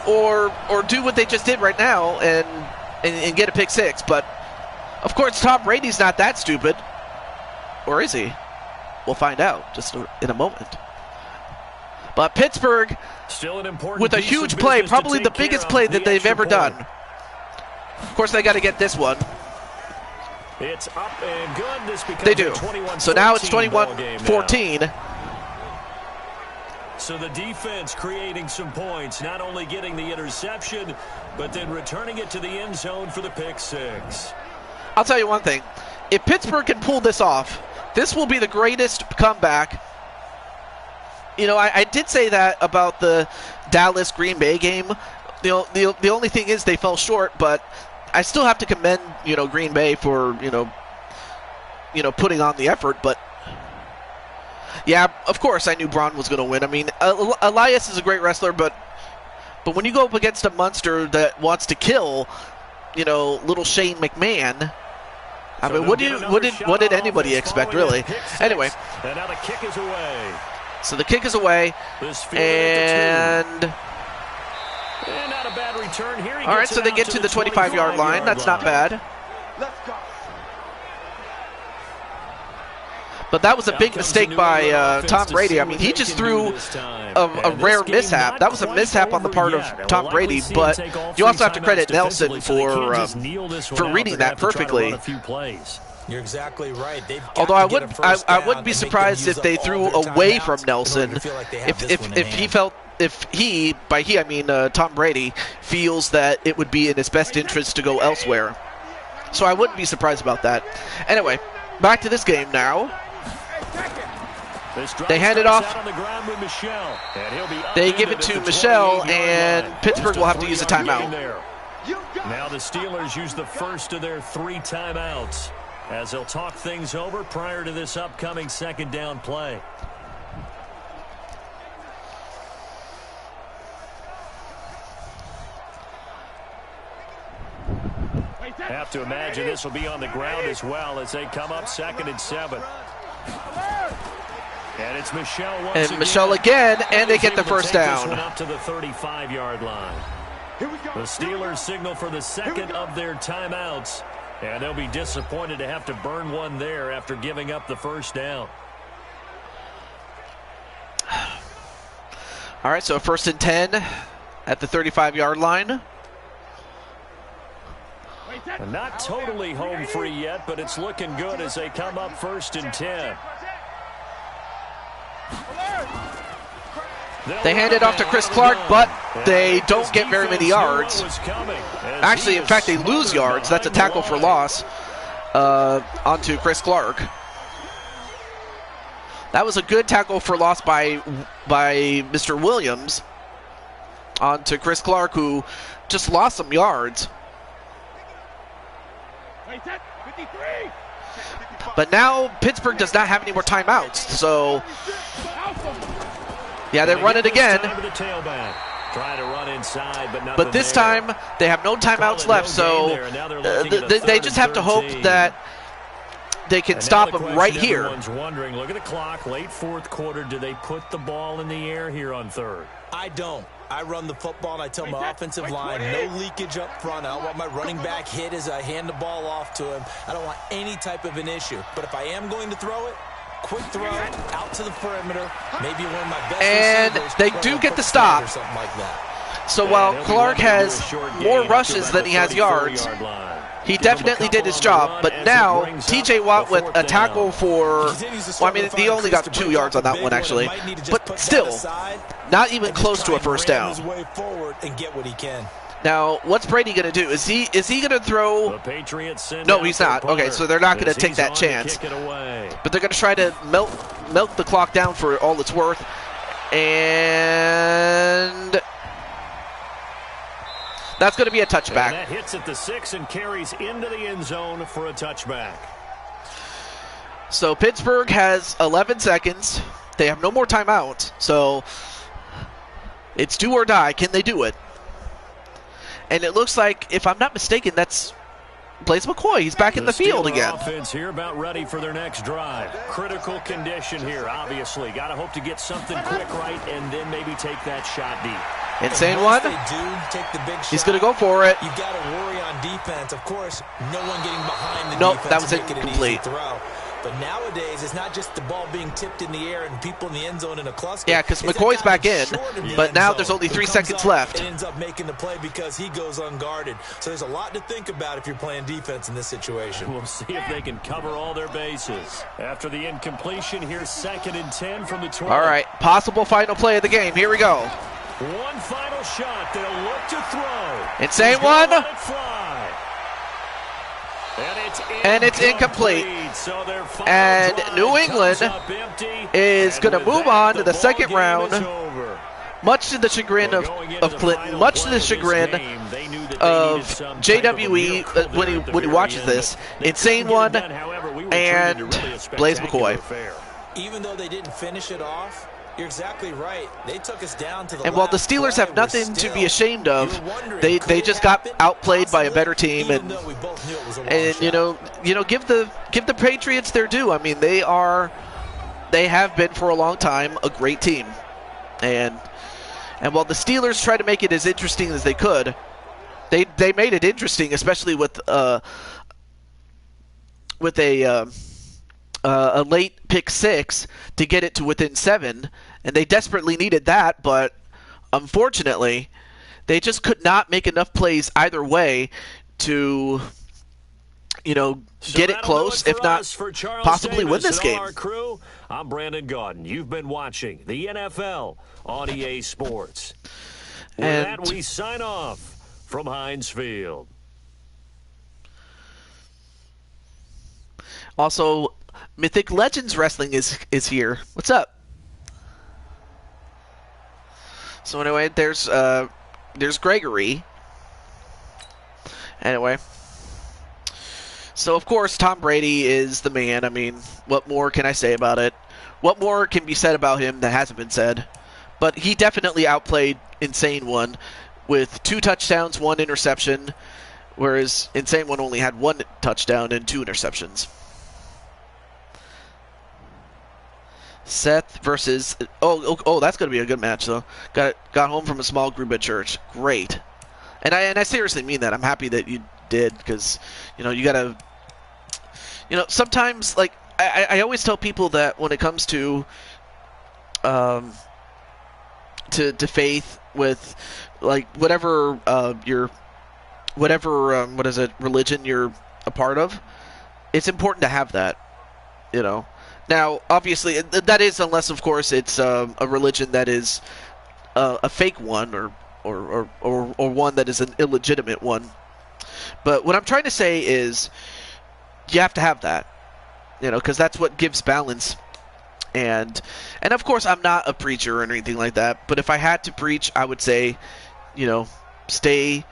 or do what they just did right now and get a pick six. But of course, Tom Brady's not that stupid, or is he? We'll find out just in a moment. But Pittsburgh, still an important with a huge play, probably the biggest play that they've ever done. Of course, they got to get this one. It's up and good. This becomes they do. So now it's 21-14. So the defense creating some points, not only getting the interception, but then returning it to the end zone for the pick six. I'll tell you one thing. If Pittsburgh can pull this off, this will be the greatest comeback. You know, I did say that about the Dallas-Green Bay game. The only thing is they fell short, but I still have to commend, Green Bay for, putting on the effort. But, yeah, of course I knew Braun was going to win. I mean, Elias is a great wrestler, but when you go up against a monster that wants to kill, little Shane McMahon, I mean, what did anybody expect, really? Anyway. And now the kick is away. So the kick is away, and not a bad return here. All right, so they get to the 25-yard line. That's not bad. But that was a big mistake by Tom Brady. I mean, he just threw a rare mishap. That was a mishap on the part of Tom Brady, but you also have to credit Nelson for reading that perfectly. You're exactly right. Although I wouldn't be surprised if they threw away from Nelson if he, by he I mean Tom Brady, feels that it would be in his best interest to go elsewhere. So I wouldn't be surprised about that. Anyway, back to this game now. They hand it off. They give it to Michelle, and Pittsburgh will have to use a timeout. Now the Steelers use the first of their 3 timeouts as they'll talk things over prior to this upcoming second down play. Have to imagine this will be on the ground as well as they come up 2nd and 7. And it's Michelle once again. And Michelle again, and they get the first down. Up to the 35-yard line. The Steelers signal for the second of their timeouts, and they'll be disappointed to have to burn one there after giving up the first down. All right, so 1st and 10 at the 35-yard line. Not totally home free yet, but it's looking good as they come up 1st and 10. They hand it off to Chris Clark, but they don't get very many yards. Actually, in fact, they lose yards. That's a tackle for loss onto Chris Clark. That was a good tackle for loss by Mr. Williams onto Chris Clark, who just lost some yards. But now Pittsburgh does not have any more timeouts, so yeah, they run it again. But this time they have no timeouts left, so they just have to hope that they can stop them right here. Everyone's wondering, look at the clock, late 4th quarter. Do they put the ball in the air here on 3rd? I don't. I run the football, and I tell my offensive line, no leakage up front. I don't want my running back hit as I hand the ball off to him. I don't want any type of an issue. But if I am going to throw it, quick throw, out to the perimeter, maybe one of my best and receivers. they do get the stop. Or something like that. So while Clark has more rushes than he has yards, he definitely did his job. But now, T.J. Watt with a tackle for, well, I mean, he only got 2 yards on that one, actually. But still, not even close to a first down. Now, what's Brady going to do? Is he going to throw? No, he's not. Okay, so they're not going to take that chance. But they're going to try to milk the clock down for all it's worth. And that's going to be a touchback. And that hits at the 6 and carries into the end zone for a touchback. So Pittsburgh has 11 seconds. They have no more timeouts. So it's do or die. Can they do it? And it looks like, if I'm not mistaken, that's Blaise McCoy. He's back in the field again. Offense here about ready for their next drive. Critical condition here, obviously. Got to hope to get something quick right and then maybe take that shot deep. Insane one. He's going to go for it. You got to worry on defense. Of course, no one getting behind the nope, defense. that was to make it an easy incomplete. throw. But nowadays, it's not just the ball being tipped in the air and people in the end zone in a cluster. Yeah, because McCoy's back in, but now there's only 3 seconds left. And ends up making the play because he goes unguarded. So there's a lot to think about if you're playing defense in this situation. We'll see if they can cover all their bases. After the incompletion, here's 2nd and 10 from the 20. All right, possible final play of the game. Here we go. One final shot. They'll look to throw. Insane one. Let it fly. And it's incomplete. And New England is going to move on to the second round, much to the chagrin of Clinton, much to the chagrin of JWE when he watches this. Insane one, and Blaise McCoy. Even though they didn't finish it off, you're exactly right. They took us down to the and while the Steelers have nothing to be ashamed of, they just got outplayed by a better team, and you know give the Patriots their due. I mean, they have been for a long time a great team, and while the Steelers tried to make it as interesting as they could, they made it interesting, especially with a late pick 6 to get it to within 7, and they desperately needed that, but unfortunately, they just could not make enough plays either way to, get it close, if not possibly win this game. I'm Brandon Gaudin. You've been watching the NFL on EA Sports. With that, we sign off from Heinz Field. Also, Mythic Legends Wrestling is here. What's up? So anyway, there's Gregory. Anyway. So of course Tom Brady is the man. I mean, what more can I say about it? What more can be said about him that hasn't been said? But he definitely outplayed Insane One with 2 touchdowns, 1 interception, whereas Insane One only had 1 touchdown and 2 interceptions. Seth versus that's going to be a good match though. Got home from a small group at church. Great. And I seriously mean that. I'm happy that you did, because you got to sometimes, like, I always tell people that when it comes to faith, with like whatever religion you're a part of, it's important to have that, Now, obviously, that is, unless, of course, it's a religion that is a fake one, or one that is an illegitimate one. But what I'm trying to say is, you have to have that, because that's what gives balance. And of course, I'm not a preacher or anything like that. But if I had to preach, I would say, stay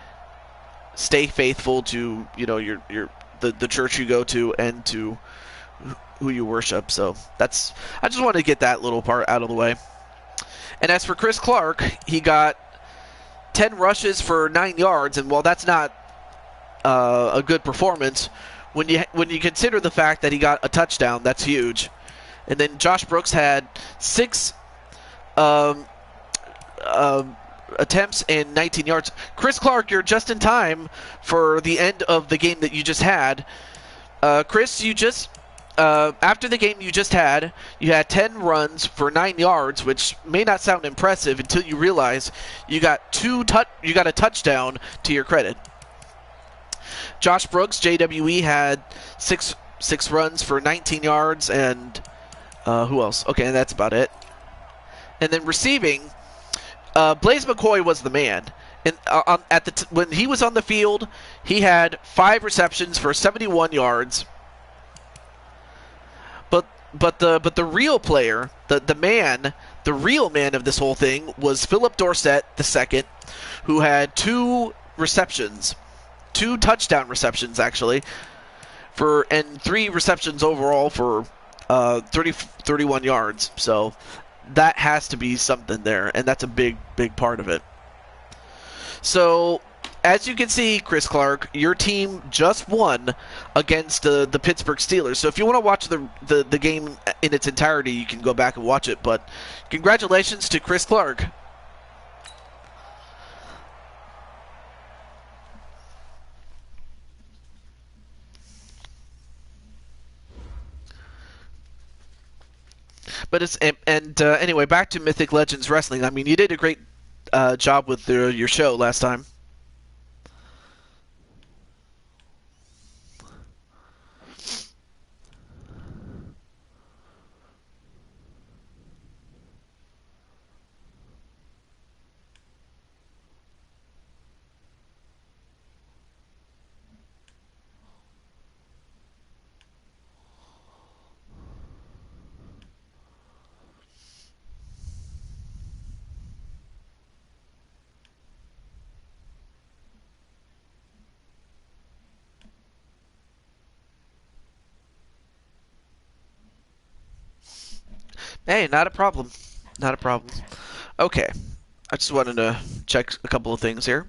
faithful to the church you go to and to who you worship. So I just wanted to get that little part out of the way. And as for Chris Clark, he got 10 rushes for 9 yards, and while that's not a good performance, when you consider the fact that he got a touchdown, that's huge. And then Josh Brooks had 6 attempts and 19 yards. Chris Clark, you're just in time for the end of the game that you just had. Chris, you just after the game you had 10 runs for 9 yards, which may not sound impressive until you realize you got a touchdown to your credit. Josh Brooks, JWE, had six runs for 19 yards, and who else? Okay, and that's about it. And then receiving, Blaze McCoy was the man. And when he was on the field, he had 5 receptions for 71 yards. But the real player, the real man of this whole thing was Philip Dorsett II, who had 2 touchdown receptions actually, and 3 receptions overall for 31 yards. So that has to be something there, and that's a big part of it. So, as you can see, Chris Clark, your team just won against the Pittsburgh Steelers. So if you want to watch the game in its entirety, you can go back and watch it. But congratulations to Chris Clark. But anyway, back to Mythic Legends Wrestling. I mean, you did a great job with your show last time. Hey, not a problem. Not a problem. Okay. I just wanted to check a couple of things here.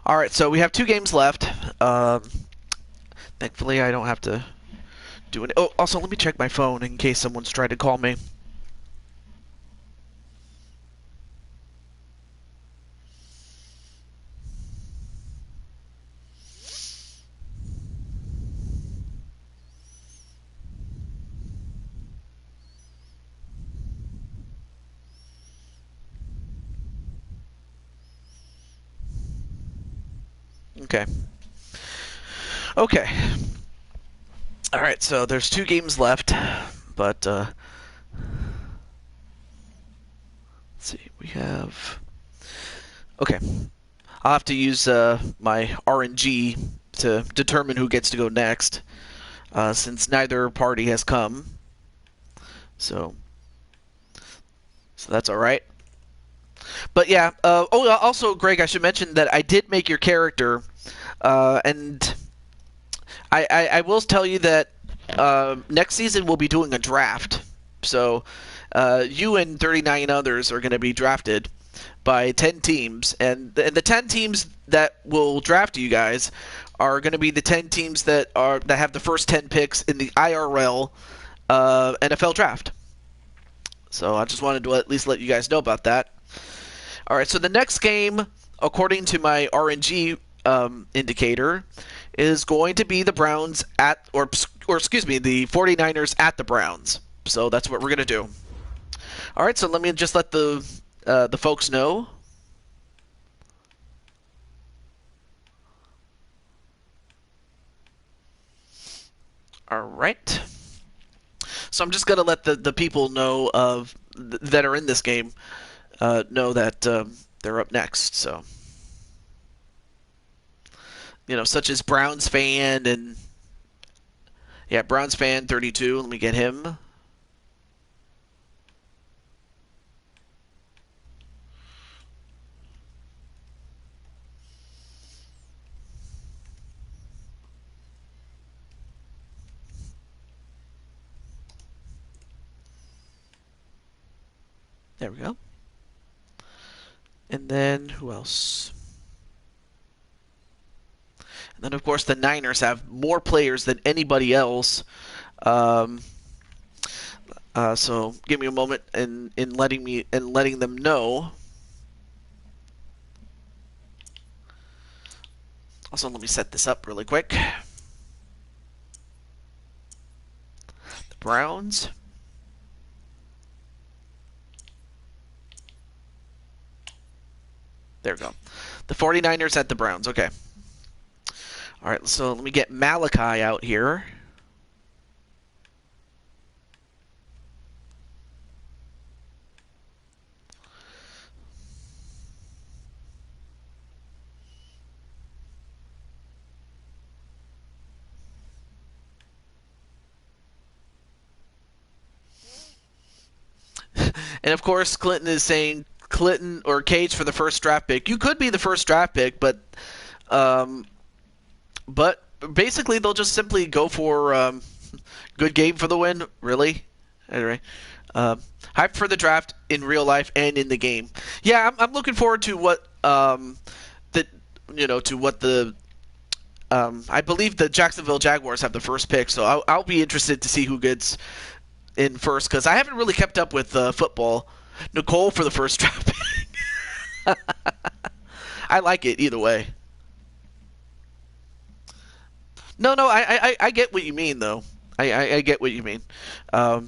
Alright, so we have 2 games left. Thankfully, I don't have to do it. Oh, also, let me check my phone in case someone's trying to call me. Okay. Okay. Alright, so there's 2 games left, but, let's see, we have... Okay. I'll have to use my RNG to determine who gets to go next, since neither party has come. So that's alright. But yeah, also, Greg, I should mention that I did make your character, and I will tell you that next season we'll be doing a draft. So you and 39 others are going to be drafted by 10 teams, and the 10 teams that will draft you guys are going to be the 10 teams that have the first 10 picks in the IRL NFL draft. So I just wanted to at least let you guys know about that. All right, so the next game, according to my RNG indicator, is going to be the Browns the 49ers at the Browns. So that's what we're going to do. All right, so let me just let the folks know. All right. So I'm just going to let the people know that are in this game know that they're up next. So, such as Browns fan and Browns fan 32. Let me get him. There we go. And then, who else? And then, of course, the Niners have more players than anybody else. So give me a moment in letting them know. Also, let me set this up really quick. The Browns. There we go. The 49ers at the Browns. Okay. All right, so let me get Malachi out here. And of course, Clinton is saying Clinton or Cage for the first draft pick. You could be the first draft pick, um, but basically they'll just simply go for good game for the win. Really, anyway. Hype for the draft in real life and in the game. Yeah, I'm looking forward to what I believe the Jacksonville Jaguars have the first pick, so I'll be interested to see who gets in first because I haven't really kept up with football. Nicole for the first draft pick. I like it either way. No, I get what you mean though. I get what you mean. Oh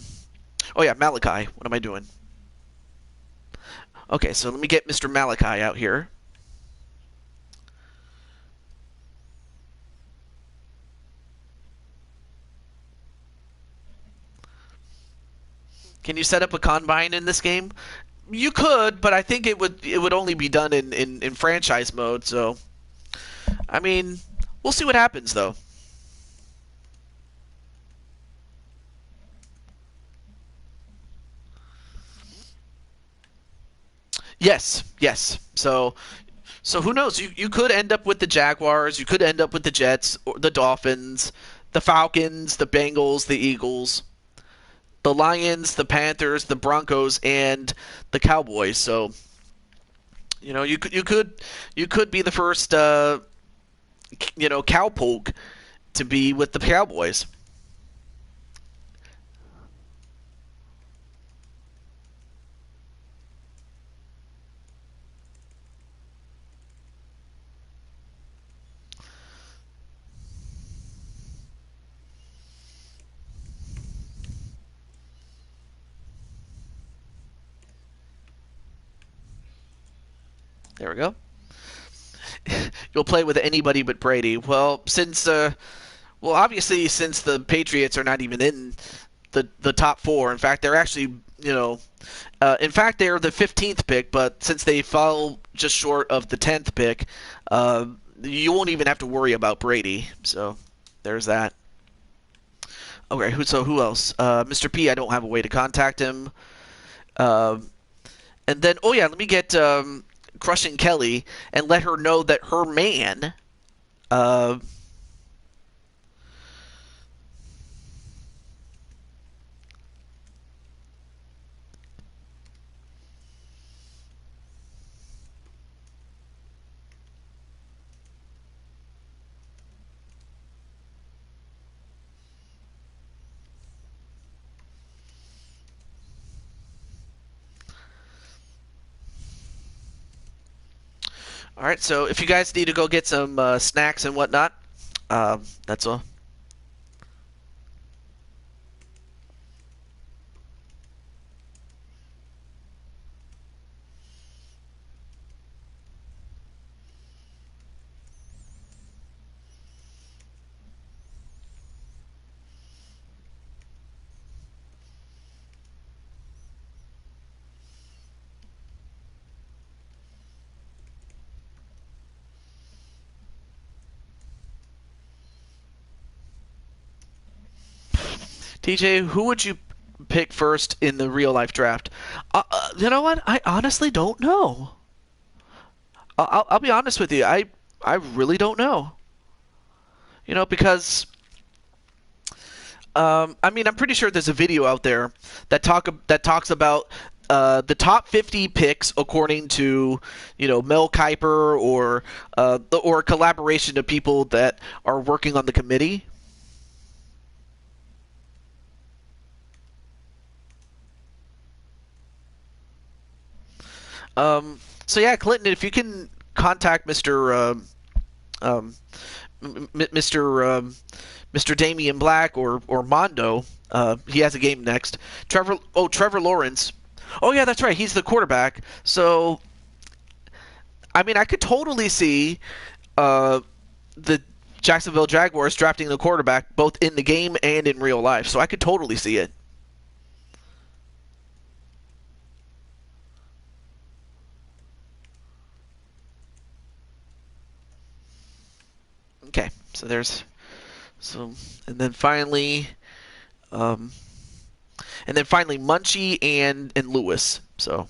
yeah, Malachi. What am I doing? Okay, so let me get Mr. Malachi out here. Can you set up a combine in this game? You could, but I think it would only be done in franchise mode. So, I mean, we'll see what happens though. Yes. So who knows? You could end up with the Jaguars. You could end up with the Jets, or the Dolphins, the Falcons, the Bengals, the Eagles, the Lions, the Panthers, the Broncos, and the Cowboys. So you could be the first cowpoke to be with the Cowboys. There we go. You'll play with anybody but Brady. Well, obviously since the Patriots are not even in the top four. In fact, they're actually they're the 15th pick, but since they fell just short of the 10th pick, you won't even have to worry about Brady. So there's that. Okay, who else? Mr. P, I don't have a way to contact him. And then, let me get Crushing Kelly and let her know that her man. All right, so if you guys need to go get some snacks and whatnot, that's all. TJ, who would you pick first in the real life draft? You know what? I honestly don't know. I'll be honest with you. I really don't know. Because I'm pretty sure there's a video out there that talks about the top 50 picks according to Mel Kiper or a collaboration of people that are working on the committee. So yeah, Clinton, if you can contact Mr. Mr. Damian Black or Mondo. He has a game next. Trevor Lawrence. Oh yeah, that's right. He's the quarterback. So, I mean, I could totally see the Jacksonville Jaguars drafting the quarterback both in the game and in real life. So I could totally see it. Okay, so and then finally Munchie and Lewis. So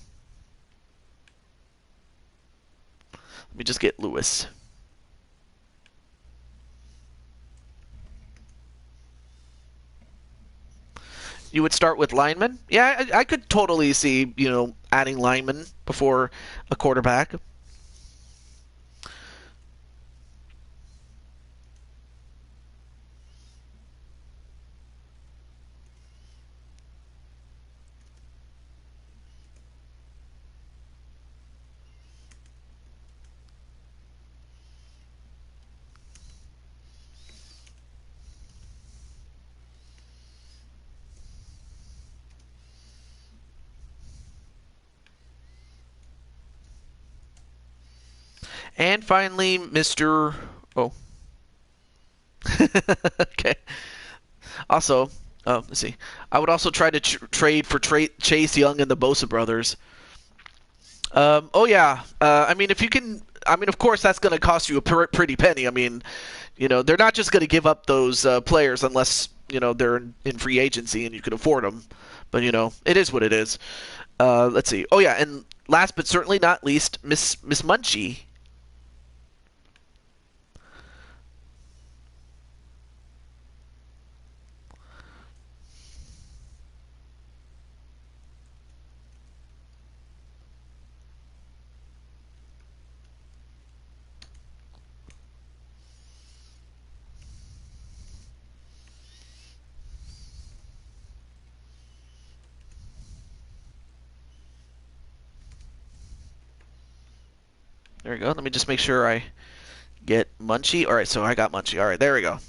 let me just get Lewis. You would start with linemen? Yeah, I could totally see, adding linemen before a quarterback. And finally, Mr. Oh. Okay. Also, let's see. I would also try to trade for Chase Young and the Bosa brothers. Oh yeah. I mean, if you can. I mean, of course, that's going to cost you a pretty penny. I mean, they're not just going to give up those players unless they're in free agency and you can afford them. But it is what it is. Let's see. Oh yeah, and last but certainly not least, Miss Munchie. There we go. Let me just make sure I get Munchie. All right, so I got Munchie. All right, there we go.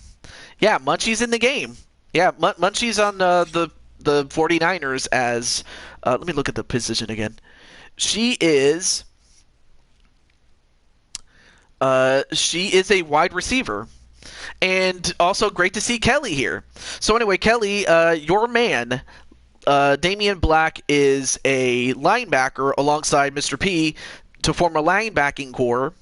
Yeah, Munchie's in the game. Yeah, Munchie's on the 49ers as let me look at the position again. She is a wide receiver. And also great to see Kelly here. So anyway, Kelly, your man, Damian Black, is a linebacker alongside Mr. P to form a linebacking core.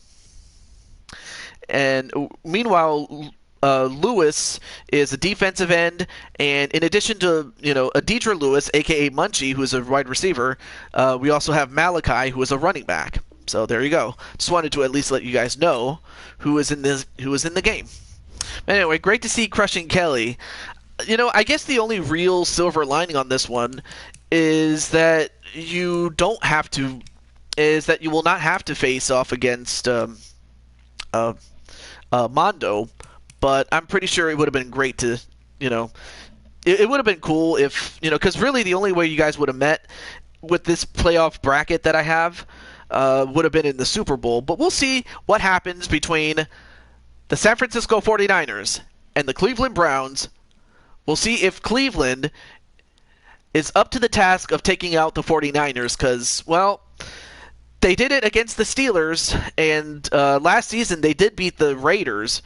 And meanwhile, Lewis is a defensive end, and in addition to Deidre Lewis, aka Munchie, who is a wide receiver, we also have Malachi, who is a running back. So there you go. Just wanted to at least let you guys know who is in the game. Anyway, great to see Crushing Kelly. I guess the only real silver lining on this one is that you will not have to face off against Mondo, but I'm pretty sure it would have been great to, it would have been cool if, because really the only way you guys would have met with this playoff bracket that I have would have been in the Super Bowl. But we'll see what happens between the San Francisco 49ers and the Cleveland Browns. We'll see if Cleveland is up to the task of taking out the 49ers because, well, they did it against the Steelers, and last season they did beat the Raiders.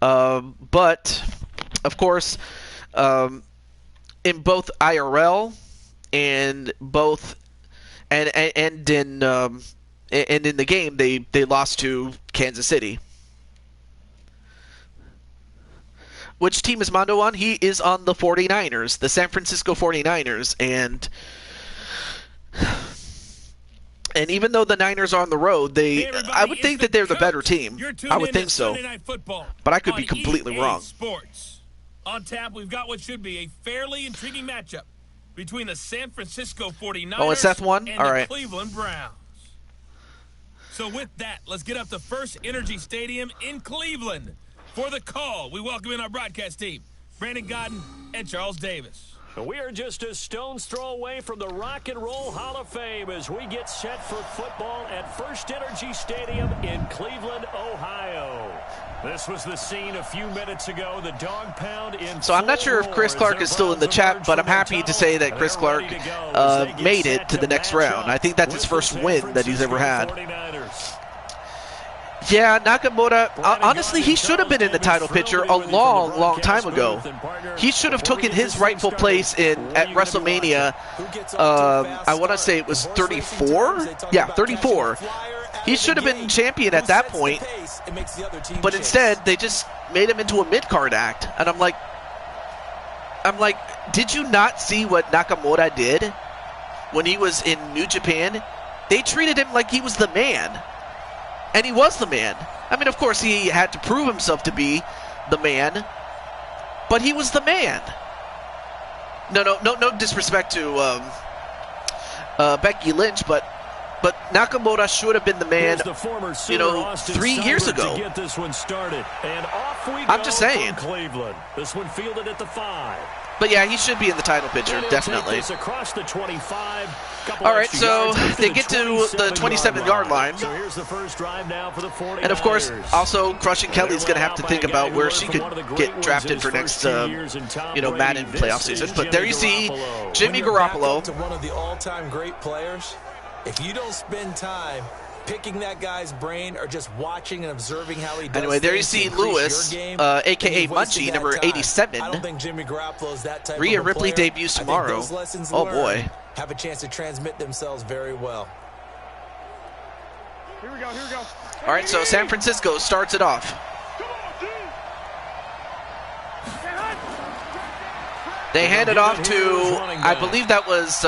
But, of course, in both IRL and in the game, they lost to Kansas City. Which team is Mondo on? He is on the 49ers, the San Francisco 49ers, and even though the Niners are on the road, I would think that they're the better team. I would think so. But I could be completely wrong. Sports. On tap, we've got what should be a fairly intriguing matchup between the San Francisco 49ers and the Cleveland Browns. So with that, let's get up to First Energy Stadium in Cleveland. For the call, we welcome in our broadcast team, Brandon Godden and Charles Davis. We are just a stone's throw away from the Rock and Roll Hall of Fame as we get set for football at First Energy Stadium in Cleveland, Ohio. This was the scene a few minutes ago. The dog pound in. So I'm not sure if Chris Clark is still in the chat, but I'm happy to say that Chris Clark made it to the next round. I think that's his first win that he's ever had. Yeah, Nakamura, honestly, he should have been in the title picture a long, long time ago. He should have taken his rightful place at WrestleMania, I want to say it was 34? Yeah, 34. He should have been champion at that point, but instead, they just made him into a mid-card act. And I'm like, did you not see what Nakamura did when he was in New Japan? They treated him like he was the man. And he was the man. I mean, of course, he had to prove himself to be the man, but he was the man. No disrespect to Becky Lynch, but Nakamura should have been the man, 3 years ago. To get this one started. And off we I'm go just saying. from Cleveland. This one fielded at the 5. But yeah, he should be in the title picture, definitely. Across the 25. All right, so they get to the 27-yard line. So here's the first drive now for the 49ers. And of course, also Crushing Kelly's going to have to think about where she could get drafted for next, Madden playoff season. But there you see Jimmy Garoppolo. To one of the all-time great players, if you don't spend time picking that guy's brain or just watching and observing how he does. Anyway, there you see Lewis, a.k.a. Munchie, number 87. I don't think Jimmy Garoppolo's that type Rhea of a Ripley player. debuts tomorrow. Those lessons Oh, learned boy. have a chance to transmit themselves very well. Here we go, here we go. All right, so San Francisco starts it off. They hand it off to, I believe that was,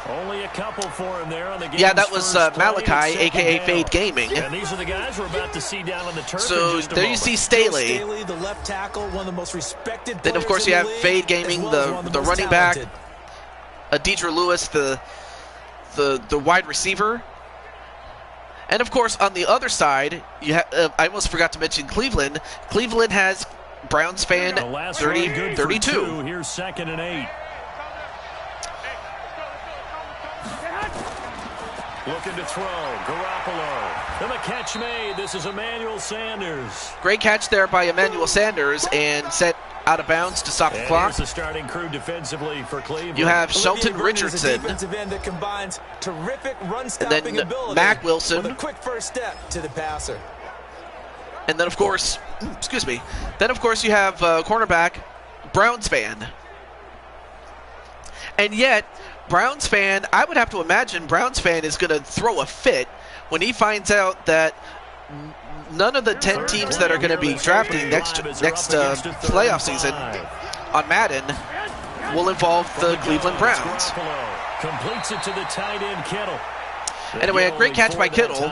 only a couple for him there on the yeah, that was Malachi, a.k.a. Fade Gaming. And these are the guys we're about to see down on the turf. So there you see Staley. The left tackle, one of the most respected. Then, of course, you have Fade Gaming, the running back. Deidre Lewis, the wide receiver. And, of course, on the other side, you have, I almost forgot to mention Cleveland. Cleveland has Browns fan 32. Here's 2nd and 8. Looking to throw. Garoppolo. And the catch made. This is Emmanuel Sanders. Great catch there by Emmanuel Sanders and set out of bounds to stop the clock. Here's the starting crew defensively for Cleveland. You have Shelton Richardson. Defensive end that combines terrific run And stopping then ability Mac Wilson. with a quick first step to the passer. And then, of course, then, of course, you have cornerback, Browns fan. And yet, Browns fan, I would have to imagine Browns fan is going to throw a fit when he finds out that none of the 10 teams that are going to be drafting next playoff season on Madden will involve the Cleveland Browns. Completes it to the tight end Kittle. Anyway, a great catch by Kittle,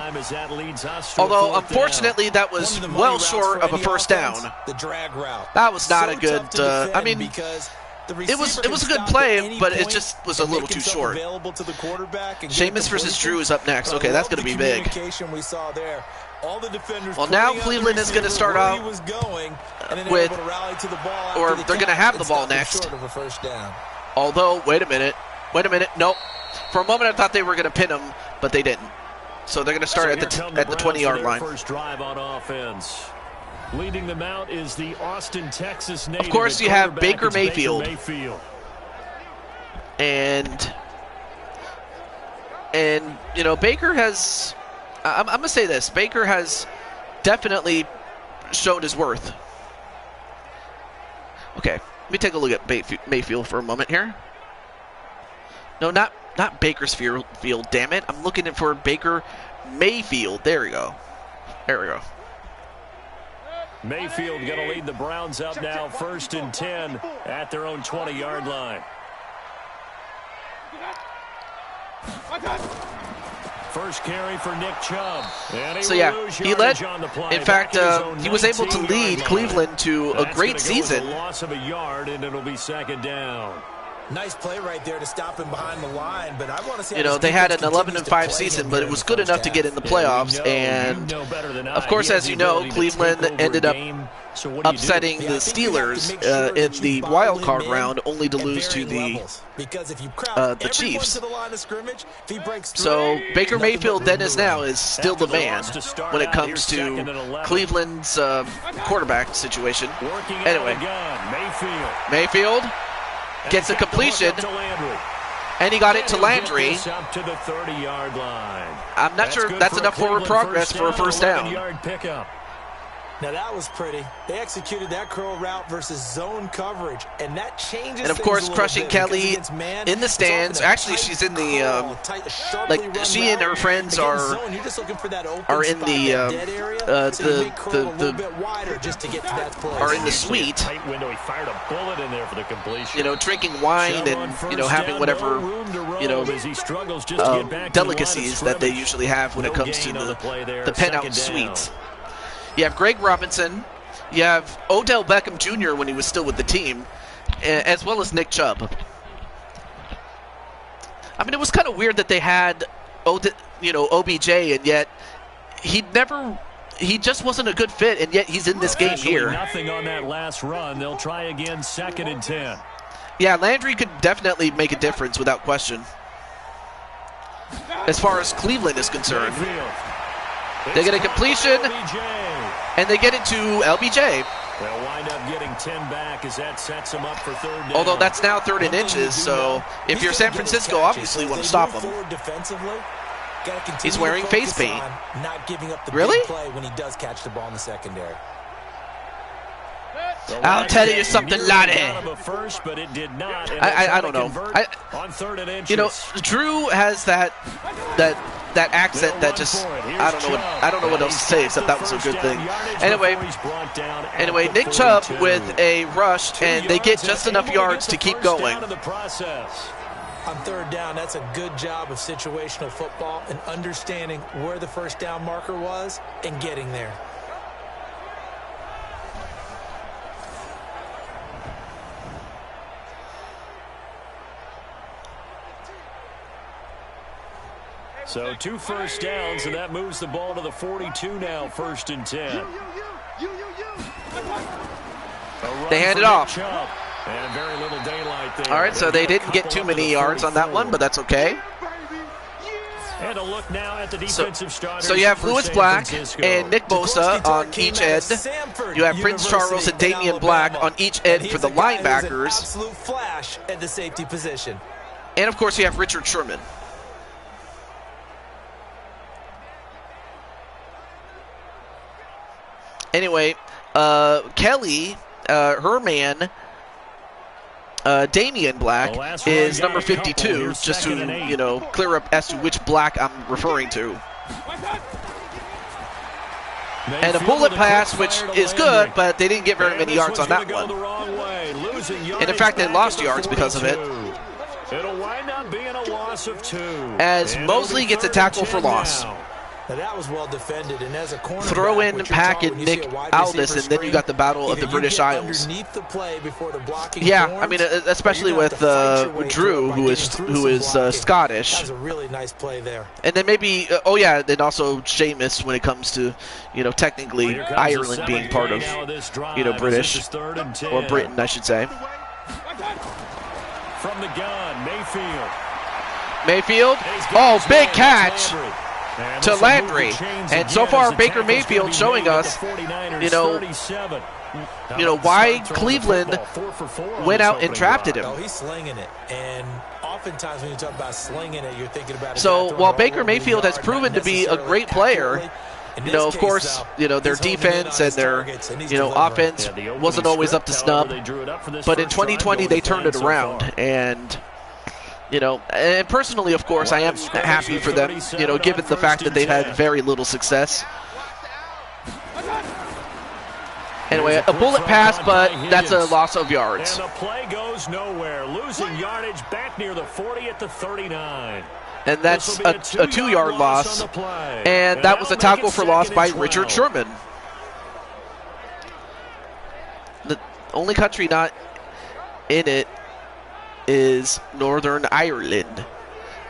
although unfortunately that was well short of a first down. That was not a good, I mean, it was a good play, but it just was a little too short. Sheamus versus Drew is up next. Okay, that's going to be big. Well, now Cleveland is going to start out with, or they're going to have the ball next. Although, wait a minute, nope. For a moment I thought they were going to pin him, but they didn't. So they're going to start at the 20-yard line. First drive on offense. Leading them out is the Austin, Texas native. Of course, you have Baker Mayfield. And Baker has, I'm going to say this, Baker has definitely shown his worth. Okay, let me take a look at Mayfield for a moment here. No, not Bakersfield, damn it. I'm looking for Baker Mayfield. There we go. Mayfield going to lead the Browns up now, 1st and 10 at their own 20-yard line. First carry for Nick Chubb. So yeah, he led. In fact, he was able to lead Cleveland to a great season. Loss of a yard, and it'll be 2nd down. Nice play right there to stop him behind the line, but I want to see. You know, they had an 11-5 season, but it was good enough to get in the playoffs. And of course, as you know, Cleveland ended up upsetting the Steelers in the wild card round, only to lose to the Chiefs. So Baker Mayfield then is now still the man when it comes to Cleveland's quarterback situation. Anyway, Mayfield gets a completion, and he got it to Landry. I'm not sure that's enough forward progress for a first down. Now that was pretty. They executed that curl route versus zone coverage, and that changes. And of course, crushing Kelly in the stands. Actually, she's in the she and her friends are in the suite. You know, drinking wine and having whatever delicacies that they usually have when it comes to the penthouse suites. You have Greg Robinson, you have Odell Beckham Jr. when he was still with the team, as well as Nick Chubb. I mean, it was kind of weird that they had, OBJ, and yet he just wasn't a good fit, and yet he's in this game here. Nothing on that last run. They'll try again, 2nd and 10. Yeah, Landry could definitely make a difference without question, as far as Cleveland is concerned. They get a completion, and they get it to LBJ. They'll wind up getting 10 back as that sets them up for 3rd down. Although that's now 3rd and inches, so if you're San Francisco, obviously you want to stop him. He's wearing face paint. Really? When he does catch the ball in the secondary. I'll tell you something, laddie. I don't know. Drew has that accent that just I don't know what else to say except that was a good thing. Anyway, Nick Chubb with a rush, and they get just enough yards to keep going. On 3rd down, that's a good job of situational football and understanding where the first down marker was and getting there. So 2 first downs, and that moves the ball to the 42 now, 1st and 10. They hand it off. And very little daylight there. All right, so they didn't get too many yards on that one, but that's okay. And a look now at the defensive starters. So you have Lewis Black and Nick Bosa on each end. You have Prince Charles and Damian Black on each end for the linebackers. Absolute flash at the safety position. And of course you have Richard Sherman. Anyway, Kelly, her man, Damian Black, is number 52, just to, clear up as to which Black I'm referring to. And a bullet pass, which is good, but they didn't get very many yards on that one. And in fact, they lost yards because of it. It'll wind up being a loss of 2. As Mosley gets a tackle for loss. Now that was well defended, and as a cornerback, throw in Pack and Nick Aldis, and then you got the battle of the British Isles. Yeah, I mean, especially with Drew, who is Scottish. That was a really nice play there. And then maybe, then also Seamus when it comes to, technically Ireland being part of, British or Britain, I should say. From the gun, Mayfield. Oh, big catch to Landry. And so far, Baker Mayfield showing us, why Cleveland went out and drafted him. Oh, he's slinging it. And oftentimes when you talk about slinging it, you're thinking about so while Baker Mayfield has proven to be a great player, of course, their defense and their, offense wasn't always up to snub. But in 2020, they turned it around. And and personally, of course, I am happy for them, given the fact that they've had very little success. Anyway, a bullet pass, but that's a loss of yards. And the play goes nowhere, losing yardage back near the 40 at the 39. And that's a 2-yard loss. And that was a tackle for loss by Richard Sherman. The only country not in it is Northern Ireland.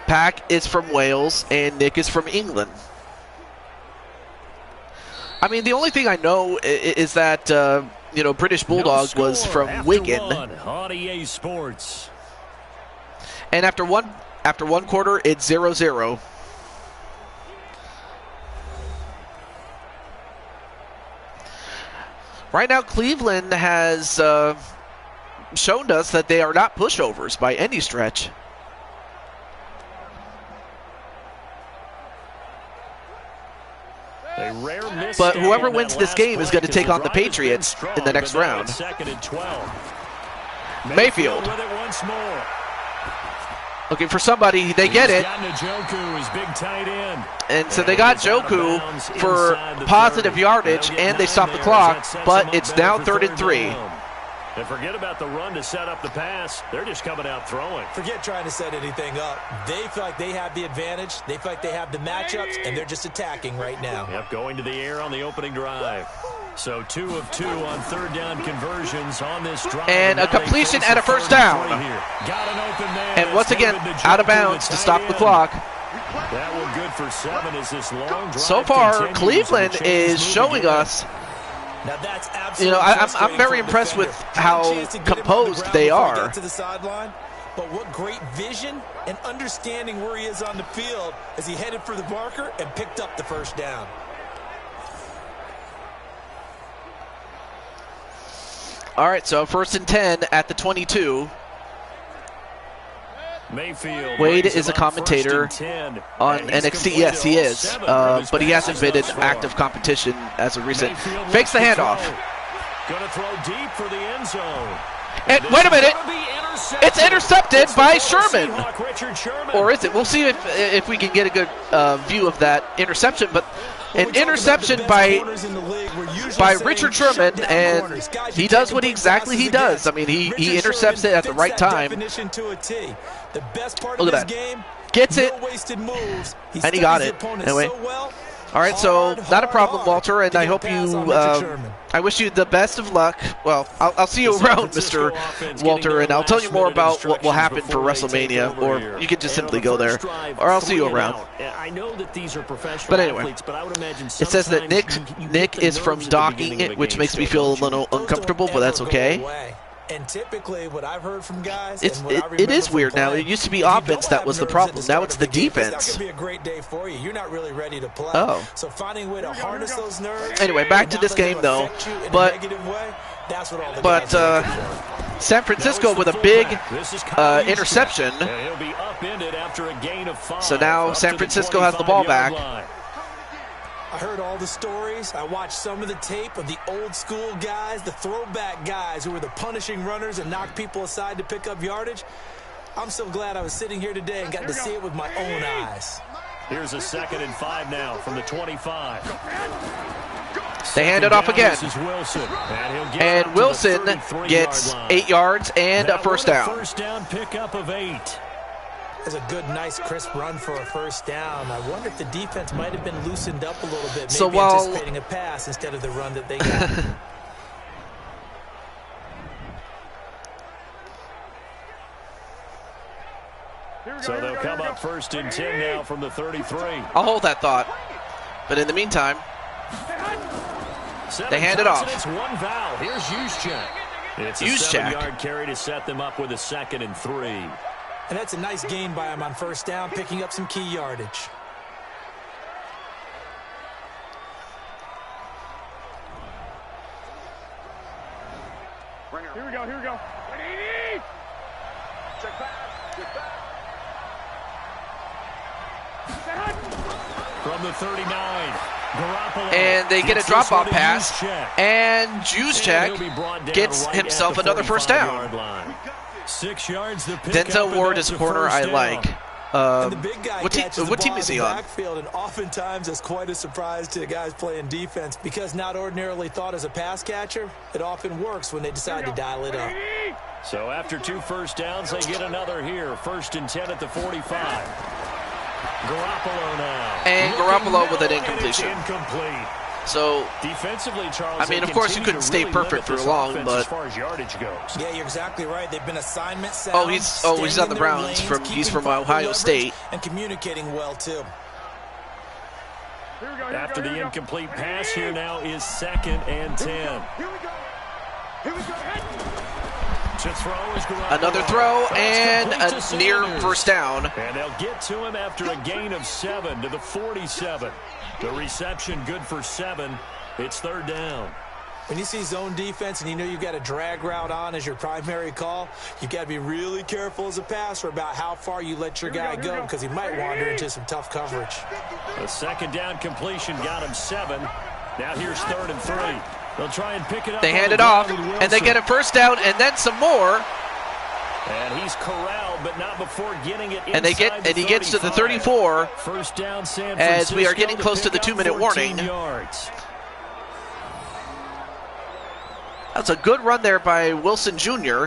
Pack is from Wales, and Nick is from England. I mean, the only thing I know is that, British Bulldog was from Wigan. On EA Sports. And after one quarter, it's 0-0. Right now, Cleveland has shown us that they are not pushovers by any stretch. But whoever wins this game is going to take on the Patriots in the next round. Mayfield. Looking for somebody. They get it. And so they got Joku for positive yardage, and they stop the clock, but it's now 3rd and 3. And forget about the run to set up the pass. They're just coming out throwing. Forget trying to set anything up. They feel like they have the advantage. They feel like they have the matchups, and they're just attacking right now. Yep, going to the air on the opening drive. So 2 of 2 on 3rd down conversions on this drive. And a completion and a first down. Got an open man. And once again, out of bounds to stop the clock. That one good for 7 as this long drive so far, continues. Cleveland is showing us. Now that's absolutely I'm very impressed with how composed they are. To the sideline, but what great vision and understanding where he is on the field as he headed for the marker and picked up the first down. All right, so 1st and 10 at the 22. Mayfield Wade is a commentator on NXT. Yes, he is. But he hasn't been in active competition as of recent. Fakes the handoff. Gonna throw deep for the end zone. And wait a minute. It's intercepted by Sherman. Or is it? We'll see if we can get a good view of that interception. But an interception by Richard Sherman, and he does what exactly he does. I mean, he intercepts it at the right time. Look at that. Gets it, and he got it. Anyway. All right, so not a problem, Walter, and I hope you, I wish you the best of luck. Well, I'll see you around, Mr. Walter, and I'll tell you more about what will happen for WrestleMania, or you can just simply go there, or I'll see you around. But anyway, it says that Nick is from Docking, which makes me feel a little uncomfortable, but that's okay. And typically, what I've heard from guys, it is weird now. It used to be offense that was the problem. Now it's the defense. It's gonna be a great day for you. You're not really ready to play. Oh. So finding a way to harness those nerves. Anyway, back to this game though. But San Francisco with a big interception. So now San Francisco has the ball back. I heard all the stories. I watched some of the tape of the old school guys, the throwback guys who were the punishing runners and knocked people aside to pick up yardage. I'm so glad I was sitting here today and got to see it with my own eyes. Here's a 2nd and 5 now from the 25. They hand it off again. And Wilson gets 8 yards and a first down. First down pickup of 8. That's a good, nice, crisp run for a first down. I wonder if the defense might have been loosened up a little bit, maybe anticipating a pass instead of the run that they got. So they'll come up 1st and 10 now from the 33. I'll hold that thought. But in the meantime, they hand it off. It's one foul. Here's Juszczyk. It's a 7-yard carry to set them up with a 2nd and 3. And that's a nice gain by him on first down, picking up some key yardage. Here we go. Check back. From the 39, Garoppolo. And they get a drop-off pass, and Juszczyk gets himself another first down. 6 yards. Denzel Ward is a corner I like. What team is he on? Backfield, and oftentimes it's quite a surprise to the guys playing defense because not ordinarily thought as a pass catcher, it often works when they decide to dial it up. So after 2 first downs, they get another here. 1st and 10 at the 45. Garoppolo now. And Garoppolo with an incompletion. Incomplete. So, defensively, Charles, I mean, of course, you couldn't stay perfect for long, but as far as yardage goes. Yeah, you're exactly right. They've been assignment sound. oh, he's on the Browns. He's from Ohio State. And communicating well too. After the incomplete pass, here now is 2nd and 10. Here we go. To throw is Another throw and a near first down. And they'll get to him after a gain of 7 to the 47. The reception good for 7. It's 3rd down. When you see zone defense and you know you've got a drag route on as your primary call, you've got to be really careful as a passer about how far you let your guy go because he might wander into some tough coverage. The 2nd down completion got him 7. Now here's 3rd and 3. They'll try and pick it up. They hand it off, and they get a first down, and then some more. And he's corralled, but not before getting it inside and he gets to the 34. First down, San as Francisco, we are getting close to the 2-minute warning. Yards. That's a good run there by Wilson Jr.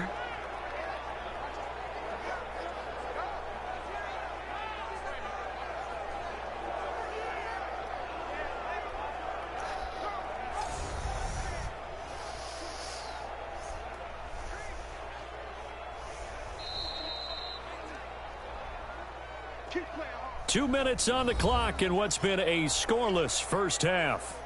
Keep playing hard. 2 minutes on the clock in what's been a scoreless first half.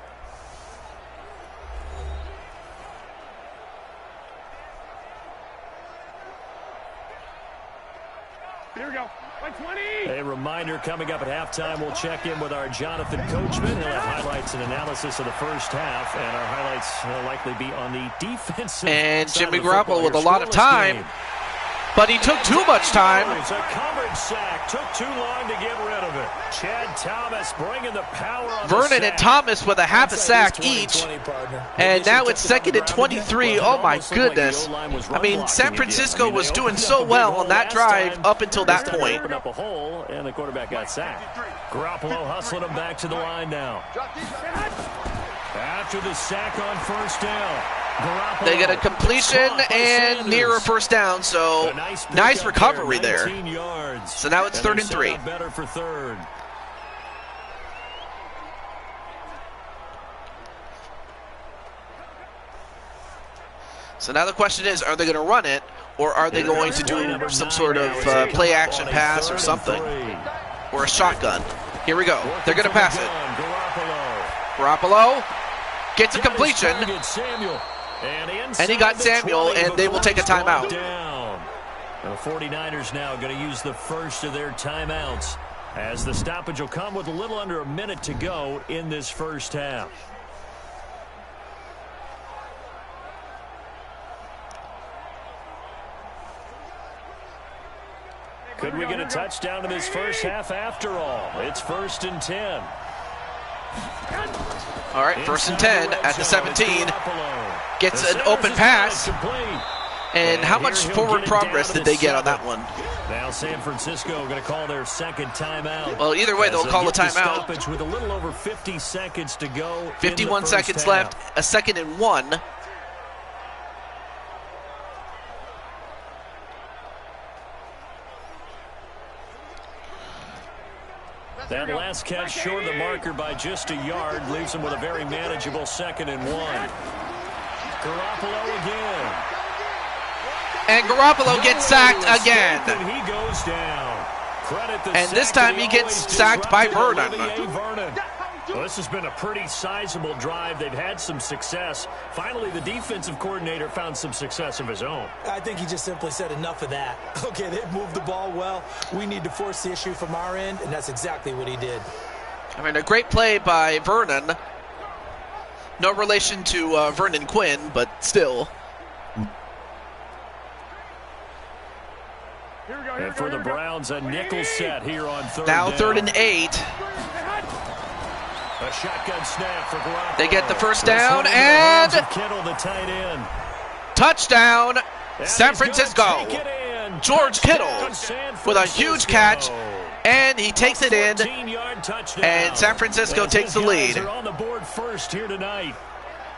Here we go. 120. A reminder coming up at halftime, we'll check in with our Jonathan Coachman. He'll have highlights and analysis of the first half, and our highlights will likely be on the defensive And side Jimmy of the football. Garoppolo with a lot of Scoreless time, game. but he took too much time. It's a coverage sack. Took too long to get rid of it. Chad Thomas bringing the power on the Vernon sack. and Thomas with a half a sack each. And now it's 2nd and 23. Oh, my goodness. I mean, San Francisco was doing so well on that drive up until that point. Opened up a hole, and the quarterback got sacked. Garoppolo hustling him back to the line now. Drop these. After the sack on first down, Garoppolo They get a completion caught by and Sanders. near a first down, so A nice nice pickup recovery there. 19 yards. So now it's And 3rd they're and set 3. up better for 3rd. So now the question is, are they going to run it, or are they going to do some sort of play-action pass or something, or a shotgun? Here we go. They're going to pass it. Garoppolo gets a completion, and he got Samuel, and they will take a timeout. The 49ers now going to use the first of their timeouts, as the stoppage will come with a little under a minute to go in this first half. Could we get a touchdown in this first half after all? It's 1st and 10. All right, 1st and 10 at the 17. Gets an open pass. And how much forward progress did they get on that one? Now San Francisco going to call their 2nd timeout. Well, either way, they'll call a timeout. With a little over 50 seconds to go. 51 seconds left, a 2nd and 1. That last catch short of the marker by just a yard leaves him with a very manageable 2nd and 1. Garoppolo again. And Garoppolo gets sacked again. And he goes down. And this time he gets sacked by Vernon. Well, this has been a pretty sizable drive. They've had some success. Finally, the defensive coordinator found some success of his own. I think he just simply said enough of that. Okay, they've moved the ball well. We need to force the issue from our end, and that's exactly what he did. I mean, a great play by Vernon. No relation to Vernon Quinn, but still. And for the Browns, a nickel set here on 3rd Now down. 3rd and 8. A shotgun snap for Garoppolo. They get the first down, and Kittle, the tight end. touchdown, And San he's gonna Francisco. take it in. George Kittle Touchdown, San with a huge catch, Francisco. and he takes it in, 14-yard touchdown. and San Francisco As takes his the lead. guys are on the board first here tonight.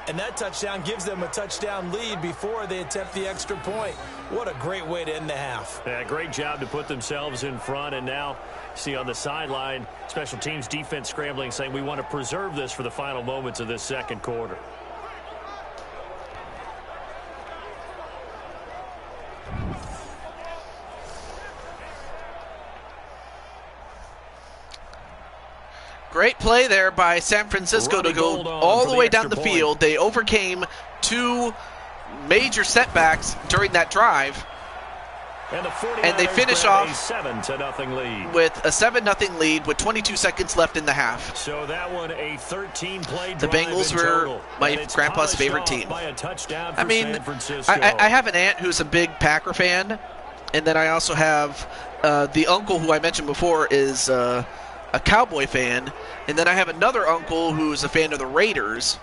And that touchdown gives them a touchdown lead before they attempt the extra point. What a great way to end the half. Yeah, great job to put themselves in front. And now, see on the sideline, special teams defense scrambling, saying we want to preserve this for the final moments of this second quarter. Great play there by San Francisco to go all the way down the field. They overcame two major setbacks during that drive. And they finish off with a 7-0 lead with 22 seconds left in the half. So that one, a 13-play drive. The Bengals were my grandpa's favorite team. I mean, I have an aunt who's a big Packer fan, and then I also have the uncle who I mentioned before is a Cowboy fan, and then I have another uncle who's a fan of the Raiders,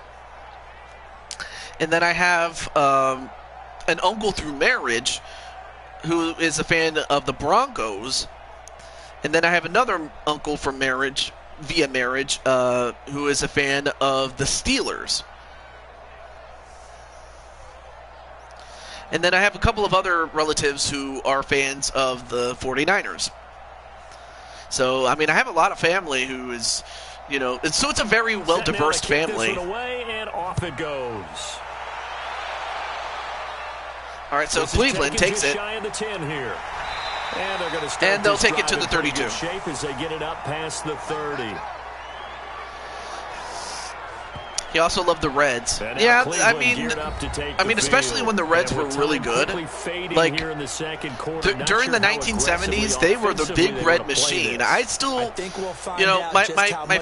and then I have an uncle through marriage who is a fan of the Broncos, and then I have another uncle from marriage, via marriage, who is a fan of the Steelers. And then I have a couple of other relatives who are fans of the 49ers. So, I mean, I have a lot of family who is, you know, so it's a very well-diverse family. Away and off it goes. All right, so Cleveland takes it. Shy of the 10 here. And they're going to start and they'll take it to the 32. Shape as they get it up past the 30. He also loved the Reds. Yeah, I mean, especially when the Reds were really good. Like, during the 1970s, they were the big red machine. I still, you know, my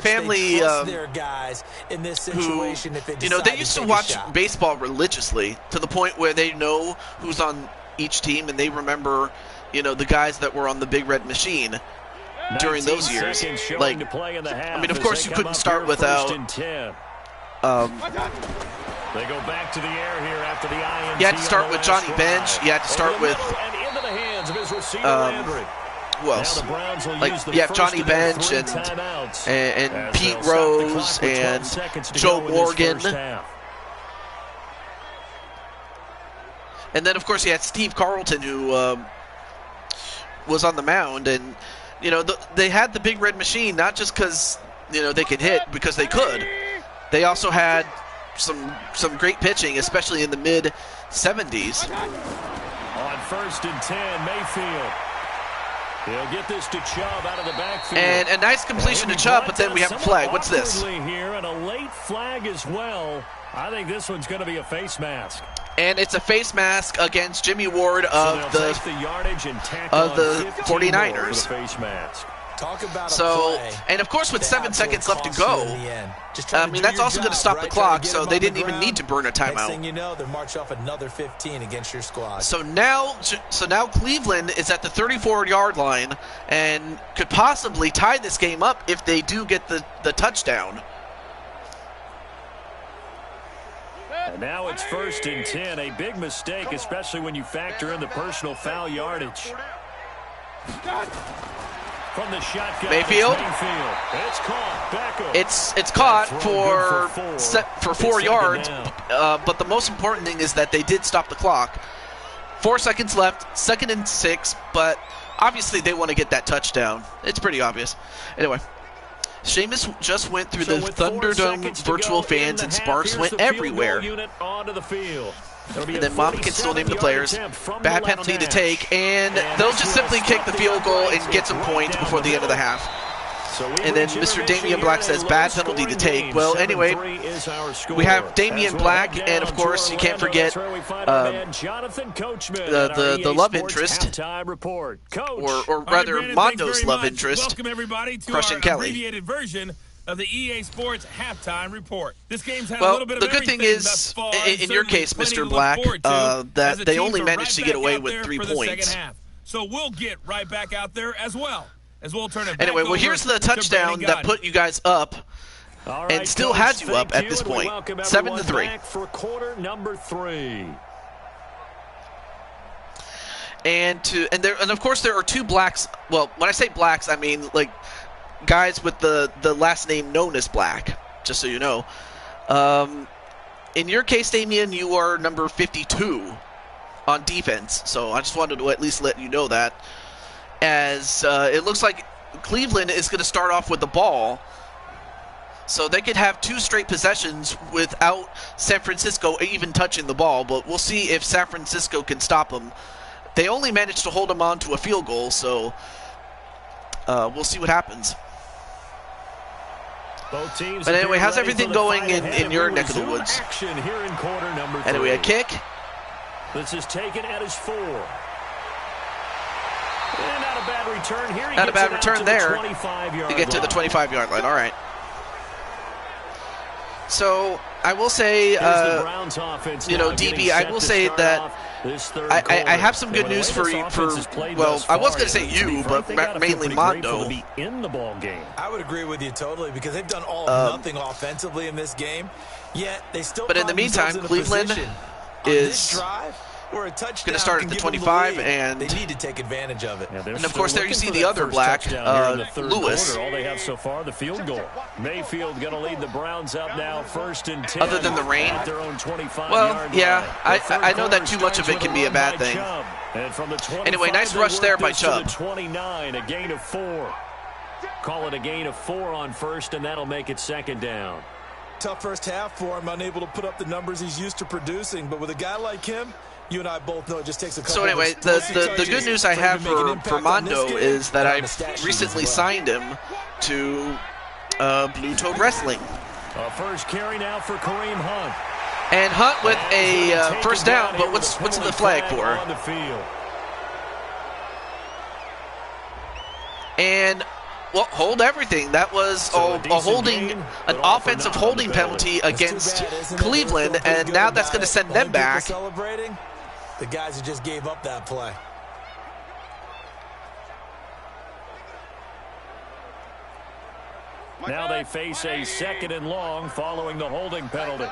family, who, you know, they used to watch baseball religiously to the point where they know who's on each team, and they remember, you know, the guys that were on the big red machine during those years. Like, I mean, of course, you couldn't start without... they go back to the air here after the INT. You had to start with Johnny Bench. You had to start with who else? Like, you have Johnny Bench and Pete Rose and Joe Morgan. And then, of course, you had Steve Carlton, who was on the mound. And, you know, they had the big red machine, not just because, you know, they could hit, because they could. They also had some great pitching, especially in the mid-70s. On 1st and 10, Mayfield. He'll get this to Chubb out of the backfield. And a nice completion to Chubb, but then we have a flag. What's this? Here, and a late flag as well. I think this one's going to be a face mask. And it's a face mask against Jimmy Ward of the 49ers. Face mask. Talk about and of course with 7 seconds left to go, I mean, that's also going to stop the clock, so they didn't even need to burn a timeout. Next thing you know, they march off another 15 against your squad. So now Cleveland is at the 34-yard line and could possibly tie this game up if they do get the touchdown. And now it's 1st and 10, a big mistake, especially when you factor in the personal foul yardage. From the shotgun, Mayfield. It's caught. Back up. It's caught for 4 yards, but the most important thing is that they did stop the clock. 4 seconds left, 2nd and 6, but obviously they want to get that touchdown. It's pretty obvious. Anyway, Seamus just went through the Thunderdome virtual fans, and sparks went everywhere. And then Mom can still name the players. Bad penalty to take, and they'll just simply kick the field goal and get some points before the end of the half. And then Mr. Damian Black says, bad penalty to take. Well, anyway, we have Damian Black, and of course, you can't forget the love interest, or rather, Mondo's love interest, Welcome everybody to Crushing our Kelly. abbreviated version of the EA Sports Halftime Report. This game's had a Well, little bit the of good thing everything is, thus far, in your case, plenty to Mr. look Black, forward to that as the they teams only are managed to right get back away out with there 3 for the points. second half. So we'll get right back out there as well, as we'll turn it back Anyway, well, over here's the to touchdown Brandon that put you guys up, right, and still Coach, has you up at this and we point, welcome 7-3. back for quarter number 3. And of course there are 2 blacks. Well, when I say blacks, I mean like guys with the last name known as Black, just so you know. in your case, Damian, you are number 52 on defense. So I just wanted to at least let you know that. As it looks like Cleveland is going to start off with the ball. So they could have 2 straight possessions without San Francisco even touching the ball. But we'll see if San Francisco can stop them. They only managed to hold them on to a field goal, so we'll see what happens. Both teams but anyway, how's everything going in your neck of the woods? Action here in quarter number 3. Anyway, a kick. This is taken at his 4. And not a bad return here. Not a bad return there. To get to the 25-yard line. All right. So I will say, DB, I will say that I have some good news for you. Well, I was going to say you, but mainly Mondo. In the ball game. I would agree with you totally because they've done all or nothing offensively in this game. Yet they still. But in the meantime, Cleveland is going to start at the 25, and they need to take advantage of it. And of course, there you see the other black, Lewis. All they have so far, the field goal. Mayfield going to lead the Browns up now, 1st and 10. Other than the rain. At their own 25-yard well, yeah, line. I know that too much of it can be a bad thing. And from the Anyway, nice rush there by Chubb. The 29, a gain of 4. Call it a gain of 4 on 1st, and that'll make it 2nd down. Tough first half for him, unable to put up the numbers he's used to producing. But with a guy like him, you and I both know it just takes a couple. So anyway, the good news I have for Mondo is that I recently signed him to Blue Toad Wrestling. First carry now for Kareem Hunt. And Hunt with a first down, but what's the flag for? On the field. And well, hold everything. That was an offensive holding penalty against Cleveland, and now that's going to send them back. The guys who just gave up that play. Now they face a 2nd and long following the holding penalty.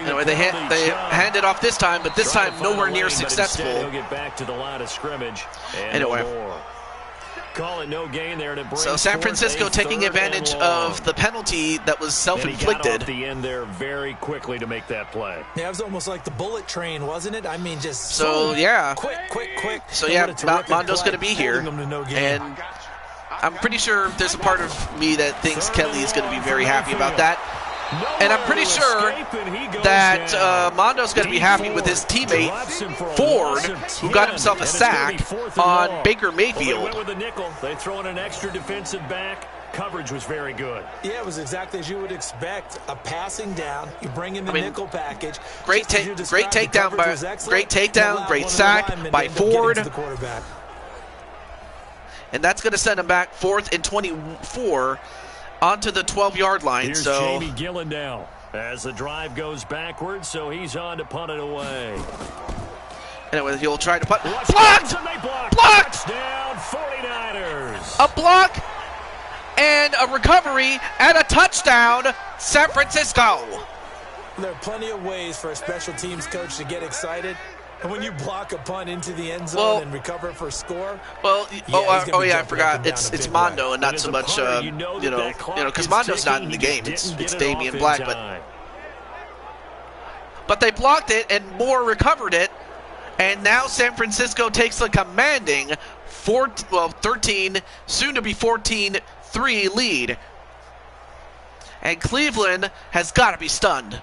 Anyway, they hand it off this time, but this time nowhere near successful. He'll get back to the line of scrimmage. Anyway. Call it no gain there, and it brings so San Francisco taking advantage of the penalty that was self-inflicted. He got off the end there very quickly to make that play. Yeah, it was almost like the bullet train, wasn't it? I mean, just yeah. Quick. So yeah, Mondo's going to be here, and I'm pretty sure there's a part of me that thinks Kelly is going to be very happy about that. And I'm pretty sure that Mondo's going to be happy with his teammate, Ford, who got himself a sack on Baker Mayfield. With the nickel, they throw in an extra defensive back. Coverage was very good. Yeah, it was exactly as you would expect. A passing down, you bring in the nickel package. Great takedown, great sack by Ford. And that's going to send him back 4th and 24. Onto the 12-yard line. Here's Jamie Gillen now as the drive goes backwards, so he's on to punt it away. Anyway, he'll try to punt. Blocked! Blocked! Touchdown, 49ers. A block and a recovery and a touchdown, San Francisco. There are plenty of ways for a special teams coach to get excited. And when you block a punt into the end zone and recover for a score, I forgot. It's Mondo and not so much, because Mondo's not in the game. It's Damian Black, but they blocked it and Moore recovered it, and now San Francisco takes a commanding 13, soon to be 14-3 lead, and Cleveland has got to be stunned.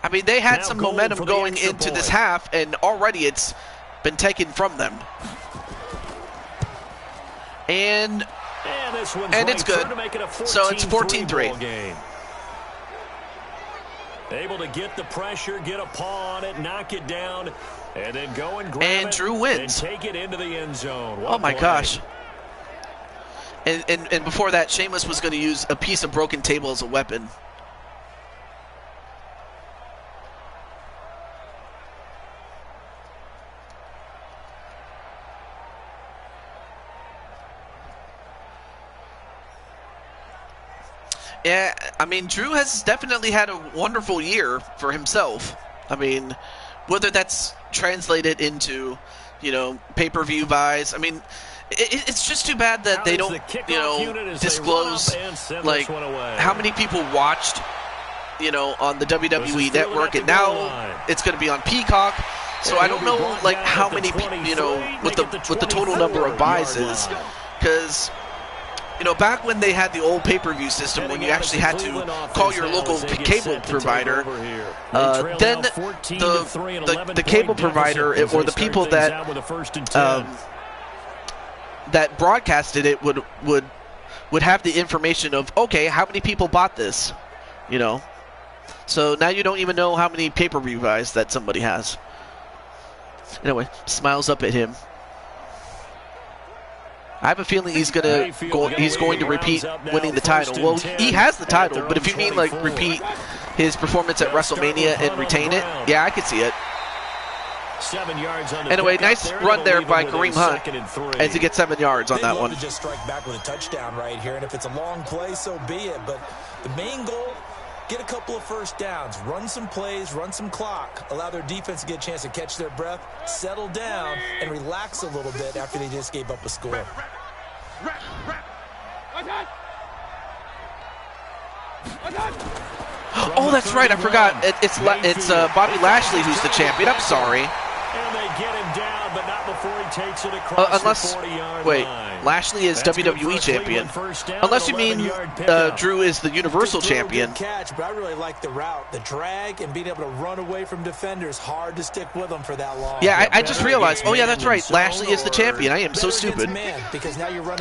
I mean, they had some momentum going into this half, and already it's been taken from them. And it's good. So it's 14-3. Able to get the pressure, get a paw on it, knock it down, and then go and grab it. And Drew wins. And take it into the end zone. Oh my gosh. And before that, Sheamus was going to use a piece of broken table as a weapon. Yeah, I mean, Drew has definitely had a wonderful year for himself. I mean, whether that's translated into, pay-per-view buys. I mean, It's just too bad that they don't, disclose like how many people watched, on the WWE Network, and now it's going to be on Peacock. So I don't know like how many, what the total number of buys is, because back when they had the old pay-per-view system, when you actually had to call your local cable provider, then the cable provider or the people that broadcasted it would have the information of, okay, how many people bought this, So now you don't even know how many pay-per-view buys that somebody has. Anyway, smiles up at him. I have a feeling he's going to repeat winning the title. Well, he has the title, but if you mean like repeat his performance at WrestleMania and retain it, yeah, I could see it. 7 yards on the anyway, nice run there by Kareem Hunt as he gets 7 yards on that one. To just strike back with a touchdown right here, and if it's a long play, so be it. But the main goal, get a couple of first downs, run some plays, run some clock, allow their defense to get a chance to catch their breath, settle down, and relax a little bit after they just gave up a score. Oh, that's right. I forgot. It's Bobby Lashley who's the champion. I'm sorry. And they get him down, but not before he takes it across the 40-yard line. Lashley is WWE champion. Unless you mean Drew is the Universal champion. Good catch, but I really like the route, the drag, and being able to run away from defenders. Hard to stick with them for that long. Yeah, I just realized. Oh, yeah, that's right. Lashley is the champion. I am so stupid.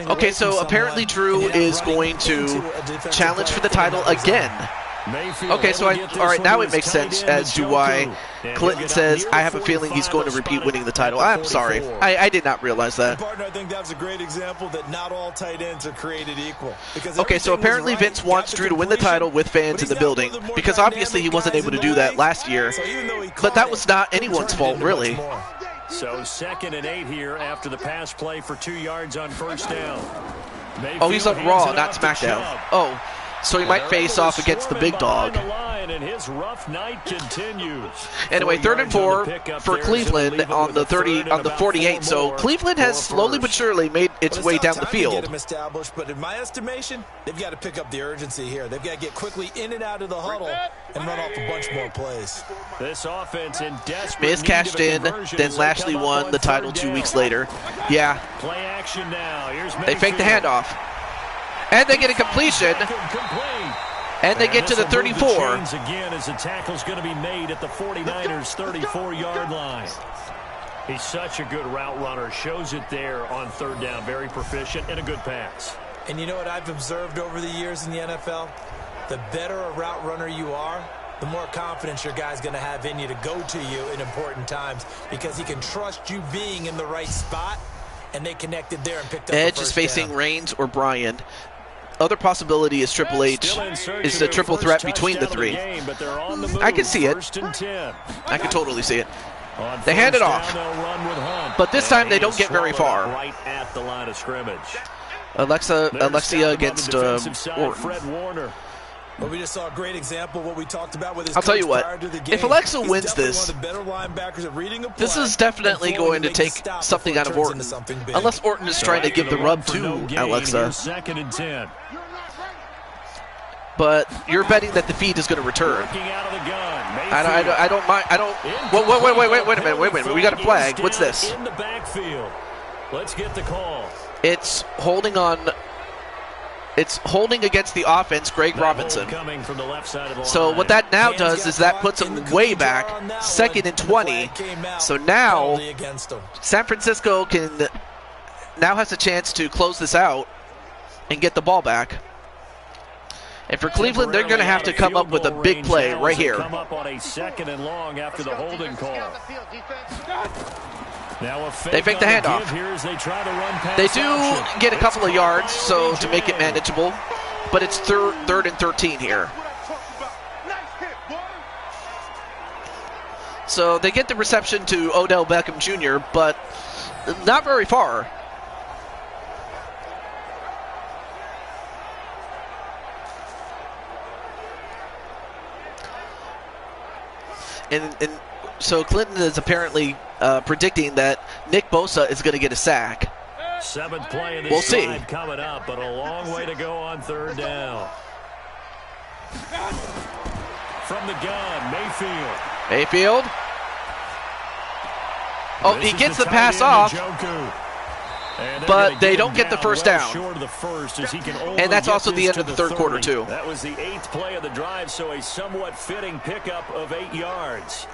Okay, so apparently Drew is going to challenge for the title again. Okay, so all right, now it makes sense as to why Clinton says, I have a feeling he's going to repeat winning the title. I'm sorry. I did not realize that. Partner, I think that was a great example that not all tight ends are created equal. Okay, so apparently Vince wants Drew to win the title with fans in the building, because obviously he wasn't able to do that last year. But that was not anyone's fault, really. So 2nd and 8 here after the pass play for 2 yards on first down. Oh, he's on Raw, not SmackDown. Oh. So he might face off against the big dog. Anyway, 3rd and 4 for Cleveland on the 48. So Cleveland has slowly but surely made its way down the field. But in my estimation, they've got to pick up the urgency here. They've got to get quickly in and out of the huddle and run off a bunch more plays. This offense in desperate Miz cashed in, then Lashley won the title 2 weeks later. Yeah. Play action now. They fake the handoff. And they get a completion. And they get to the 34. Again, as the tackle's going to be made at the 49ers' 34-yard line. He's such a good route runner. Shows it there on 3rd down. Very proficient and a good pass. And you know what I've observed over the years in the NFL? The better a route runner you are, the more confidence your guy's going to have in you to go to you in important times, because he can trust you being in the right spot, and they connected there and picked up Edge is facing Reigns or Bryan. Other possibility is Triple H is a triple threat between the three. I can see it. I can totally see it. They hand it off. But this time they don't get very far. Right at the line of scrimmage. Alexia against Orton. Well, we just saw a great example of what we talked about with his I'll tell you what, if Alexa He's wins this, this is definitely going to take something out of Orton. Unless Orton is trying to give the rub to Alexa. 2nd and 10. But you're betting that the feed is going to return. I don't mind. I don't. Wait a minute. We got a flag. What's this? In the backfield. Let's get the call. It's holding on. It's holding against the offense, Greg Robinson. So what that now does is that puts him way back, 2nd and 20. So now San Francisco now has a chance to close this out and get the ball back. And for Cleveland, they're going to have to come up with a big play right here. Come up on a 2nd and long after the holding call. They fake the handoff. They do get a couple of yards, so to make it manageable, but it's 3rd and 13 here. So they get the reception to Odell Beckham Jr., but not very far. And so Clinton is apparently predicting that Nick Bosa is going to get a sack. 7th play of this We'll see. drive coming up, but a long way to go on 3rd down. From the gun, Mayfield. Oh, he gets the pass off, but they don't get the first down. And that's also the end of the 3rd quarter, too. That was the 8th play of the drive, so a somewhat fitting pickup of 8 yards.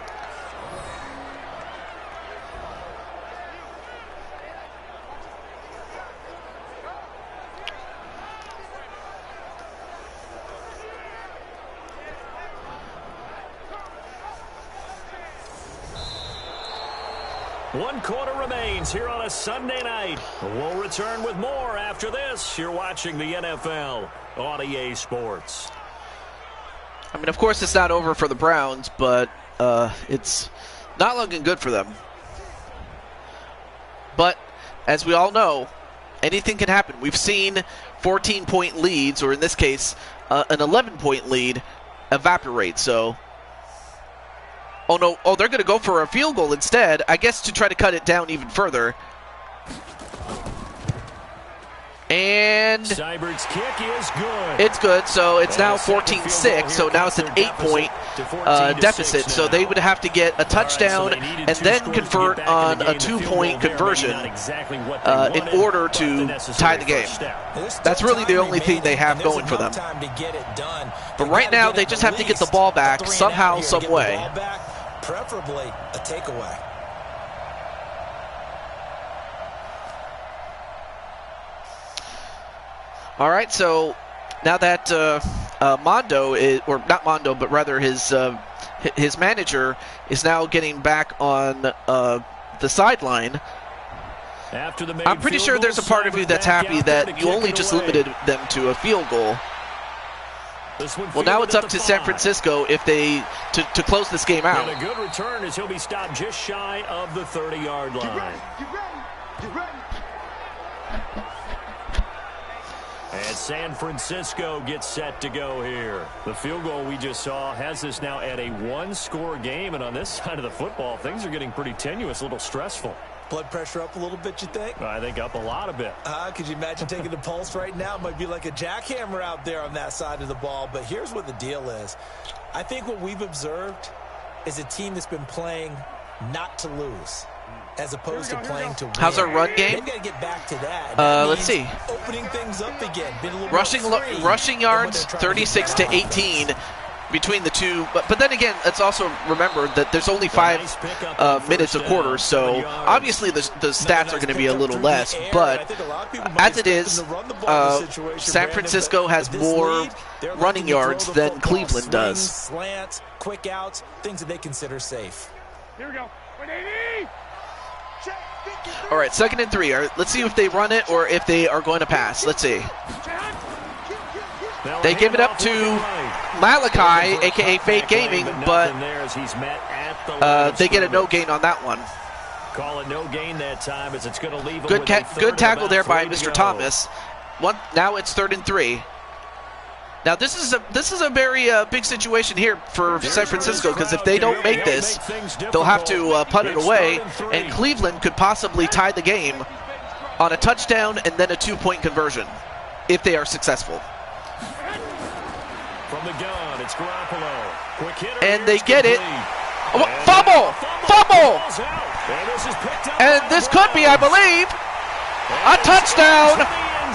One quarter remains here on a Sunday night. We'll return with more after this. You're watching the NFL on EA Sports. I mean, of course, it's not over for the Browns, but it's not looking good for them. But as we all know, anything can happen. We've seen 14-point leads, or in this case, an 11-point lead, evaporate. So, oh no! Oh, they're going to go for a field goal instead. I guess to try to cut it down even further. And Seibert's kick is good. It's good, so it's now 14-6, so now it's an 8-point deficit. So they would have to get a touchdown and then convert on a 2-point conversion in order to tie the game. That's really the only thing they have going for them. But right now, they just have to get the ball back somehow, some way. Preferably a takeaway. All right, so now that Mondo is, or not Mondo, but rather his manager is now getting back on the sideline. I'm pretty sure there's a part of you that's happy that you only just limited them to a field goal. Well, now it's up to San Francisco if they to close this game out. And a good return as he'll be stopped just shy of the 30-yard line. Get ready. And San Francisco gets set to go here. The field goal we just saw has us now at a 1-score game, and on this side of the football, things are getting pretty tenuous, a little stressful. Blood pressure up a little bit, you think? I think up a lot a bit. Could you imagine taking the pulse right now? It might be like a jackhammer out there on that side of the ball, but here's what the deal is. I think what we've observed is a team that's been playing not to lose, as opposed to playing to win. How's our run game? They've got to get back to that. Let's see. Opening things up again. Rushing yards, 36 to 18 between the two. But then again, let's also remember that there's only 5 minutes a quarter, so obviously the stats are going to be a little less. But as it is, San Francisco has more running yards than Cleveland does. Slants, quick outs, things that they consider safe. Here we go. 180. All right, 2nd and 3. Let's see if they run it or if they are going to pass. Let's see. They give it up to Malachi, a.k.a. Fake Gaming, but they get a no gain on that one. Call it no gain that time as it's going to leave good tackle there by Mr. Thomas. Now it's 3rd and 3. Now this is a very big situation here for San Francisco, because if they don't make this, they'll have to punt it away, and Cleveland could possibly tie the game on a touchdown and then a 2-point conversion if they are successful. From the gun, it's Garoppolo. Quick hitter, and they get it. Fumble! And this could be, I believe, a touchdown.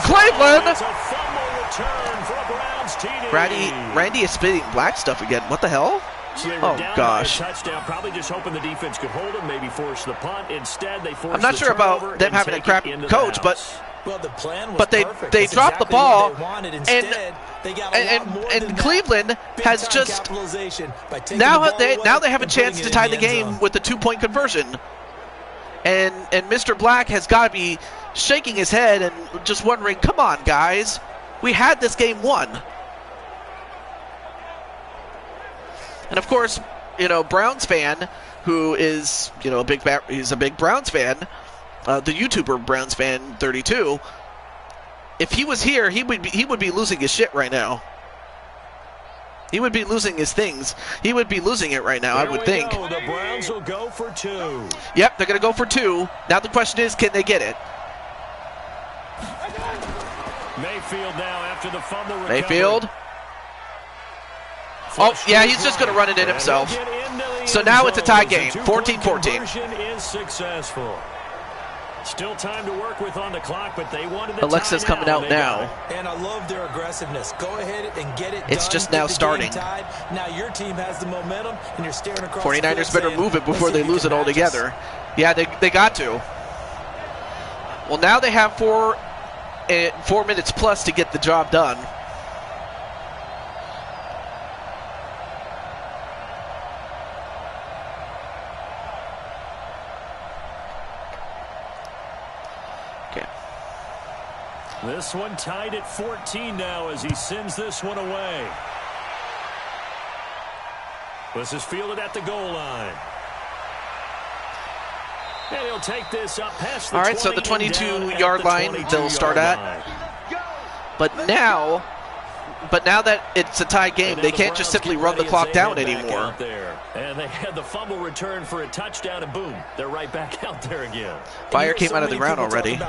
Cleveland. Randy is spitting black stuff again. What the hell? So oh gosh! Touchdown. Probably just hoping the defense could hold him, maybe force the punt. Instead, they forced. I'm not sure about them having a crap coach, but the plan was they dropped the ball, and Cleveland has just now they have a chance to tie the game with a 2-point conversion, and Mr. Black has got to be shaking his head and just wondering, come on guys, we had this game won. And of course, Browns fan, who is he's a big Browns fan, the YouTuber Browns fan 32. If he was here, he would be losing his shit right now. He would be losing his things. He would be losing it right now, I would think. The Browns will go for 2. Yep, they're going to go for 2. Now the question is, can they get it? Mayfield now after the fumble recovery. Mayfield. Oh, yeah, he's just going to run it in himself. So now it's a tie game, 14-14. Is successful. Still time to work with on the clock, but they wanted the Alexa's tie coming out now. And I love their aggressiveness. Go ahead and get it It's done, just get now the starting. game tied. Now your team has the momentum, and you're staring across 49ers the better field move it saying, before "Let's they see if lose you it can match us." altogether. Yeah, they got to. Well, now they have 4 minutes plus to get the job done. This one tied at 14 now as he sends this one away. This is fielded at the goal line. And he'll take this up past the 20. All right, so the 22-yard line they'll start at. But now that it's a tie game, they can't just simply run the clock down anymore. And they had the fumble return for a touchdown, and boom, they're right back out there again. Fire came out of the ground already.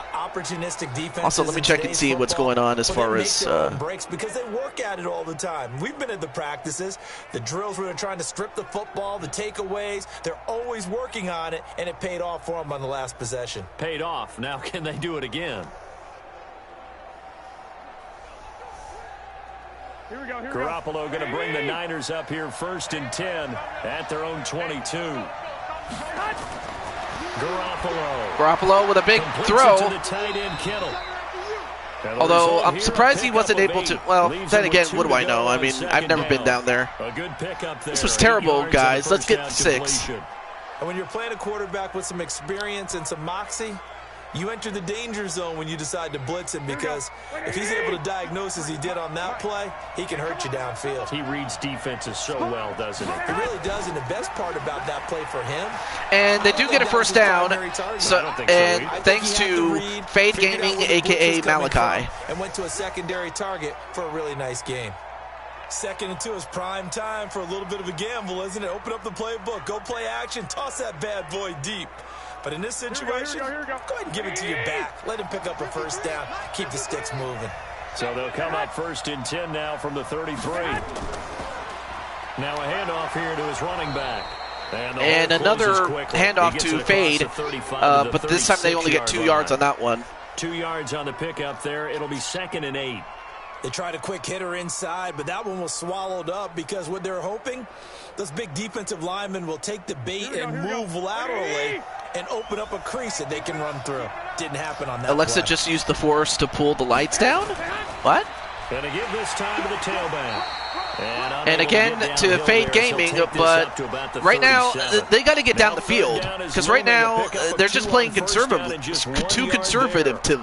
Also, let me check and see what's going on as far as breaks because they work at it all the time. We've been at the practices, the drills where they're trying to strip the football, the takeaways. They're always working on it, and it paid off for them on the last possession. Paid off. Now can they do it again? Here we go. Garoppolo going to bring the Niners up here 1st and 10 at their own 22. Garoppolo with a big throw. To the tight end, Kittle. Although I'm surprised he wasn't able to. Well, then again, what do I know? I mean, I've never been down there. A good pickup there. This was terrible, guys. Let's get 6. And when you're playing a quarterback with some experience and some moxie, you enter the danger zone when you decide to blitz him because if he's able to diagnose as he did on that play, he can hurt you downfield. He reads defenses so well, doesn't he? He really does, and the best part about that play for him. And they do get a first down, thanks to Fade Gaming, a.k.a. Malachi. And went to a secondary target for a really nice game. 2nd and 2 is prime time for a little bit of a gamble, isn't it? Open up the playbook, go play action, toss that bad boy deep. But in this situation, go ahead and give it to your back. Let him pick up a first down. Keep the sticks moving. So they'll come up 1st and 10 now from the 33. Now a handoff here to his running back. And another handoff to Fade, but this time they only get 2 yards on that one. 2 yards on the pickup there. It'll be 2nd and 8. They tried a quick hitter inside, but that one was swallowed up because what they're hoping, those big defensive linemen will take the bait and move laterally and open up a crease that they can run through. Didn't happen on that Alexa play. just used the force to pull the lights down? What? Gonna give this time to the tailback. And again to Fade Gaming, but right now they got to get down the field because right now they're just playing conservatively, too conservatively.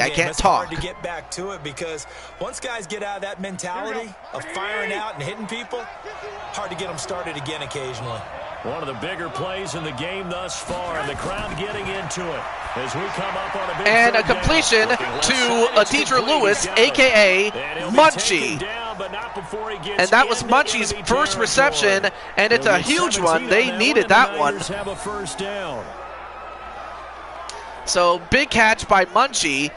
I can't talk. To get back to it because once guys get out of that mentality of firing out and hitting people, hard to get them started again occasionally. One of the bigger plays in the game thus far, and the crowd getting into it as we come up on a big and a completion to Deidre Lewis, a.k.a. Munchie. And that was Munchie's first reception, and it's a huge one. They needed that one. So big catch by Munchie.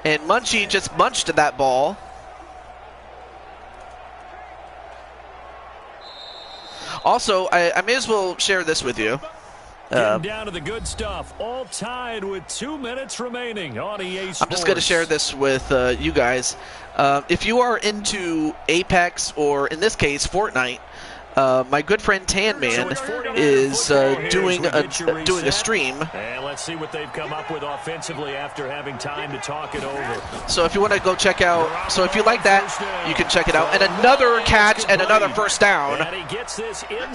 And Munchie just munched that ball. Also, I may as well share this with you. Getting down to the good stuff. All tied with 2 minutes remaining on EA Sports. I'm just going to share this with you guys. If you are into Apex, or in this case, Fortnite, my good friend Tan Man is doing a stream. And let's see what they've come up with offensively after having time to talk it over. So if you want to go check out, so if you like that, you can check it out. And another catch and another first down.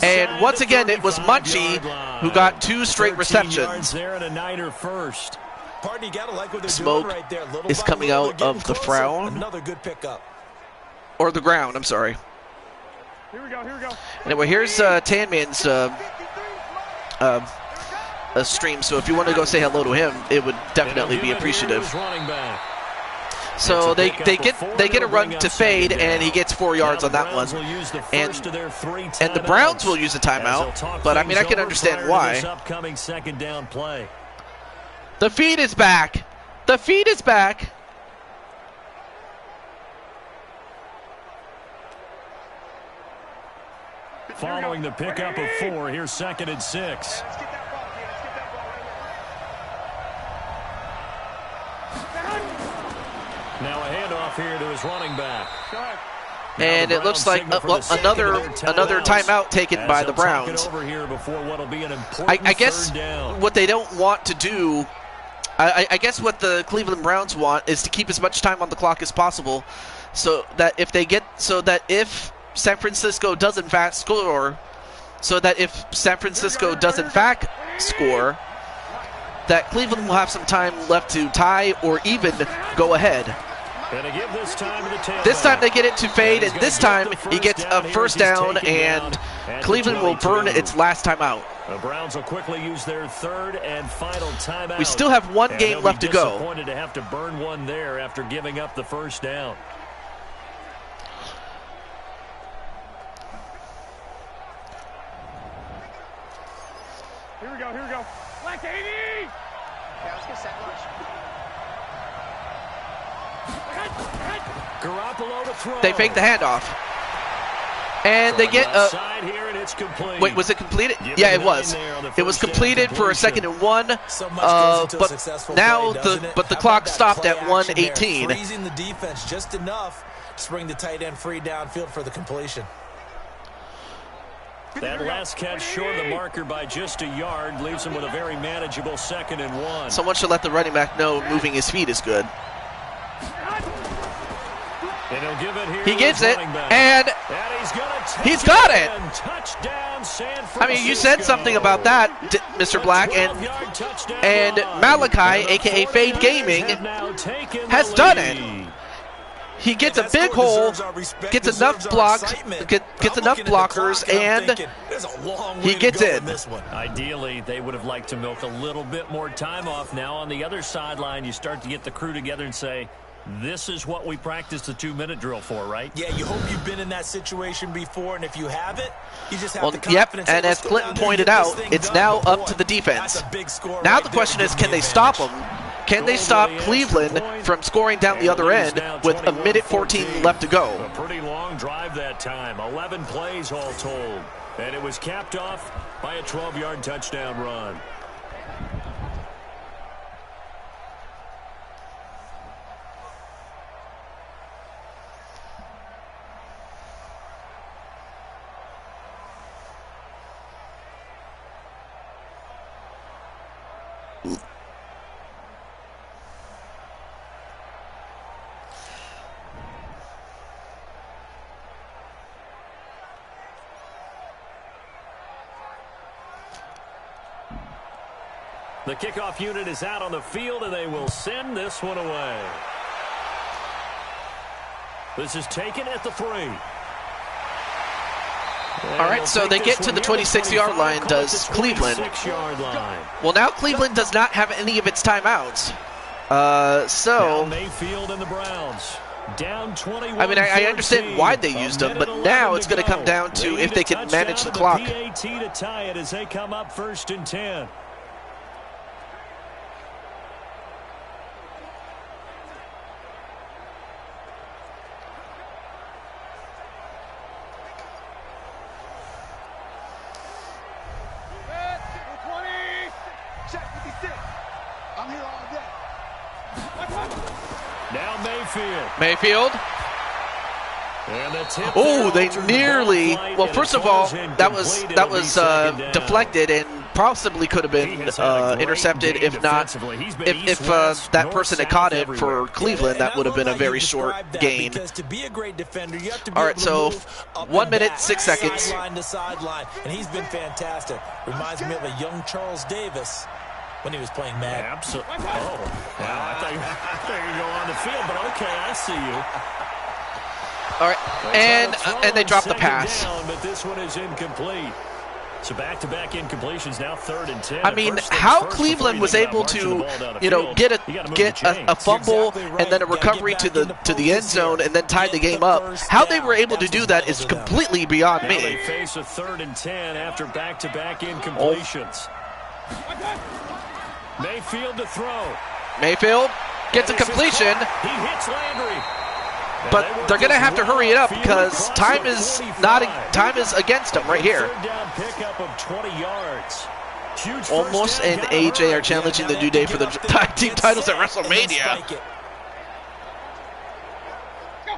And once again, it was Munchie who got 2 straight receptions. Smoke is coming out of the frown. Another good pickup. Or the ground, I'm sorry. Here we go. Anyway, here's Tan Man's stream, so if you want to go say hello to him, it would definitely be appreciative. So they get a run to fade, and he gets 4 yards on that one. And the Browns will use a timeout, but I mean I can understand why. The feed is back. The feed is back. Following the pickup of 4, here's 2nd and 6. Now a handoff here to his running back. And it looks like another timeout taken by the Browns. I guess what they don't want to do, I guess what the Cleveland Browns want is to keep as much time on the clock as possible, so that if San Francisco does in fact score, that Cleveland will have some time left to tie or even go ahead. This time they get it to fade, and this time he gets a first down, and Cleveland will burn its last timeout. The Browns will quickly use their 3rd and final timeout. We still have one game left to go. Disappointed to have to burn one there after giving up the first down. Here we go. Black 80! Yeah, let's get set. Garoppolo to throw. They fake the handoff. And they get a... Wait, was it completed? Yeah, it was. It was completed for a 2nd and 1. But now the clock stopped at 1:18. Freezing the defense just enough to bring the tight end free downfield for the completion. That last catch short of the marker by just a yard leaves him with a very manageable 2nd and 1. Someone should let the running back know moving his feet is good. And he'll give it here. He gets it, and he's got it. I mean, you said something about that, Mr. Black, and Malachi, a.k.a. Fade Gaming, has done it. He gets a big hole, gets enough blocks, gets enough blockers, and he gets in. Ideally, they would have liked to milk a little bit more time off. Now on the other sideline, you start to get the crew together and say, this is what we practiced the 2-minute drill for, right? Yeah, you hope you've been in that situation before, and if you haven't, you just have the confidence. Yep, and as Clinton pointed out, it's now up to the defense. Now the question is, can they stop them? Can they stop Cleveland from scoring down the other end with 1:14 left to go? A pretty long drive that time, 11 plays all told. And it was capped off by a 12-yard touchdown run. The kickoff unit is out on the field, and they will send this one away. This is taken at the 3. All right, so they get to the 26-yard line, does Cleveland. Well, now Cleveland does not have any of its timeouts. So Mayfield and the Browns down 21. I mean, I understand why they used them, but now it's going to come down to if they can manage the clock. PAT to tie it as they come up 1st and 10. Now Mayfield. Oh, they nearly. Well, first of all, that was deflected and possibly could have been intercepted. If not, if that person had caught it for Cleveland, that would have been a very short gain. All right, so 1 minute 6 seconds. And he's been fantastic. Reminds me of a young Charles Davis when he was playing Madden. Absolutely. Oh, wow. I thought you were going to go on the field, but okay, I see you. All right, and they drop the pass. Down, but this one is incomplete. So back-to-back incompletions, now 3rd and 10. I mean, how Cleveland was able to, get a fumble and then a recovery to the end zone and then tie the game up. How they were able to do that is completely beyond me. They face a 3rd and 10 after back-to-back incompletions. Mayfield to throw. Mayfield gets a completion. He hits Landry. But they're going to have to hurry it up because time is against them right here. Almost and AJ are challenging the New Day for the tag team titles at WrestleMania.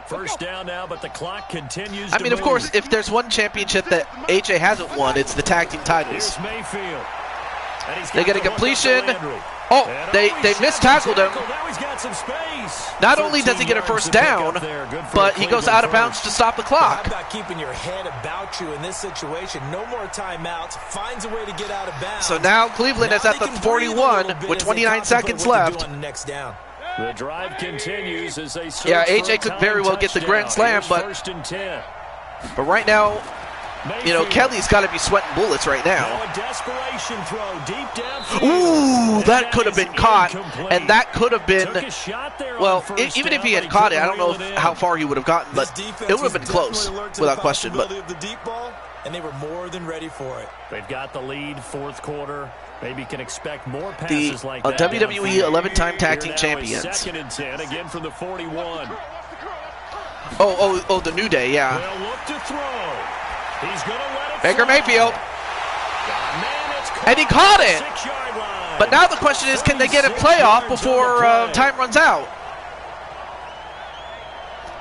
First down now, but the clock continues. I mean, of course, if there's one championship that AJ hasn't won, it's the tag team titles. They get a completion. Oh, they mistackled him. Not only does he get a first down, but he goes out of bounds to stop the clock. How about keeping your head about you in this situation? No more timeouts. Finds a way to get out of bounds. So now Cleveland is at the 41 with 29 seconds left. The drive continues as they AJ could very well get the grand slam, but right now, Kelly's got to be sweating bullets right now. Ooh, that could have been caught, and that could have been, well, even if he had caught it, I don't know how far he would have gotten, but it would have been close, without question. But and they were more than ready for it. They've got the lead, 4th quarter. Maybe can expect more passes like that. WWE 11-time tag team champions. 2nd and 10, again from the 41. Oh, the New Day, yeah. They'll look to throw. He's going to let it Baker fly. Mayfield. And he caught it. But now the question is, can they get a playoff before time runs out?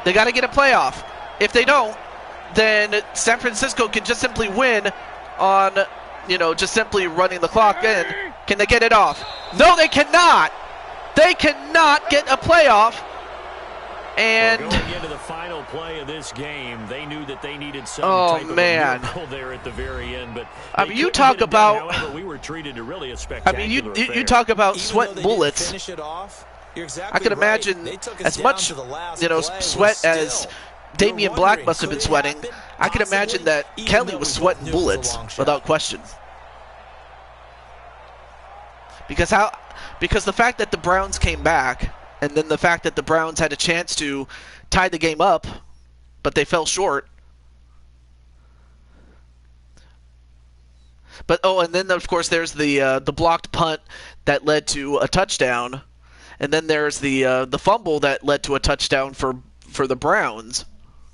They got to get a playoff. If they don't, then San Francisco can just simply win on, just simply running the clock in. Can they get it off? No, they cannot. They cannot get a playoff. And going into the final play of this game, they knew that they needed some type of a miracle there at the very end. But I mean, you talk about. However, we were treated to really a spectacular you talk about sweating bullets. I can imagine as much, sweat as Damian Black must have been sweating. I can imagine that Kelly was sweating bullets without question. Because the fact that the Browns came back. And then the fact that the Browns had a chance to tie the game up, but they fell short. But and then of course there's the blocked punt that led to a touchdown, and then there's the fumble that led to a touchdown for the Browns.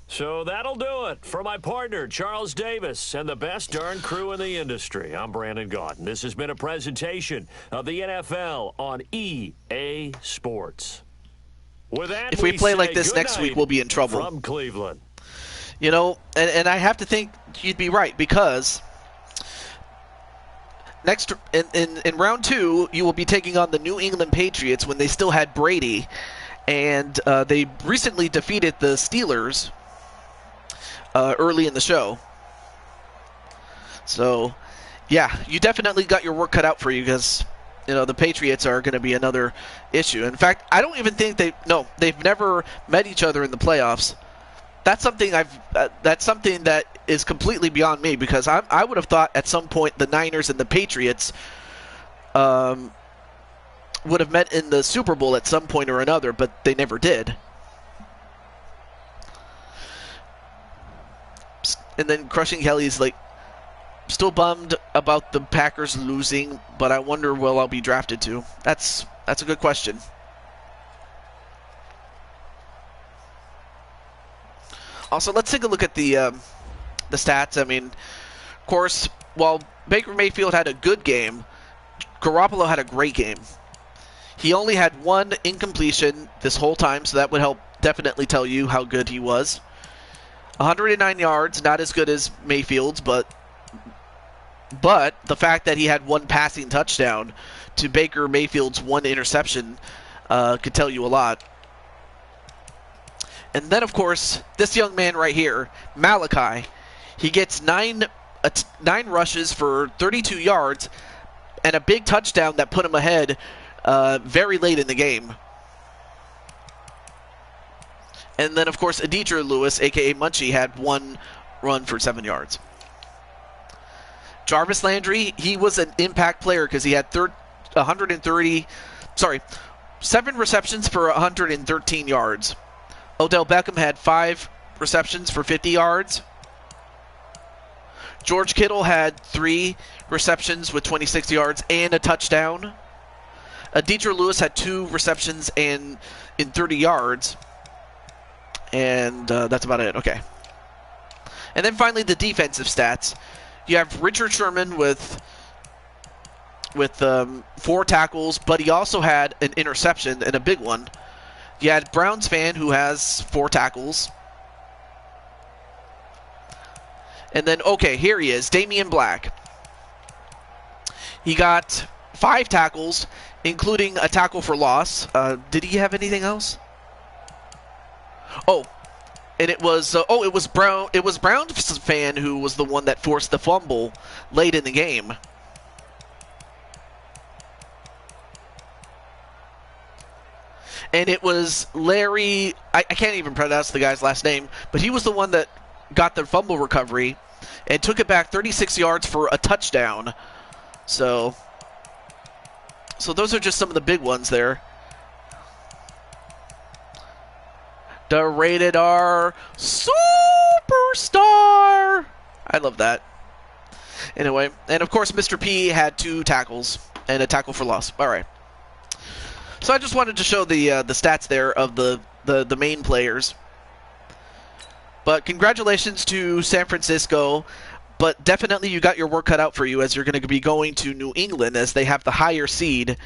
So that'll do it for my partner, Charles Davis, and the best darn crew in the industry. I'm Brandon Gaudin. This has been a presentation of the NFL on EA Sports. With that, if we play like this next week, we'll be in trouble. From Cleveland. And I have to think you'd be right, because next in round 2, you will be taking on the New England Patriots when they still had Brady, and they recently defeated the Steelers early in the show. So, yeah, you definitely got your work cut out for you, because the Patriots are going to be another issue. In fact, I don't even think they've never met each other in the playoffs. That's something that is completely beyond me, because I would have thought at some point the Niners and the Patriots would have met in the Super Bowl at some point or another, but they never did. And then Crushing Kelly's still bummed about the Packers losing, but I wonder will I'll be drafted to. That's a good question. Also, let's take a look at the stats. I mean, of course, while Baker Mayfield had a good game, Garoppolo had a great game. He only had one incompletion this whole time, so that would help definitely tell you how good he was. 109 yards, not as good as Mayfield's, but the fact that he had one passing touchdown to Baker Mayfield's one interception could tell you a lot. And then, of course, this young man right here, Malachi, he gets 9 rushes for 32 yards and a big touchdown that put him ahead very late in the game. And then, of course, Adidra Lewis, a.k.a. Munchie, had one run for 7 yards. Jarvis Landry, he was an impact player because he had 7 receptions for 113 yards. Odell Beckham had 5 receptions for 50 yards. George Kittle had 3 receptions with 26 yards and a touchdown. Deidre Lewis had 2 receptions and in 30 yards. And that's about it. Okay. And then finally the defensive stats. You have Richard Sherman with 4 tackles, but he also had an interception and a big one. You had Browns fan who has 4 tackles. And then, okay, here he is, Damian Black. He got 5 tackles, including a tackle for loss. Did he have anything else? Oh, and it was Brown. It was Browns fan who was the one that forced the fumble late in the game. And it was Larry. I can't even pronounce the guy's last name, but he was the one that got the fumble recovery and took it back 36 yards for a touchdown. So those are just some of the big ones there. The Rated R Superstar. I love that. Anyway, and of course, Mr. P had 2 tackles and a tackle for loss. All right. So I just wanted to show the stats there of the main players. But congratulations to San Francisco. But definitely you got your work cut out for you as you're going to be going to New England as they have the higher seed.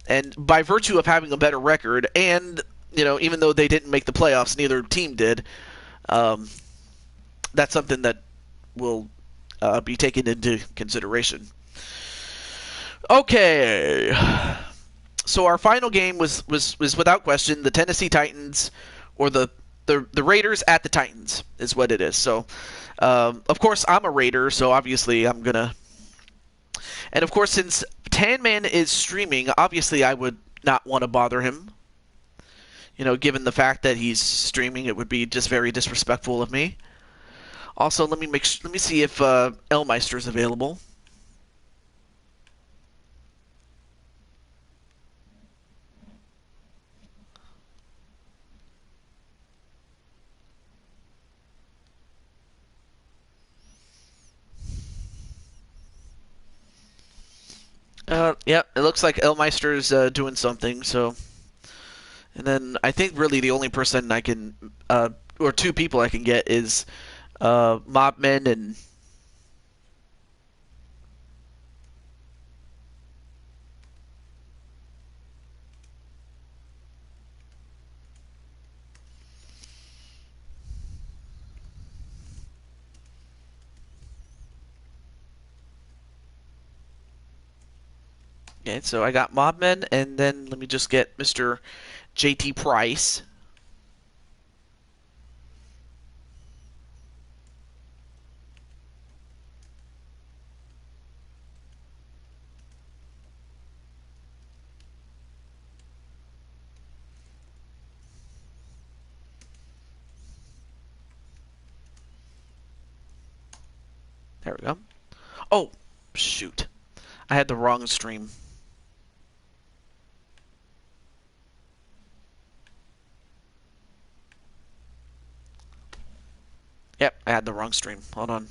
And by virtue of having a better record, and even though they didn't make the playoffs, neither team did. That's something that will be taken into consideration. Okay. So our final game was without question the Tennessee Titans, or the Raiders at the Titans is what it is. So, of course, I'm a Raider, so obviously I'm going to... And, of course, since Tanman is streaming, obviously I would not want to bother him. Given the fact that he's streaming, it would be just very disrespectful of me. Also, let me see if Elmeister's available. Yeah, it looks like Elmeister's doing something, so... And then I think really the only person I can... or 2 people I can get is Mobman and... Okay, so I got Mobman, and then let me just get Mr. JT Price. There we go. Oh, shoot. I had the wrong stream. Yep, I had the wrong stream. Hold on.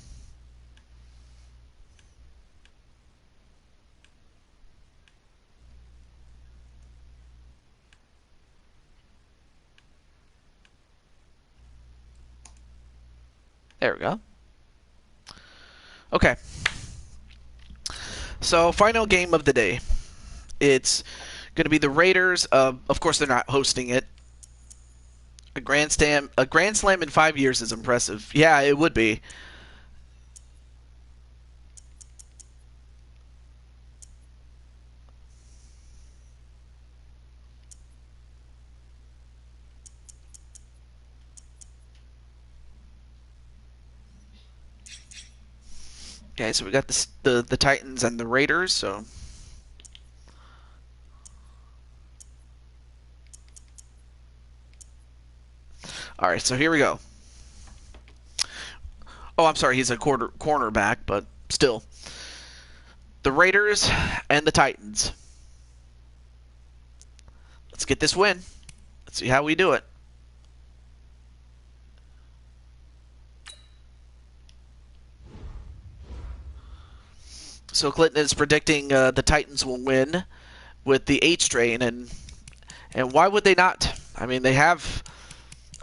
There we go. Okay. So, final game of the day. It's going to be the Raiders. Of course, they're not hosting it. A grand slam in 5 years is impressive. Yeah, it would be. Okay, so we got the Titans and the Raiders. So. All right, so here we go. Oh, I'm sorry, he's a cornerback, but still. the Raiders and the Titans. Let's get this win. Let's see how we do it. So Clinton is predicting the Titans will win with the H train, and why would they not? I mean, they have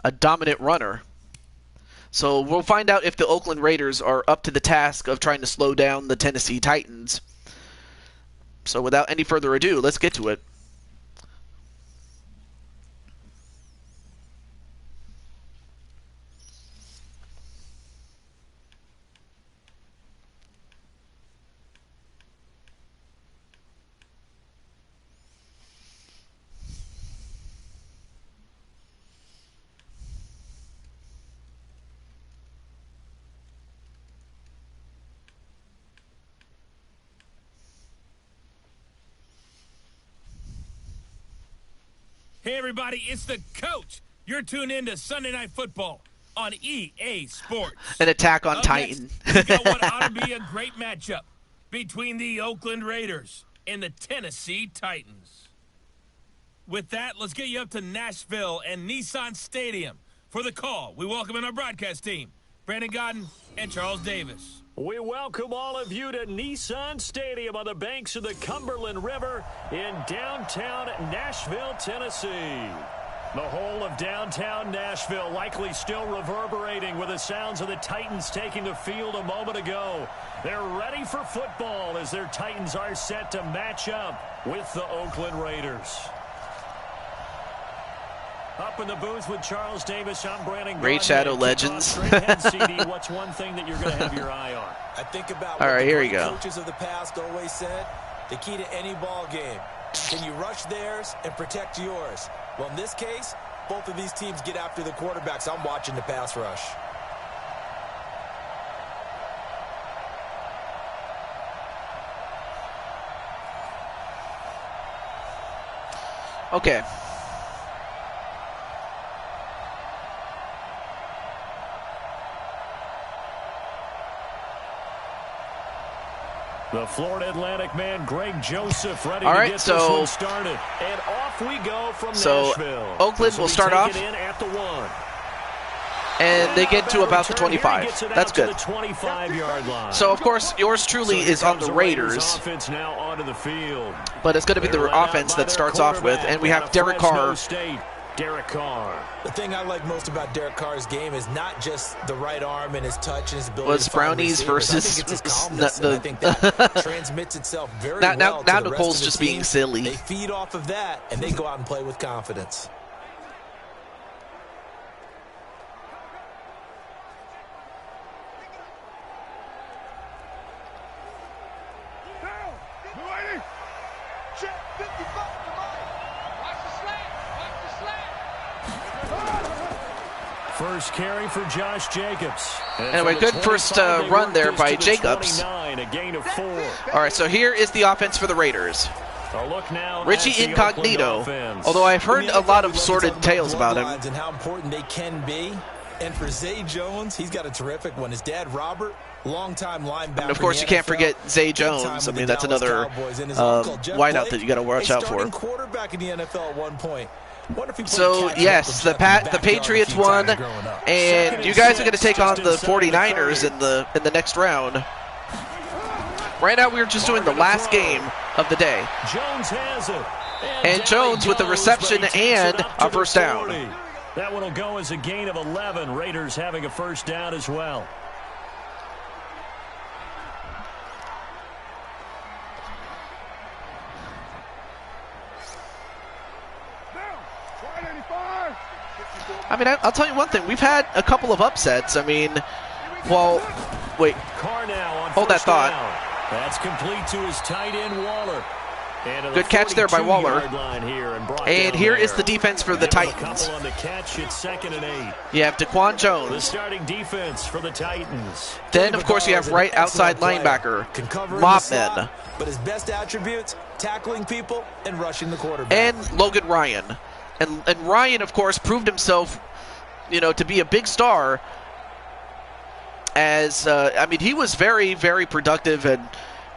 a dominant runner. So we'll find out if the Oakland Raiders are up to the task of trying to slow down the Tennessee Titans. So without any further ado, let's get to it. Hey, everybody, it's the coach. You're tuned in to Sunday Night Football on EA Sports. An attack on Up Titan. Next, we've got what ought to be a great matchup between the Oakland Raiders and the Tennessee Titans. With that, let's get you up to Nashville and Nissan Stadium. For the call, we welcome in our broadcast team, Brandon Godden and Charles Davis. We welcome all of you to Nissan Stadium on the banks of the Cumberland River in downtown Nashville, Tennessee. The whole of downtown Nashville likely still reverberating with the sounds of the Titans taking the field a moment ago. They're ready for football as their Titans are set to match up with the Oakland Raiders. Up in the booth with Charles Davis, I'm Brandon. Raid Shadow Legends. CD, what's one thing that you're going to have your eye on? I think about all what right, the here we great go. coaches of the past always said, the key to any ball game. Can you rush theirs and protect yours? Well, in this case, both of these teams get after the quarterbacks. I'm watching the pass rush. Okay. The Florida Atlantic man, Greg Joseph, ready All to right, get so- this one started. And off we go from So, Nashville. Oakland This will be start off. taken in at the 1. And they get to about the Return here, 25. gets it That's out to good. the 25-yard line. So, of course, yours truly So is on the comes Raiders, offense now onto the field. but it's going to be They're the led out offense by that their starts off with, and we have quarterback Derek out of Fresno Carr. State, Derek Carr. The thing I like most about Derek Carr's game is not just the right arm and his touch and his ability Was to find Brownies receivers. I think versus it's his calmness, and I think that transmits itself very Now well to the rest Nicole's of the just team. being silly. They feed off of that, and they go out and play with confidence. Check 55 to Mike. Watch the slant. Watch the slant. First carry for Josh Jacobs. And Anyway, from the good first 25, they run work there this by to the Jacobs. 29, a gain of 4. All right, so here is the offense for the Raiders. A look now Richie at the Incognito, Oakland offense. although I've heard In the a lot NFL, of we love to sordid talk tales about him. bloodlines and how important they can be. And for Zay Jones, he's got a terrific one. His dad, Robert, longtime linebacker. And of course, you can't forget Zay Jones. I mean, that's another wideout that you got to watch out for. Quarterback in the NFL at one point. Wonder if he played So, catch-up yes, with the Jeff in the Patriots backyard a won, few times growing up. and you guys are going to take on the 49ers in the next round. Right now, we're just doing the last game of the day. Jones has it. And Jones with the reception and a first down. That one will go as a gain of 11. Raiders having a first down as well. I mean, I'll tell you one thing. We've had a couple of upsets. I mean, well, wait. Carr now on Hold that first thought. down. That's complete to his tight end, Waller. And to the Good catch there by Waller. 42-yard line here and brought And down here there. is the defense for the Give him a Titans. couple on the catch. It's 2nd and 8. You have Daquan The Jones. starting defense for the Titans. Then, of course, you have right outside linebacker, Can cover in the slot, Mobman, but his best attributes, tackling people and rushing the quarterback. and Logan Ryan. And Ryan, of course, proved himself, to be a big star. As I mean, he was very, very productive, and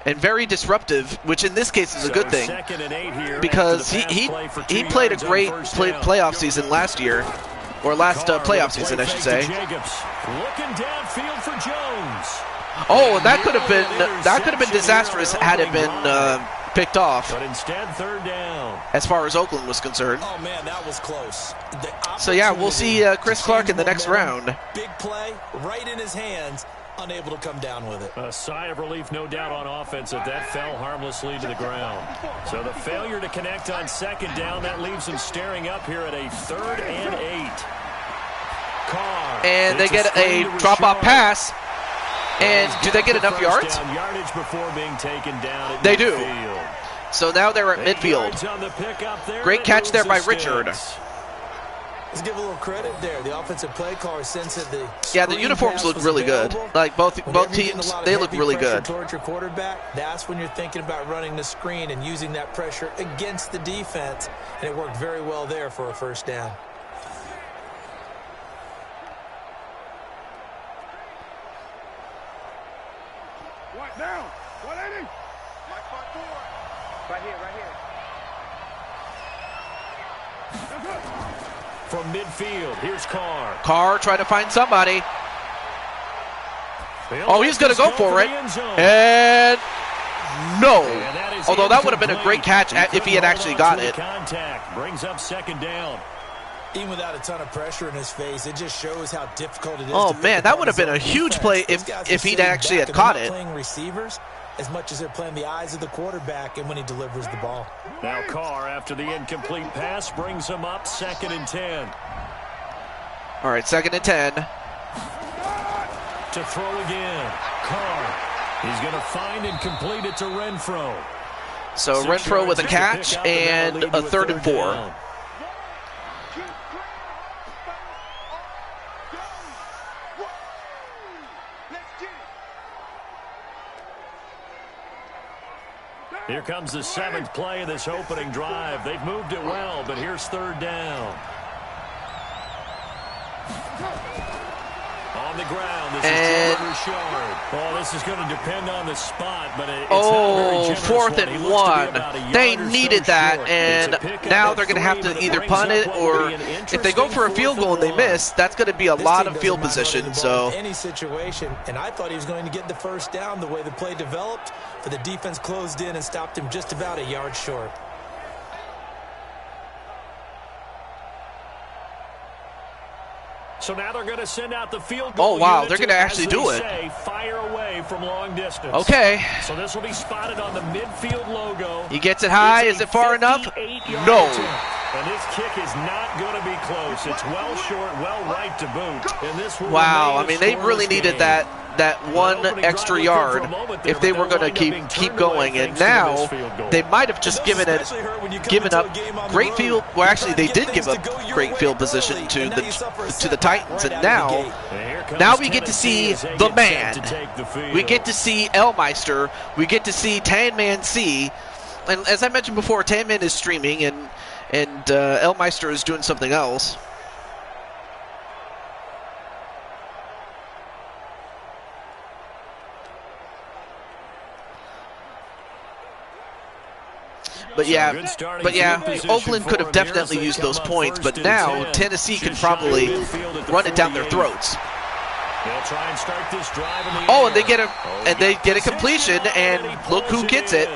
and very disruptive, which in this case is a good thing, Second and 8 here because after the he pass play for 2 played a yards on great first down. playoff season last year, or last Carr playoff with a season, play I should fake say. to Jacobs. Looking downfield for Jones. Oh, and that could have been disastrous had it been picked off. But instead, third down. As far as Oakland was concerned. Oh, man, that was close. So, yeah, we'll see Chris Clark in the next round. Big play, right in his hands, unable to come down with it. A sigh of relief, no doubt, on offense that fell harmlessly to the ground. So the failure to connect on second down, that leaves him staring up here at a 3rd and 8. Carr. And they get a drop-off pass. And do they get enough yards? Yardage before being taken down at they do. midfield. So now they're at midfield. Great catch there by Richard. Let's give a little credit there. The offensive play caller sensed that the uniforms look really good. Like both teams, they look really good. Towards your quarterback, that's when you're thinking about running the screen and using that pressure against the defense. And it worked very well there for a first down. Down. 180. Right here, right here. From midfield, here's Carr. Carr trying to find somebody. Oh, he's going to go for it. And no. Although that would have been a great catch if he had actually got it. Contact brings up second down. Even without a ton of pressure in his face, it just shows how difficult it is. Oh man, that would have been a huge play if he'd actually had caught it. Playing receivers as much as they're playing the eyes of the quarterback and when he delivers the ball. Now Carr, after the incomplete pass, brings him up 2nd and 10. All right, 2nd and 10. To throw again, Carr. He's going to find and complete it to Renfro. So Renfro with a catch and a 3rd and 4. Down. Here comes the 7th play of this opening drive. They've moved it well, but here's 3rd down. On the ground, this is Shard. Oh, this is going to depend on the spot, but it's not very generous 4th and 1. They needed that, and now they're going to have to either punt it, or if they go for a field goal and they miss, that's going to be a lot of field position. So any situation, and I thought he was going to get the first down the way the play developed, but the defense closed in and stopped him just about a yard short. So now they're going to send out the field goal. Oh, wow, they're going to actually do it. Fire away from long distance. Okay. So this will be spotted on the midfield logo. He gets it high. Is it far enough? No. And this kick is not going to be close. It's well short, well right to boot. And this will wow, I mean, they really needed that one extra yard if they were going to keep going, and now they might have just given up great field. Well, actually, they did give up great field position to the Titans, and now we get to see the man. We get to see Elmeister. We get to see Tan Man C. And as I mentioned before, Tan Man is streaming, and Elmeister is doing something else. But yeah, Oakland could have definitely used those points, but now Tennessee can probably run it down their throats. Oh, and they get a completion, and look who gets it.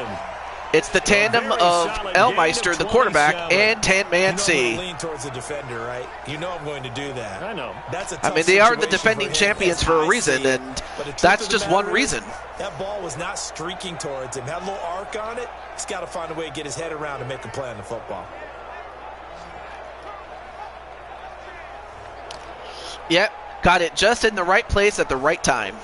It's the tandem of Elmeister, the quarterback, and Tan Man C. Lean towards the defender, right? You know I'm going to do that. I know. I mean, they are the defending champions for a reason, and that's just one reason. That ball was not streaking towards him. Had a little arc on it. He's got to find a way to get his head around and make a play on the football. Yep, got it just in the right place at the right time.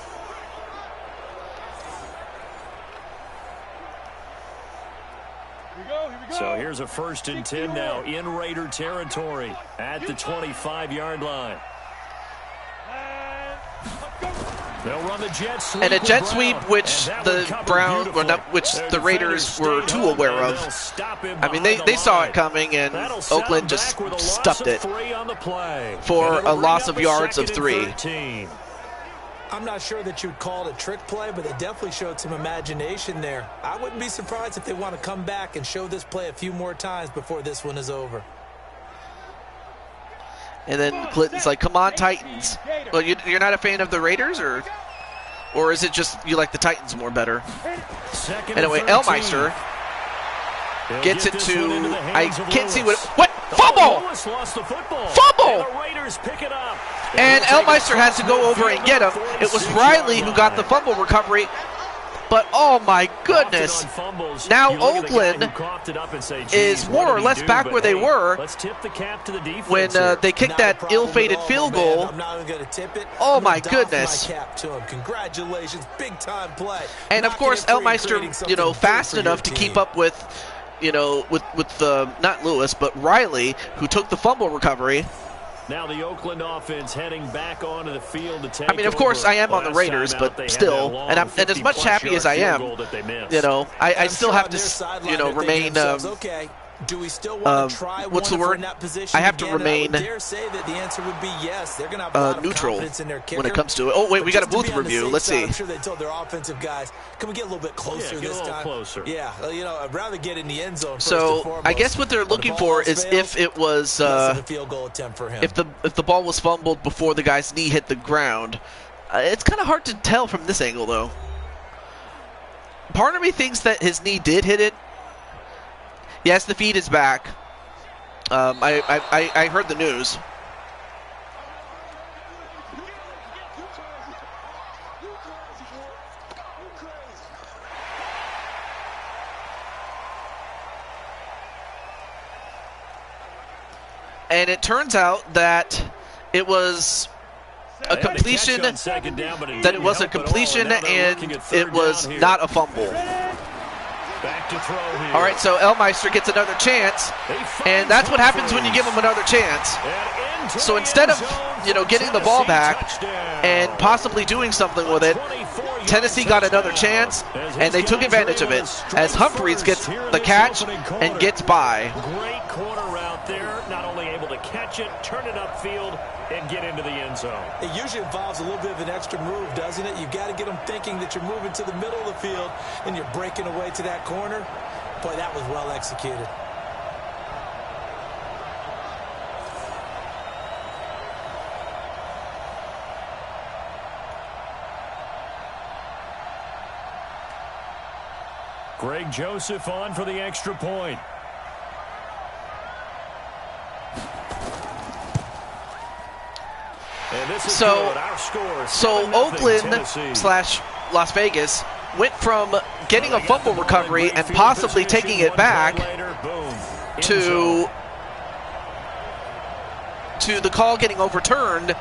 So here's a 1st and 10 now in Raider territory at the 25-yard line. They'll run the jet sweep, and a jet sweep, which the Raiders were too aware of. I mean, they saw it coming, and Oakland just stuffed it for a loss of yards of 3. I'm not sure that you'd call it a trick play, but they definitely showed some imagination there. I wouldn't be surprised if they want to come back and show this play a few more times before this one is over. And then Clinton's like, come on, Titans. Well, you're not a fan of the Raiders, or is it just you like the Titans more better? Anyway, Elmeister gets it to, I can't see what fumble! Fumble! And Elmeister has to go over and get him. It was Riley who got the fumble recovery. But, oh my goodness, now Oakland is more or less back where they were when they kicked that ill-fated field goal. Oh my goodness. Congratulations, big-time play. And, of course, Elmeister, fast enough to keep up with, with not Lewis, but Riley, who took the fumble recovery. Now the Oakland offense heading back onto the field to take I mean, of course, I am on the Raiders, but still, and as much happy as I am, I still have to, remain. Do we still want to try what's the one word? in that position I have to again? remain I would dare say that the answer would be yes. They're going to have a lot of neutral confidence in their kicker. when it comes to it. Oh, wait, we got a booth Just to be on the review. safe Let's see. side, I'm sure they told their offensive guys, can we get a little bit closer this time? Closer. Yeah, I'd rather get in the end zone first So and foremost. I guess what they're looking for is if it was a field goal attempt for him. if the ball was fumbled before the guy's knee hit the ground. It's kind of hard to tell from this angle, though. Part of me thinks that his knee did hit it. Yes, the feed is back. I heard the news. And it turns out that it was a completion, and it was not a fumble. Back to throw here. All right, so Elmeister gets another chance, and that's what happens when you give him another chance. So instead of, getting the ball back and possibly doing something with it, Tennessee got another chance, and they took advantage of it as Humphreys gets the catch and gets by. Great corner route there, not only able to catch it, turn it upfield, and get into the end zone. It usually involves a little bit of an extra move, doesn't it? You've got to get them thinking that you're moving to the middle of the field and you're breaking away to that corner. Boy, that was well executed. Greg Joseph on for the extra point. So Oakland / Las Vegas went from getting a fumble recovery and possibly taking it back to the call getting overturned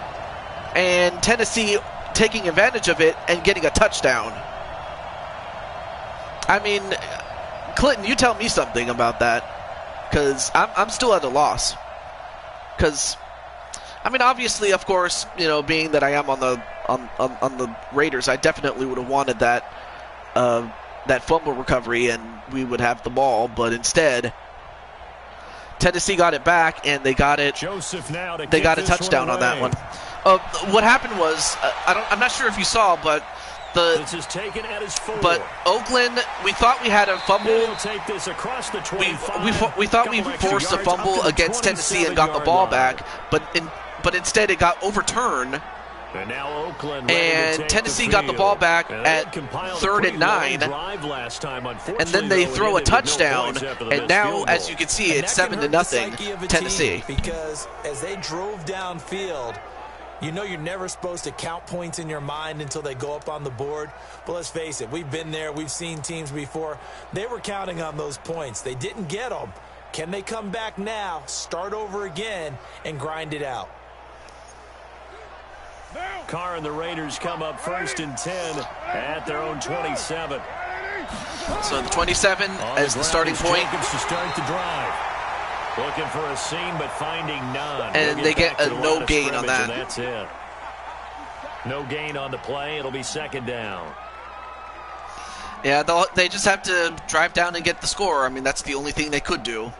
and Tennessee taking advantage of it and getting a touchdown. I mean, Clinton, you tell me something about that, because I'm still at a loss. Because, I mean, obviously, of course, being that I am on the Raiders, I definitely would have wanted that fumble recovery and we would have the ball, but instead, Tennessee got it back and they got it. They got a touchdown on that one. What happened was, I'm not sure if you saw, but this is taken at his 4. But Oakland, we thought we had a fumble. Take this across the we thought we forced a fumble against Tennessee and got the ball back, but instead it got overturned. And now Oakland and Tennessee got the ball back at 3rd and 9, and then they throw a touchdown, and now, as you can see, it's 7-0 Tennessee. Because as they drove downfield, you're never supposed to count points in your mind until they go up on the board. But let's face it, we've been there. We've seen teams before. They were counting on those points. They didn't get them. Can they come back now, start over again, and grind it out? Carr and the Raiders come up 1st and 10 at their own 27. So the 27 as the starting point. To start the drive. Looking for a seam, but finding none. And they get a no gain on that. That's it. No gain on the play. It'll be 2nd down. Yeah, they just have to drive down and get the score. I mean, that's the only thing they could do.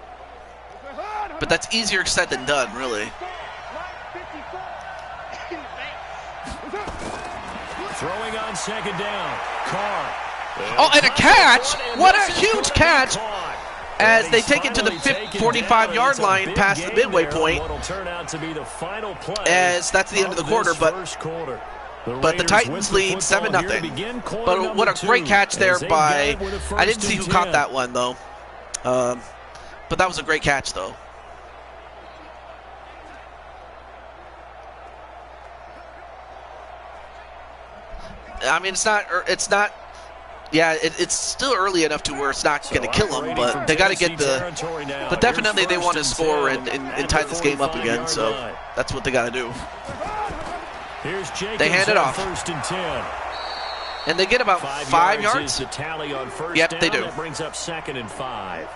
But that's easier said than done, really. Throwing on second down. Carr. Oh, and a catch! What a huge catch! As they take it to the 45-yard line past the midway point. As that's the end of the quarter, but the Titans lead 7-0. But what a great catch there by, I didn't see who caught that one though. But that was a great catch though. I mean, it's not. Yeah, it's still early enough to where it's not going to kill them, but they got to get the. But definitely they want to score and tie this game up again, so that's what they got to do. They hand it off, and they get about 5 yards. Yep, they do. That brings up 2nd and 5.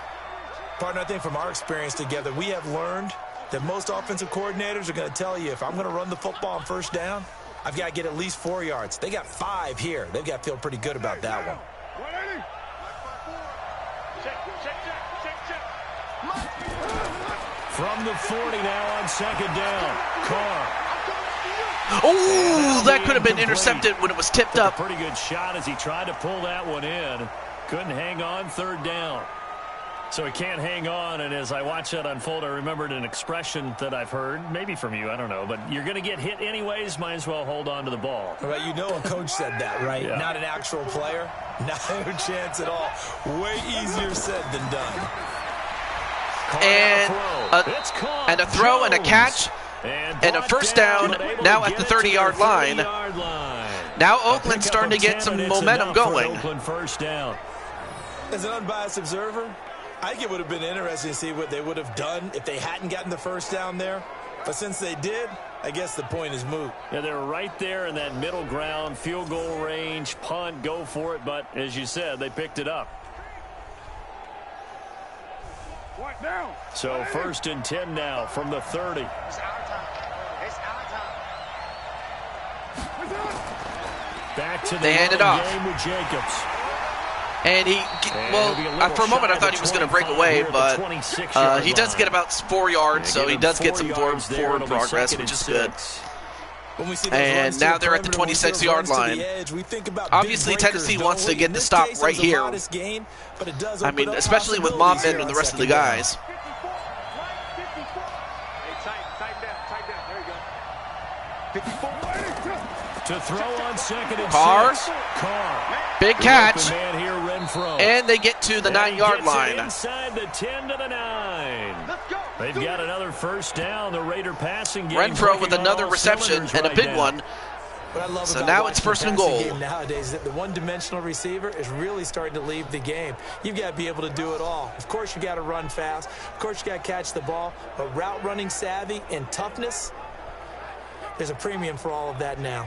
Partner, I think from our experience together, we have learned that most offensive coordinators are going to tell you, if I'm going to run the football on first down, I've got to get at least 4 yards. They got 5 here. They've got to feel pretty good about that one. From the 40 now on second down. Carr. Oh, that could have been intercepted when it was tipped up. Pretty good shot as he tried to pull that one in. Couldn't hang on 3rd down. So he can't hang on, and as I watch that unfold, I remembered an expression that I've heard, maybe from you, I don't know, but you're going to get hit anyways, might as well hold on to the ball. All right, you know a coach said that, right? Yeah. Not an actual player. No chance at all. Way easier said than done. And a throw and a catch and a first down now at the 30-yard line. Now Oakland's starting to get some momentum going. First down. As an unbiased observer, I think it would have been interesting to see what they would have done if they hadn't gotten the first down there. But since they did, I guess the point is moot. Yeah, they're right there in that middle ground, field goal range, punt, go for it. But as you said, they picked it up. So 1st and 10 now from the 30. It's our time. It's our time. Back to the They hand it off. game with Jacobs. And for a moment I thought he was going to break away, but he does get about 4 yards, so he does get some forward progress, which is good. And now they're at the 26-yard line. Obviously, Tennessee wants to get the stop right here. I mean, especially with Modman and the rest of the guys. To throw on 2nd and Carr. 6. Carr. Big catch. Man here, Renfro. And they get to the 9-yard line. Inside the 10 to the 9. They've got another first down. The Raider passing game. Renfro with another reception and a big one. So now it's 1st and goal. Nowadays, the one-dimensional receiver is really starting to leave the game. You've got to be able to do it all. Of course, you got to run fast. Of course, you got to catch the ball. But route running savvy and toughness, there's a premium for all of that now.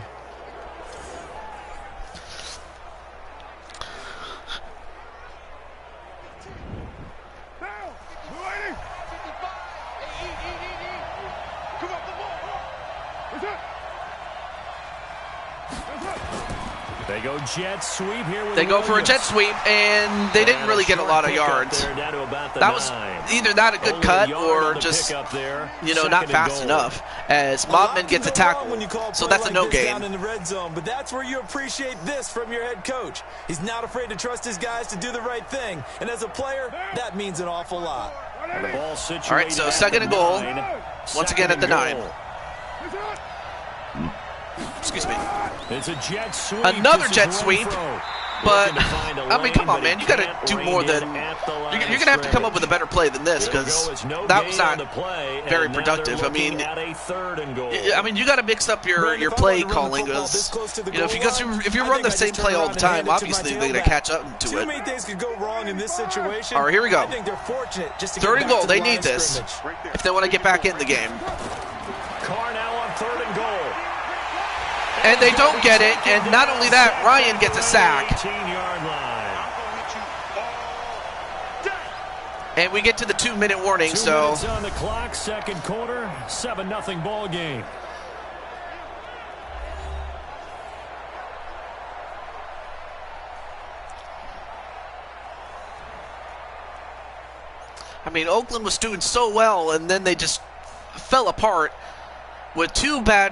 They go jet sweep here with They go for a jet sweep, and they didn't really get a lot of yards. That was either not a good cut or just, not fast enough, as Modman gets a tackle. So that's a no gain. In the red zone, but that's where you appreciate this from your head coach. He's not afraid to trust his guys to do the right thing, and as a player, that means an awful lot. The ball situated. All right, so 2nd and goal. Once again at the 9. Excuse me. It's a jet sweep. Another jet sweep. But, I mean, come on, man. You got to do more than... You're going to have to come up with a better play than this, because that was not very productive. I mean, you got to mix up your play calling. Because, if you run the same play all the time, obviously they're going to catch up to it. Too many things could go wrong in this situation. All right, here we go. I think they're fortunate just to 3rd and goal. get They back to the need line this scrimmage. if they want to get back in the game. Carr now on 3rd and goal. And they don't get it, and not only that, Ryan gets a sack. 18-yard line. And we get to the 2-minute warning, 2 so... minutes on the clock, 2nd quarter, 7-0 ball game. I mean, Oakland was doing so well, and then they just fell apart with 2 bad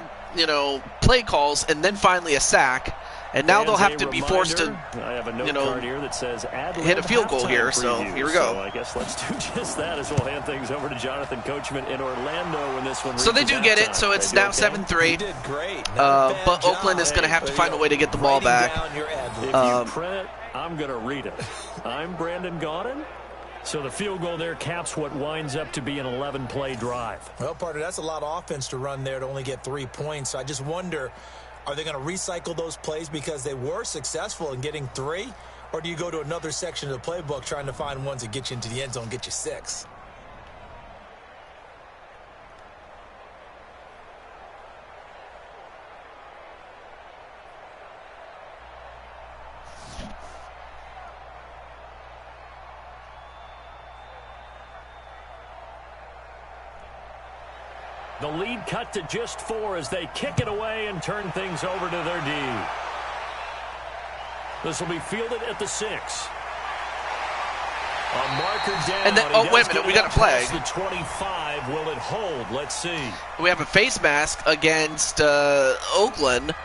play calls, and then finally a sack. And now they'll have to be forced to, I have a note card here that says hit a field goal here. So here we go. So I guess let's do just that as we'll hand things over to Jonathan Coachman in Orlando when this one. So they do get it. So it's now 7-3. Did great. But Oakland is going to have to find a way to get the ball back. If you print it, I'm going to read it. I'm Brandon Gaudin. So the field goal there caps what winds up to be an 11-play drive. Well, partner, that's a lot of offense to run there to only get 3 points. So I just wonder, are they going to recycle those plays because they were successful in getting 3? Or do you go to another section of the playbook trying to find ones that get you into the end zone, get you 6? The lead cut to just 4 as they kick it away and turn things over to their D. This will be fielded at the 6. A marker down. And then, oh, wait a minute, we got a flag. The 25, will it hold? Let's see. We have a face mask against Oakland.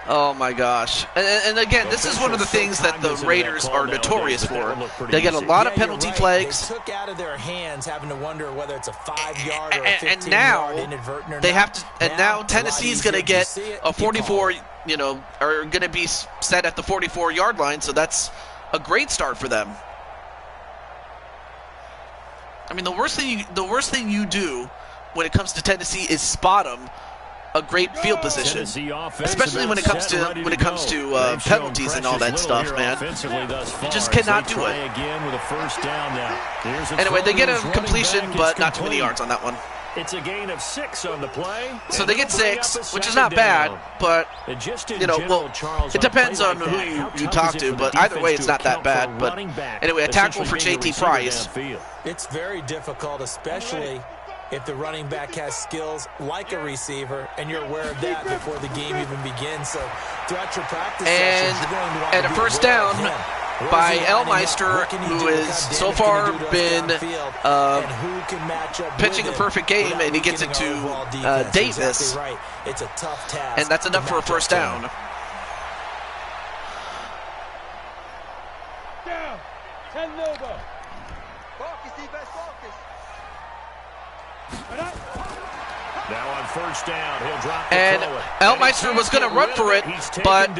Oh my gosh. And again, this is one of the things that the Raiders are notorious for. They get a lot of penalty flags. They took out of their hands having to wonder whether it's a 5-yard or a 15-yard and now inadvertent or they not. have to, and now Tennessee's going to get a 44, are going to be set at the 44-yard line, so that's a great start for them. I mean, the worst thing you do when it comes to Tennessee is spot them a great field position, especially when it comes to penalties and all that stuff, man. You just cannot do it. Anyway, they get a completion, but not too many yards on that one. It's a gain of 6 on the play. So they get 6, which is not bad, but it depends on who you talk to. But either way, it's not that bad. But anyway, a tackle for JT Price. It's very difficult, especially if the running back has skills like a receiver, and you're aware of that before the game even begins. So throughout your practice sessions, you're going to want and to a first down by Elmeister, who has so far been pitching a perfect game, and he gets it to Davis. It's a tough task, and that's enough for a first down. Down. 10 Lobo. Focus, defense, focus. Now on first down, he'll drop and Elmeister was going to run for it, but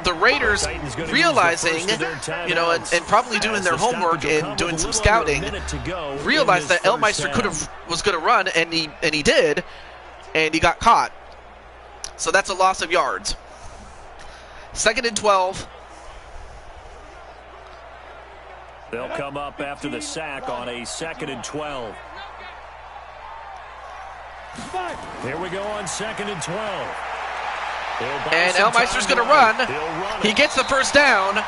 the Raiders, realizing, and probably doing their homework and doing some scouting, realized that Elmeister was going to run, and he did, and he got caught. So that's a loss of yards. 2nd and 12. They'll come up after the sack on a 2nd and 12. Here we go on 2nd and 12. And Elmeister's going to run. He gets the first down,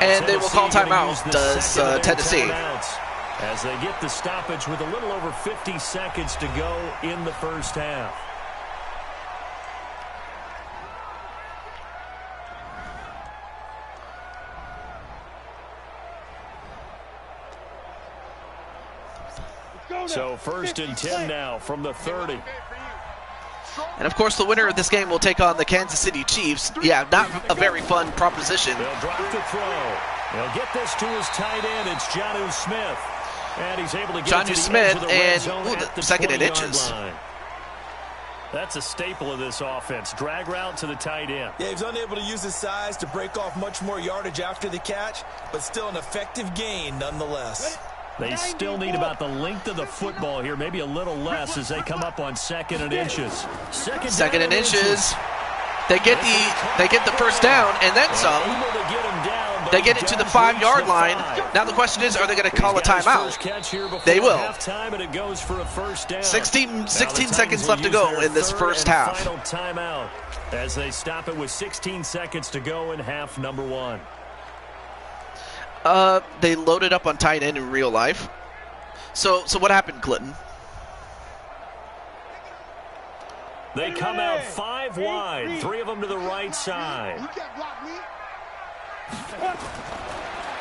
and they will call timeout, does Tennessee. As they get the stoppage with a little over 50 seconds to go in the first half. So 1st and 10 now from the 30. And of course, the winner of this game will take on the Kansas City Chiefs. Yeah, not a very fun proposition. They'll drop the throw. They'll get this to his tight end. It's Jonnu Smith. And he's able to get Jonnu Smith, and the 2nd and inches. Line. That's a staple of this offense. Drag route to the tight end. Yeah, he's unable to use his size to break off much more yardage after the catch, but still an effective gain nonetheless. They still need about the length of the football here, maybe a little less as they come up on 2nd and inches. Second and inches. They get the first down and then some. They get it to the 5-yard line. Now the question is, are they going to call a timeout? They will. 16 seconds left to go in this first half. Final timeout as they stop it with 16 seconds to go in half number 1. They loaded up on tight end in real life. So what happened, Clinton? They come out 5 wide, 3 of them to the right side.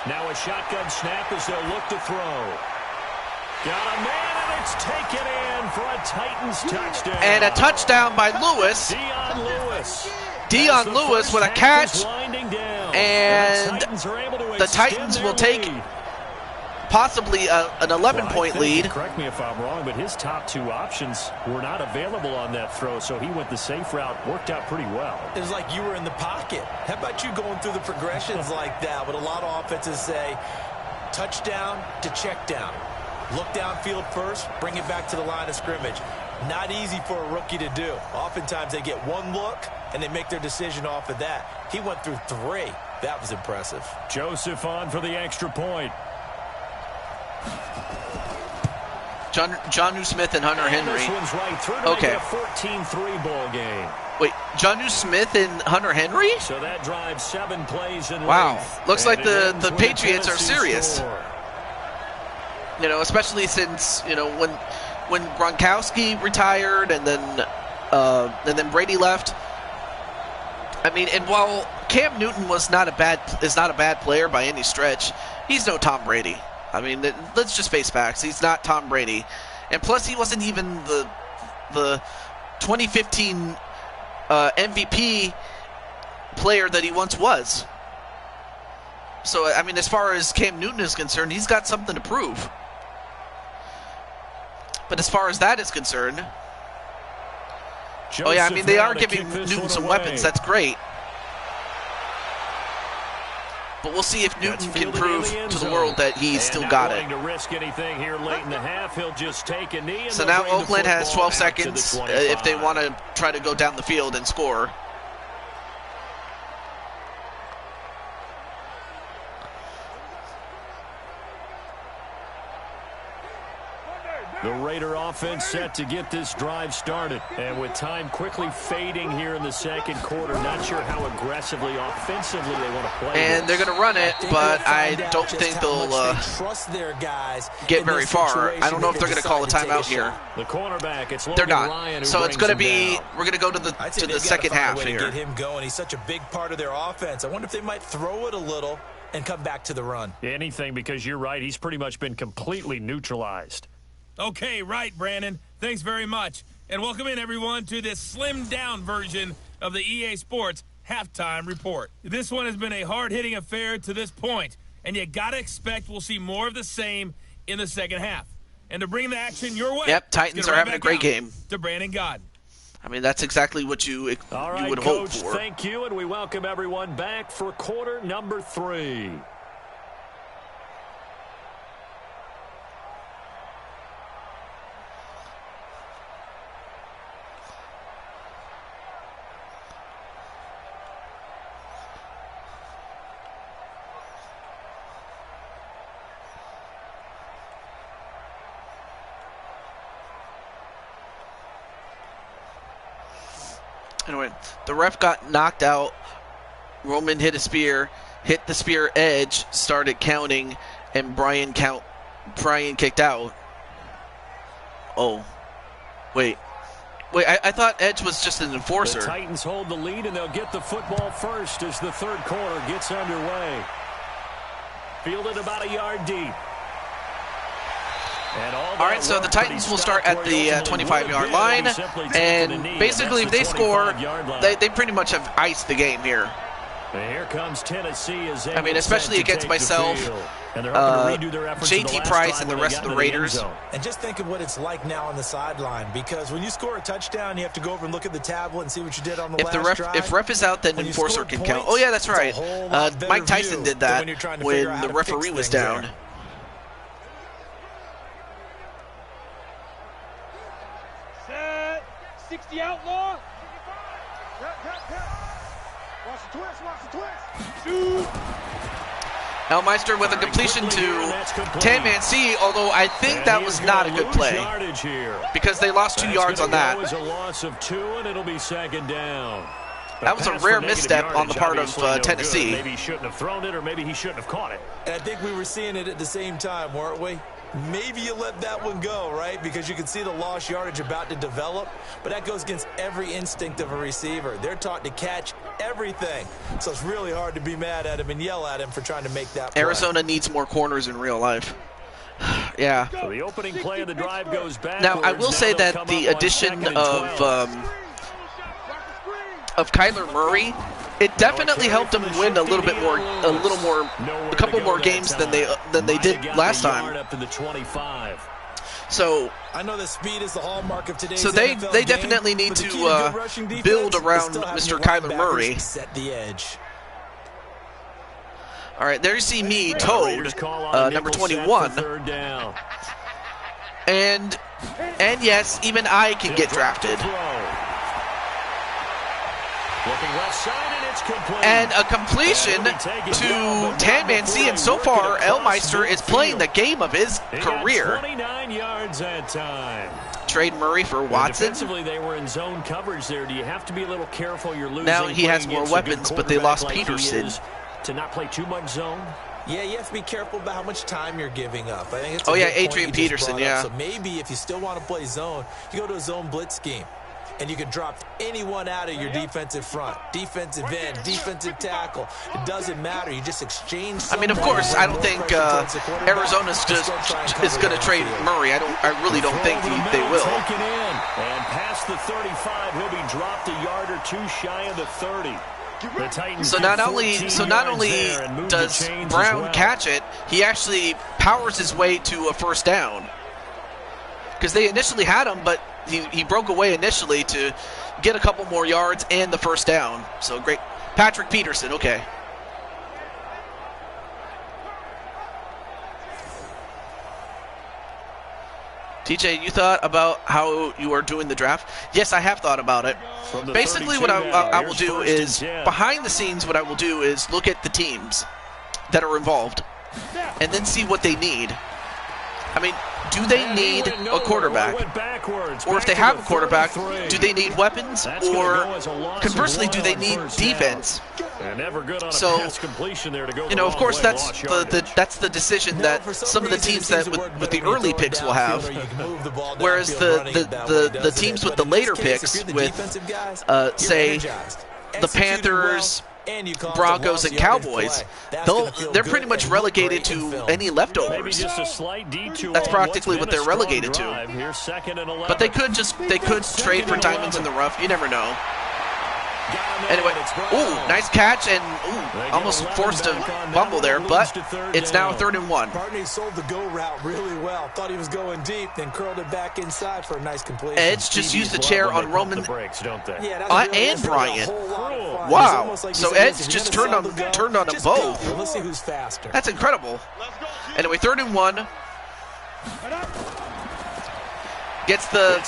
Now a shotgun snap as they'll look to throw. Got a man And it's taken in for a Titans touchdown. And a touchdown by Lewis. Dion Lewis with a catch. And the Titans will take possibly an 11-point lead. Correct me if I'm wrong, but his top two options were not available on that throw, so he went the safe route. Worked out pretty well. It was like you were in the pocket. How about you going through the progressions like that? What a lot of offenses say, touchdown to check down. Look downfield first, bring it back to the line of scrimmage. Not easy for a rookie to do. Oftentimes they get one look, and they make their decision off of that. He went through three. That was impressive. Joseph on for the extra point. Jonnu Smith and Hunter Henry. This one's right through to Okay. make it a 14-3 ball game. Wait, Jonnu Smith and Hunter Henry? So that drives 7 plays in Wow. length. Looks And like it the ends with a Patriots are Tennessee serious. score. You know, especially since, you know, when Gronkowski retired and then Brady left. I mean, and while Cam Newton is not a bad player by any stretch, he's no Tom Brady. I mean, let's just face facts. He's not Tom Brady. And plus, he wasn't even the 2015 MVP player that he once was. So, I mean, as far as Cam Newton is concerned, he's got something to prove. But as far as that is concerned, oh yeah, I mean, they are giving Newton some weapons. That's great. But we'll see if Newton can prove to the world that he's still got it. To risk anything here late in the half, he'll just take a knee. So now Oakland has 12 seconds if they want to try to go down the field and score. The Raider offense set to get this drive started. And with time quickly fading here in the second quarter, not sure how aggressively, offensively they want to play. And they're going to run it, but I don't think they'll get very far. I don't know if they're going to call a timeout here. The cornerback, it's they're not. So it's going to be, we're going to go to the second half here. Get him going. He's such a big part of their offense. I wonder if they might throw it a little and come back to the run. Anything, because you're right. He's pretty much been completely neutralized. Okay, right, Brandon. Thanks very much. And welcome in, everyone, to this slimmed-down version of the EA Sports Halftime Report. This one has been a hard-hitting affair to this point, and you got to expect we'll see more of the same in the second half. And to bring the action your way, yep, Titans are having a great game. To Brandon Godden. I mean, that's exactly what you would Coach, hope for. Thank you, and we welcome everyone back for quarter number 3. Anyway, the ref got knocked out. Roman hit a spear, hit the spear edge, started counting, and Brian kicked out. Oh, wait, I thought Edge was just an enforcer. The Titans hold the lead, and they'll get the football first as the third quarter gets underway. Fielded about a yard deep. All right, so the Titans will start at the 25-yard line, and basically if they score, they pretty much have iced the game here. And here comes Tennessee. I mean, especially against myself, JT Price, and the rest of the Raiders. And just think of what it's like now on the sideline, because when you score a touchdown, you have to go over and look at the tablet and see what you did on the last drive. If ref is out, then enforcer can count. Oh, yeah, that's right. Mike Tyson did that when the referee was down. Set. 60 outlaw. Watch the twist. Watch the twist. Shoot. Elmeister with a completion to Tan-Man C, although I think that was not a good play because they lost 2 yards on that. That was a loss of 2, and it'll be second down. That was a rare misstep on the part of Tennessee. Maybe he shouldn't have thrown it, or maybe he shouldn't have caught it. And I think we were seeing it at the same time, weren't we? Maybe you let that one go, right? Because you can see the lost yardage about to develop, but that goes against every instinct of a receiver. They're taught to catch everything, so it's really hard to be mad at him and yell at him for trying to make that play. Arizona needs more corners in real life. Yeah. So the opening play of the drive goes back. Now, I will say that the addition of Kyler Murray, it definitely helped them win a couple more games than they did last time. So I know that speed is the hallmark of today's they NFL definitely game, need but the to key good rushing defense build is around still having Mr. your Kyler linebackers Murray. set the edge. All right, there you see me, Toad, number 21. And yes, even I can get drafted. And a completion to Tanman C, and so far, Elmeister is playing the game of his career. 29 yards that time. Trade Murray for Watson. Defensively, they were in zone coverage there. Do you have to be a little careful? You're losing. Now he has more weapons, but they lost Peterson. To not play too much zone. Yeah, you have to be careful about how much time you're giving up. I think it's Adrian Peterson, yeah. So maybe if you still want to play zone, you go to a zone blitz scheme. And you can drop anyone out of your defensive front, defensive end, defensive tackle. It doesn't matter. You just exchange. I mean, of course, I don't think Arizona's is going to trade Murray. I really don't think they will. Taken in and past the 35, he'll be dropped a yard or two shy of the 30. The Titans so not only does Brown catch it, he actually powers his way to a first down. Because they initially had him, but he broke away initially to get a couple more yards and the first down. So great. Patrick Peterson, okay. TJ, you thought about how you are doing the draft? Yes, I have thought about it. Basically, what I will do is, behind the scenes, what I will do is look at the teams that are involved and then see what they need. I mean, do they need a quarterback? Or if they have a quarterback, do they need weapons? Or conversely, do they need defense? So, of course, that's the decision that some of the teams that with the early picks will have. Whereas the teams with the later picks, with say the Panthers, Broncos, and Cowboys, they're pretty much relegated to any leftovers. That's practically what they're relegated to. But they could trade for diamonds in the rough. You never know. Anyway, nice catch, and almost forced a fumble there, but it's now 3rd and 1. Barney sold the go route really well. Thought he was going deep, then curled it back inside for a nice completion. Edge just used the chair on Roman and Bryant. Wow. Wow. So Edge just turned on them both. Let's see who's faster. That's incredible. Anyway, 3rd and 1. Gets the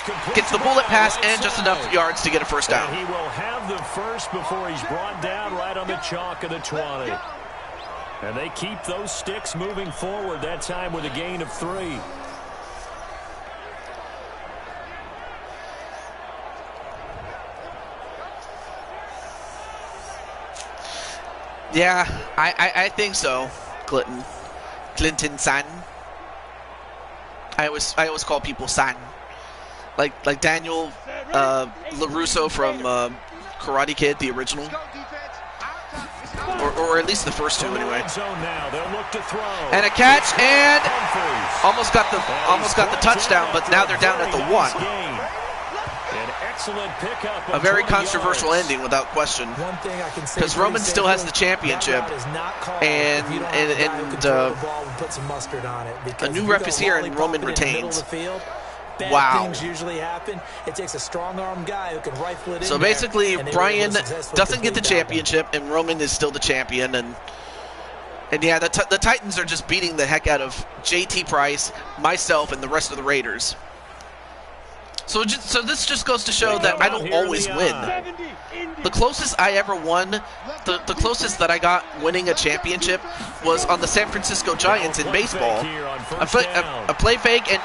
bullet pass and just enough yards to get a first down. And he will have the first before he's brought down right on the chalk of the 20. And they keep those sticks moving forward, that time with a gain of 3. Yeah, I think so, Clinton San. I always call people San. Like Daniel LaRusso from Karate Kid, the original, or at least the first two anyway. And a catch, and almost got the touchdown, but now they're down at the 1. A very controversial ending, without question, because Roman still has the championship, and a new ref is here, and Roman retains. Wow. Things usually happen. It takes a strong-arm guy who can rifle it in. So basically, Brian doesn't get the championship, and Roman is still the champion. And yeah, the Titans are just beating the heck out of JT Price, myself, and the rest of the Raiders. So this just goes to show that I don't always win. The closest I ever won, the closest that I got winning a championship was on the San Francisco Giants in baseball. A play fake and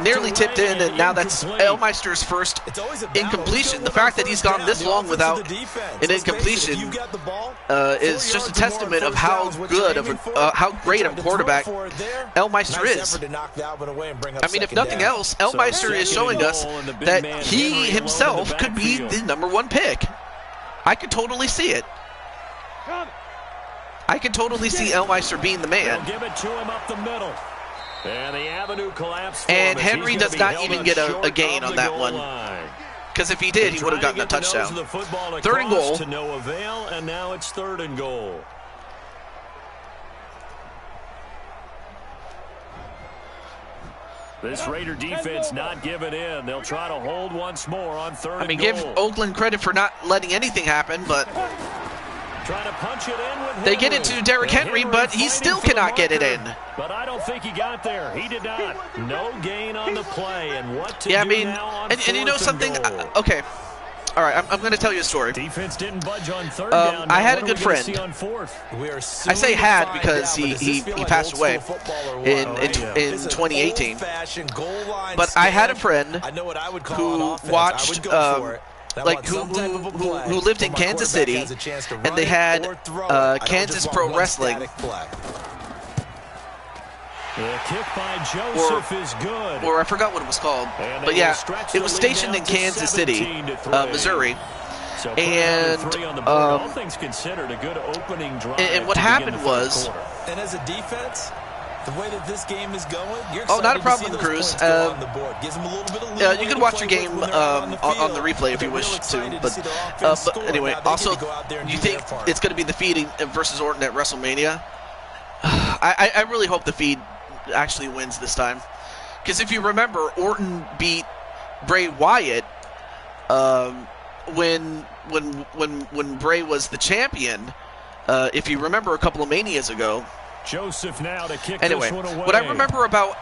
nearly tipped in, and now that's Elmeister's first incompletion. The fact that he's gone this long without an incompletion is just a testament of how great of a quarterback Elmeister is. I mean, if nothing else, Elmeister is showing us that he himself could be the #1 pick. I could totally see it. I could totally see Elmeister being the man. They'll give it to him up the middle. And the avenue collapsed for And him as Henry he's does gonna not be even held get up a gain short on of that the one. goal line. Because if he did, he would have gotten a touchdown. 3rd and goal. To no avail, and now it's 3rd and goal. This Raider defense not giving in. They'll try to hold once more on 3rd and goal. I mean, give Oakland credit for not letting anything happen, but trying to punch it in with they get it to Derrick Henry, but he still cannot get it in. But I don't think he got there. He did not. No gain on the play, and what to do now on and you know 4th something? and goal. Okay. All right, I'm going to tell you a story. Defense didn't budge on 3rd down. I had a What good are we gonna friend. see on 4th? I say had because he passed away in 2018. But I had a friend who watched who lived in Kansas City, and they had Kansas Pro Wrestling. The kick by Joseph is good. Or I forgot what it was called. But yeah, it was stationed in Kansas City, Missouri. So and all things considered, a good opening drive. And what happened was, and as a defense, the way that this game is going, you're not a problem, to see Cruz. those points go on the board. Gives them a little bit of leeway you can to watch play your game with when they're on the on the field. replay if you They're wish real to. excited see the offense But score. anyway, Now they also, get to go out there and you do think their part. it's going to be the feed versus Orton at WrestleMania? I really hope the feed actually wins this time, because if you remember, Orton beat Bray Wyatt when Bray was the champion. If you remember a couple of Manias ago. Joseph now to kick anyway, this one away. What I remember about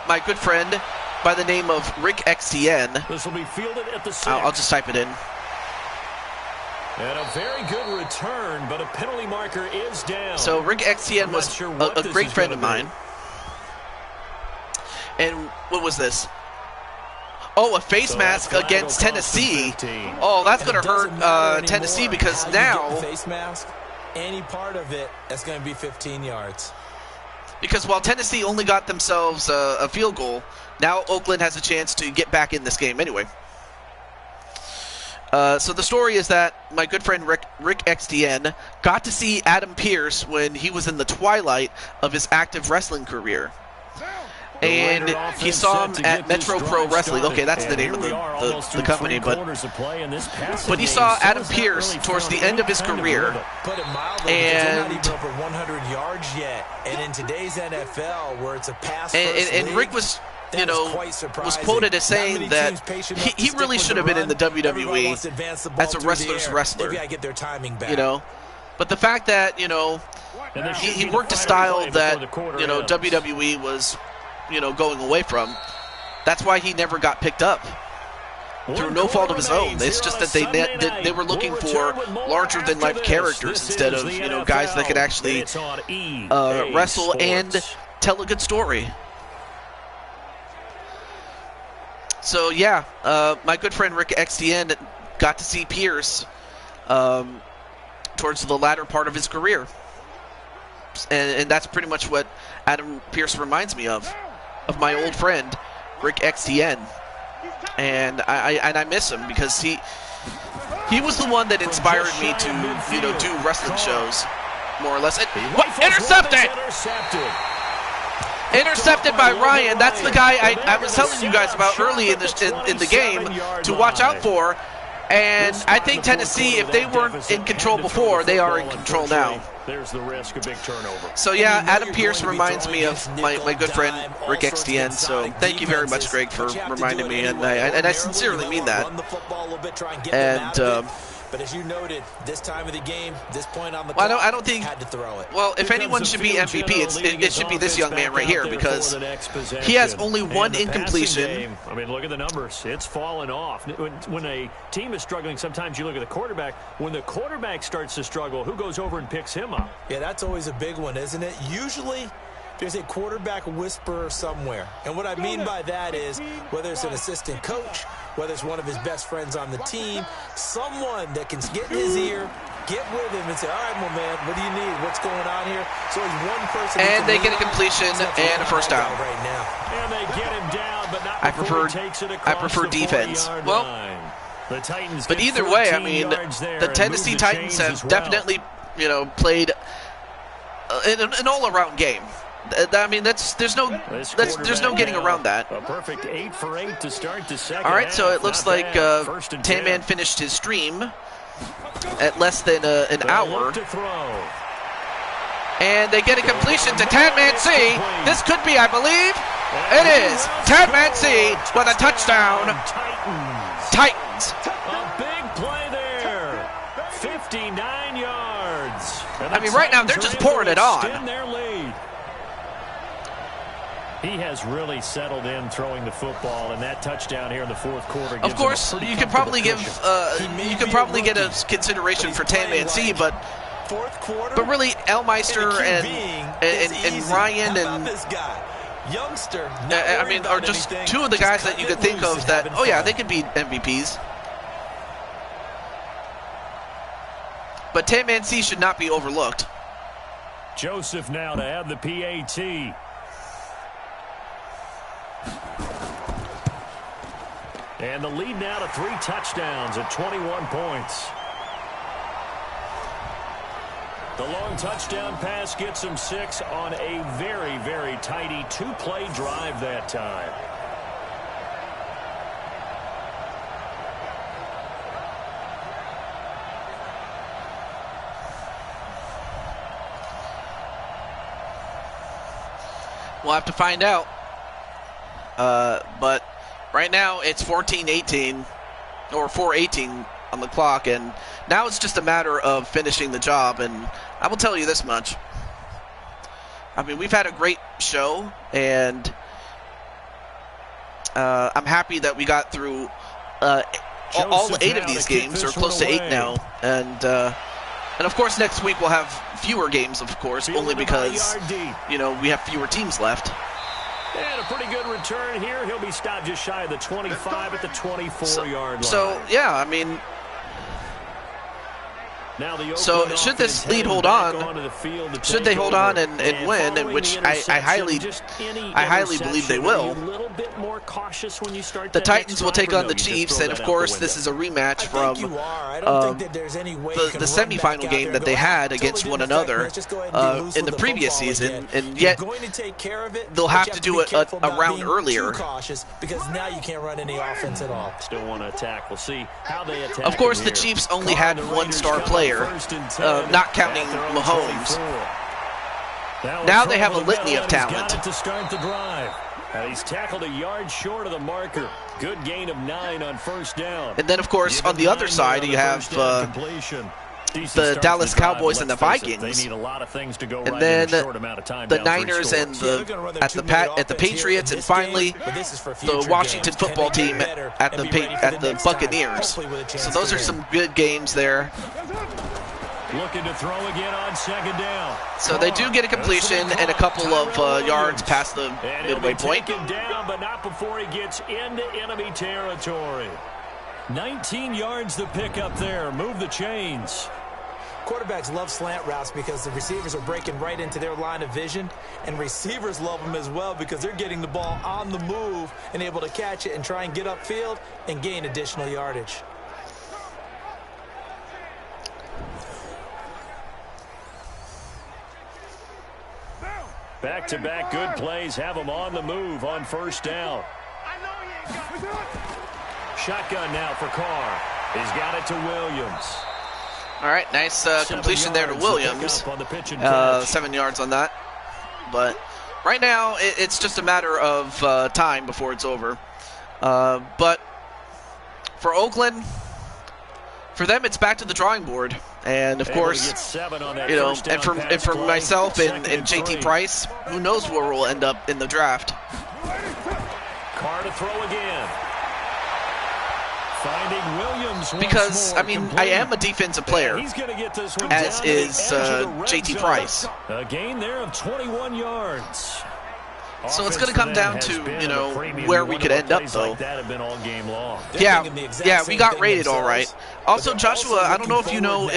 my good friend by the name of Rick XTN. This will be fielded at the 6. I'll just type it in. And a very good return, but a penalty marker is down. So Rick XTN was a great friend of mine. And what was this? Oh, a face mask against Tennessee. Oh, that's going to hurt Tennessee because now... Face mask, any part of it, that's going to be 15 yards. Because while Tennessee only got themselves a field goal, now Oakland has a chance to get back in this game anyway. So the story is that my good friend Rick XTN got to see Adam Pearce when he was in the twilight of his active wrestling career. And he saw him at Metro Pro Wrestling. Okay, that's the name of the company. But he saw Adam Pearce towards the end of his career. Put it mildly, and not even over 100 yards yet. And in today's NFL, where it's a pass and Rick was, was quoted as saying that he really should have been in the WWE as a wrestler's wrestler. But the fact that he worked a style that WWE was going away from. That's why he never got picked up. Through no fault of his own. It's just that they were looking for larger-than-life characters instead of guys that could actually wrestle and tell a good story. So yeah, my good friend Rick XTN got to see Pearce towards the latter part of his career, and that's pretty much what Adam Pearce reminds me of my old friend Rick XTN. And I miss him because he was the one that inspired me to do wrestling shows, more or less. Intercepted by Ryan. That's the guy I was telling you guys about early in the game to watch out for. And I think Tennessee, if they weren't in control before, they are in control now. There's the risk, a big turnover. So yeah, Adam Pearce reminds me of my good friend Rick XTN. So thank you very much, Greg, for reminding me, and I sincerely mean that. And but as you noted, this time of the game, this point on the clock, clock, I don't think. Had to throw it. Well, if anyone should be MVP, it should be this young man right here because he has only one incompletion. I mean, look at the numbers. It's fallen off. When a team is struggling, sometimes you look at the quarterback. When the quarterback starts to struggle, who goes over and picks him up? Yeah, that's always a big one, isn't it? Usually, there's a quarterback whisperer somewhere. And what I mean by that is whether it's an assistant coach, whether it's one of his best friends on the team, someone that can get in his ear, get with him and say, all right, my man, what do you need? What's going on here? So he's one person. And they get a completion and a first down. Right now. And they get him down, but not I prefer defense. Well, the Titans but either way, I mean, the Tennessee Titans have definitely, played an all-around game. I mean, there's no getting around that. A perfect 8 for 8 to start the second. All right, so half. it looks Not like bad. Tan Man finished his stream at less than an hour. To throw. And they get a completion to Tan Man C. This could be, I believe. It is. Tan Man C with a touchdown. Titans. A big play there. 59 yards. I mean, right now they're just pouring it on. Their lead. He has really settled in throwing the football, and that touchdown here in the fourth quarter. Of course, you could probably get a consideration for Tan Man C, but really Elmeister and Ryan and youngster. I mean, are just two of the guys that you could think of that. Oh yeah, they could be MVPs. But Tan Man C should not be overlooked. Joseph now to have the PAT. And the lead now to 3 touchdowns at 21 points. The long touchdown pass gets him 6 on a very, very tidy 2-play drive that time. We'll have to find out. But right now it's 14-18 or 4:18 on the clock, and now it's just a matter of finishing the job. And I will tell you this much. I mean, we've had a great show, and I'm happy that we got through all 8 of these games, or close to 8 now. And of course, next week we'll have fewer games, of course, only because, you know, we have fewer teams left. And a pretty good return here. He'll be stopped just shy of the 25 at the 24-yard line. So, yeah, I mean, now so should this lead hold on, should they hold on and win, and which I highly believe they will, the Titans will take on the Chiefs, and of course this is a rematch from the semifinal game that they had against one another in the previous season, and yet they'll have to do it a round earlier. Because now you can't run any offense at all. Still want to attack. We'll see how they attack. Of course, the Chiefs only had one star player, not counting Mahomes. Now they have a litany of talent. To start the drive. He's tackled a yard short of the marker. Good gain of 9 on first down. And then, of course, on the other side, you have the Dallas Cowboys and the Vikings, and then the Niners and the Patriots, and finally the Washington football team at the Buccaneers. So those are some good games there. Looking to throw again on second down. So they do get a completion and a couple of yards past the midway point. Taken down, but not before he gets into enemy territory. 19 yards to pick up there. Move the chains. Quarterbacks love slant routes because the receivers are breaking right into their line of vision, and receivers love them as well because they're getting the ball on the move and able to catch it and try and get upfield and gain additional yardage. Back-to-back good plays have them on the move on first down. Shotgun now for Carr. He's got it to Williams. All right, nice completion there to Williams. 7 yards on that. But right now, it's just a matter of time before it's over. But for Oakland, for them, it's back to the drawing board. And of course, you know, and for myself and JT Price, who knows where we'll end up in the draft. Carr to throw again. Finding Williams because, I mean, I am a defensive player, as is JT Price. A gain there of 21 yards. So it's going to come down to, you know, where we could end up, though. Yeah, we got rated all right. Also, Joshua, I don't know if you know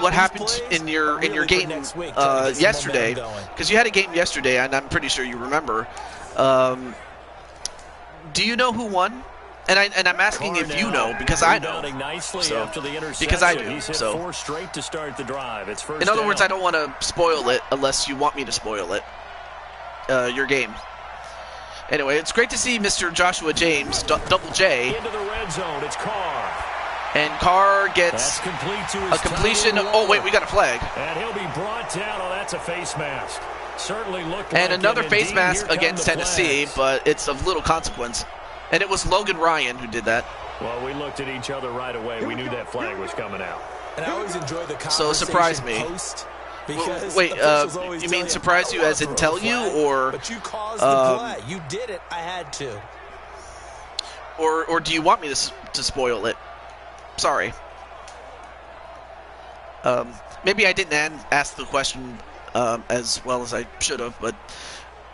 what happened in your game yesterday, because you had a game yesterday, and I'm pretty sure you remember. Do you know who won And I'm asking if you know, because I know. So, because I do. He's hit So, 4 straight to start the drive. It's first in other down. words, I don't want to spoil it unless you want me to spoil it. Your game. Anyway, it's great to see Mr. Joshua James, Double J. Into the red zone. It's Carr. And Carr gets a completion. Oh, wait, we got a flag. And he'll be brought down. Oh, that's a face mask. Certainly looked and like another it. face Indeed, mask against Tennessee, but it's of little consequence. And it was Logan Ryan who did that. Well, we looked at each other right away. We knew that flag was coming out. And I always enjoy the conversation so surprise me. Wait, you mean surprise you as in tell you, or? But you caused the play. You did it. I had to. Or do you want me to spoil it? Sorry. Maybe I didn't ask the question as well as I should have, but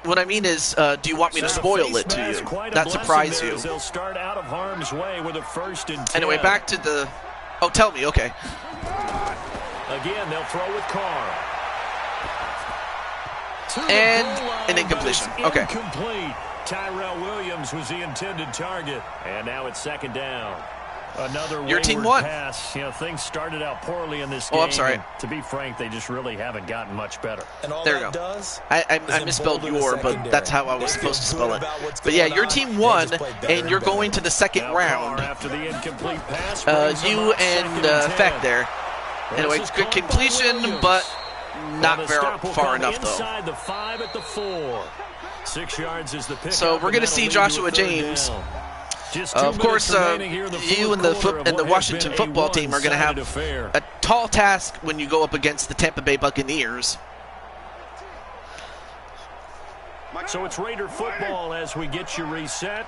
what I mean is, do you want me to spoil it to you? Not surprise you. They'll start out of harm's way with a 1st and 10. Anyway, back to the. Oh, tell me. Okay. Again, they'll throw with Carr. And an incompletion. Okay. Incomplete. Tyrell Williams was the intended target, and now it's 2nd down. Another your team won. Pass. You know, things started out poorly in this game. Oh, I'm sorry. To be frank, they just really haven't gotten much better. And all there you go. I misspelled your, but that's how I was supposed to spell it. But yeah, your team won, and you're going to the 2nd round. After the incomplete pass, you and Feck there. Anyway, good completion, but not very far enough though. Inside the 5 at the 4. 6 yards is the pick. So we're going to see Joshua James. Of course, you and the Washington football team are going to have a tall task when you go up against the Tampa Bay Buccaneers. So it's Raider football as we get you reset.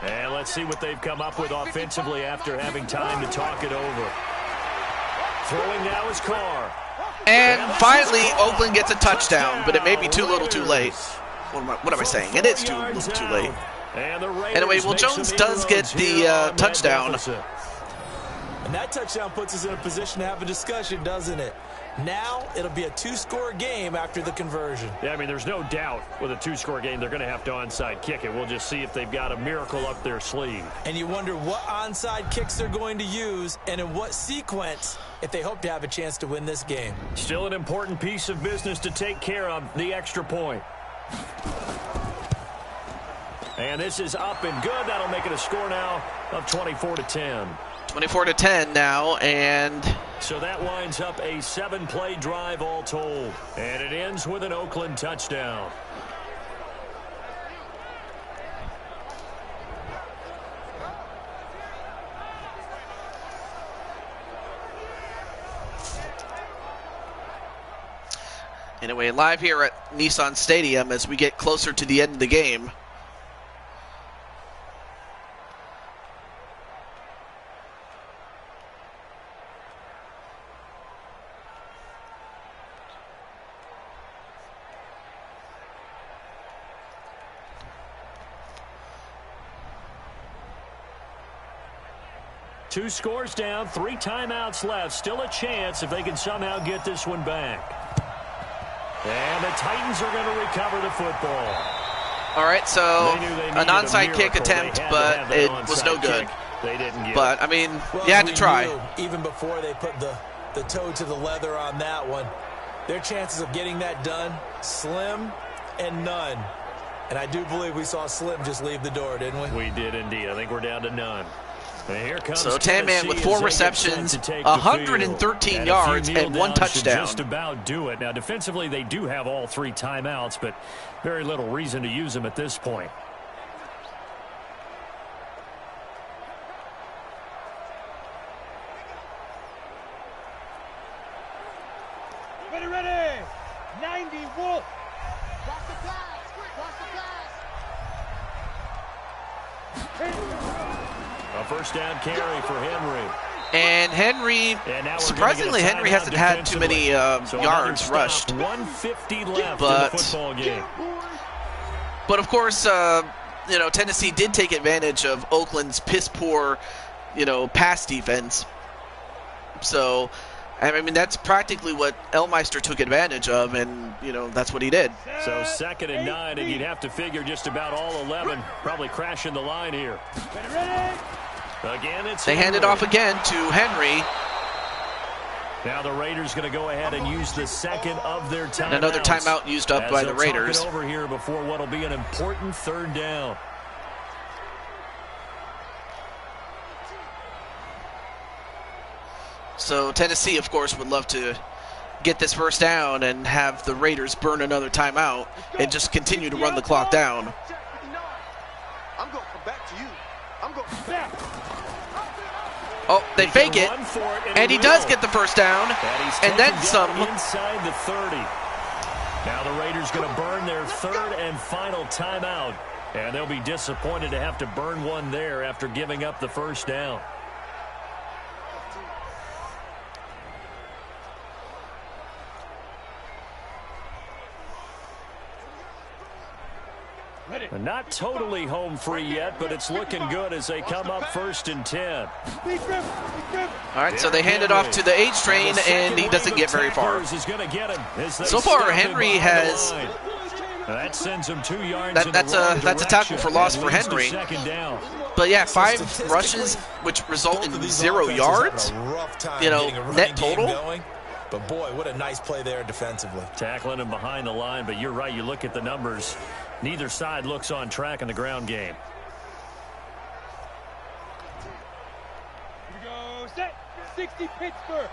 And let's see what they've come up with offensively after having time to talk it over. Throwing now is Carr. And finally, Oakland gets a touchdown, but it may be too little too late. What am I saying? It is too little too late. Anyway, well, Jones does get the touchdown. And that touchdown puts us in a position to have a discussion, doesn't it? Now, it'll be a 2-score game after the conversion. Yeah, I mean, there's no doubt with a 2-score game, they're going to have to onside kick it. We'll just see if they've got a miracle up their sleeve. And you wonder what onside kicks they're going to use and in what sequence if they hope to have a chance to win this game. Still an important piece of business to take care of, the extra point. And this is up and good. That'll make it a score now of 24-10. 24-10 now, and so that winds up a 7-play drive all told. And it ends with an Oakland touchdown. Anyway, live here at Nissan Stadium as we get closer to the end of the game. Two scores down, 3 timeouts left. Still a chance if they can somehow get this one back. And the Titans are going to recover the football. All right, so an onside kick attempt, but it was no good. They didn't get but, I mean, you had to try. Even before they put the toe to the leather on that one, their chances of getting that done, slim and none. And I do believe we saw Slim just leave the door, didn't we? We did indeed. I think we're down to none. Here comes so Tan-Man with 4 receptions, 113 yards, and 1 touchdown. Just about do it. Now, defensively, they do have all 3 timeouts, but very little reason to use them at this point. Ready. 90 Wolf. Cross the pass. Cross the pass. A first down carry for Henry. And Henry, surprisingly, Henry hasn't had too many yards rushed. 150 left in the football game. But of course, you know, Tennessee did take advantage of Oakland's piss poor, you know, pass defense. So, I mean, that's practically what Elmeister took advantage of, and, you know, that's what he did. So 2nd and 9, and you'd have to figure just about all 11 probably crashing the line here. Again, They hand it off again to Henry. Now the Raiders going to go ahead and use the second of their timeouts. And another timeout used up by the Raiders. Over here before what will be an important 3rd down. So Tennessee, of course, would love to get this 1st down and have the Raiders burn another timeout and just continue to run the clock down. I'm going to come back to you. I'm going to come back. Oh, they fake it, and he does get the 1st down, and then some. Inside the 30. Now the Raiders going to burn their 3rd and final timeout, and they'll be disappointed to have to burn one there after giving up the 1st down. Not totally home free yet, but it's looking good as they come up 1st and 10. All right, so they hand it off to the H train, and he doesn't get very far. So far, Henry has. That sends him 2 yards. That's a tackle for loss for Henry. But yeah, 5 rushes, which result in 0 yards. You know, net total. But boy, what a nice play there defensively. Tackling him behind the line, but you're right. You look at the numbers. Neither side looks on track in the ground game. Here we go. Set. 60 Pittsburgh.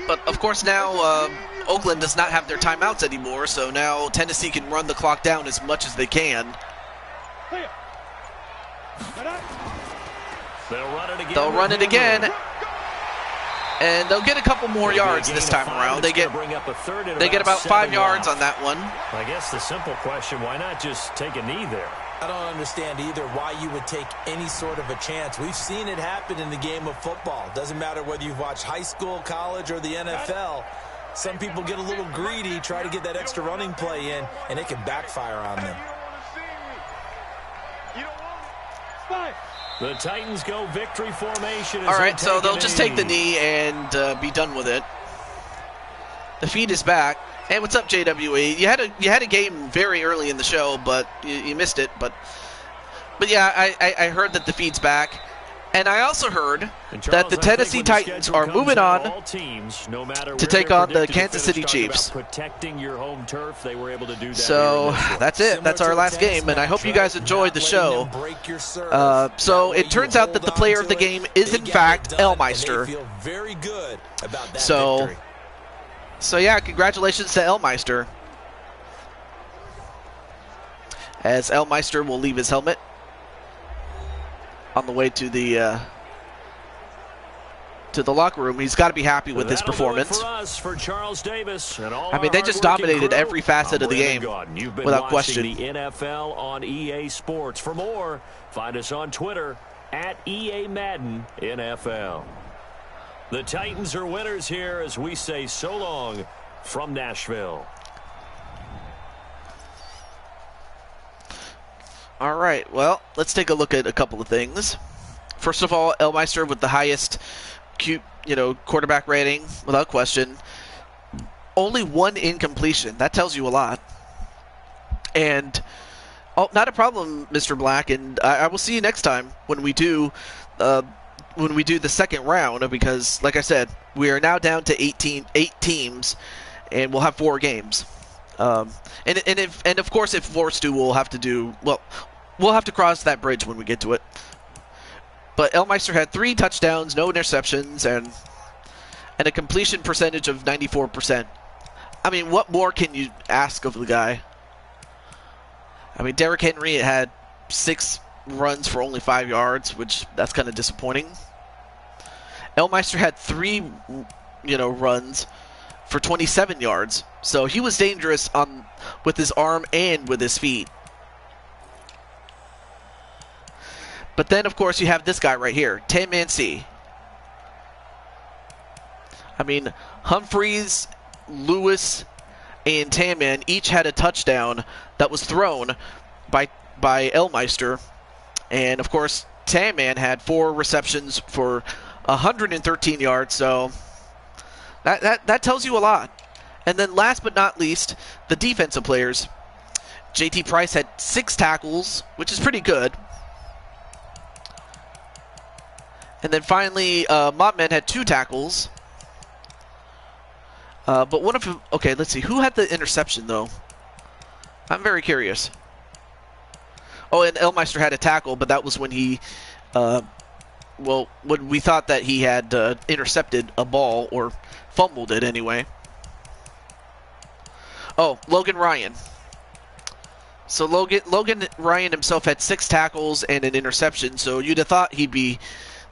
But of course now Oakland does not have their timeouts anymore, so now Tennessee can run the clock down as much as they can. They'll run it again. And they'll get a couple more yards this time around. They get about 5 yards on that one. I guess the simple question, why not just take a knee there? I don't understand either why you would take any sort of a chance. We've seen it happen in the game of football. Doesn't matter whether you've watched high school, college, or the NFL. Some people get a little greedy, try to get that extra running play in, and it can backfire on them. The Titans go victory formation. All right, so they'll just take the knee and be done with it. The feed is back. Hey, what's up, JWE? You had a game very early in the show, but you missed it. But yeah, I heard that the feed's back. And I also heard that the Tennessee Titans are moving on to take on the Kansas City Chiefs. So that's it. That's our last game, and I hope you guys enjoyed the show. So it turns out that the player of the game is, in fact, Elmeister. So yeah, congratulations to Elmeister. As Elmeister will leave his helmet on the way to the locker room. He's got to be happy with his performance. I mean, they just dominated every facet of the game without question. The NFL on EA Sports. For more, find us on Twitter at EA Madden NFL. The Titans are winners here as we say so long from Nashville. All right, well, let's take a look at a couple of things. First of all, Elmeister with the highest quarterback rating, without question. Only 1 incompletion. That tells you a lot. And, not a problem, Mr. Black, and I will see you next time when we do the second round, because, like I said, we are now down to 8 teams, and we'll have 4 games. And of course, if forced to, we'll have to cross that bridge when we get to it. But Elmeister had 3 touchdowns, no interceptions, and a completion percentage of 94%. I mean, what more can you ask of the guy? I mean, Derrick Henry had 6 runs for only 5 yards, which that's kind of disappointing. Elmeister had 3, runs for 27 yards. So he was dangerous with his arm and with his feet. But then, of course, you have this guy right here, Tan-Man C. I mean, Humphreys, Lewis, and Tan-Man each had a touchdown that was thrown by Elmeister. And, of course, Tan-Man had 4 receptions for 113 yards. So that tells you a lot. And then last but not least, the defensive players. JT Price had 6 tackles, which is pretty good. And then finally, Mopman had 2 tackles. But one of them... Okay, let's see. Who had the interception, though? I'm very curious. Oh, and Elmeister had a tackle, but that was when he... well, when we thought that he had intercepted a ball, or fumbled it anyway. Oh, Logan Ryan. So Logan Ryan himself had 6 tackles and an interception, so you'd have thought he'd be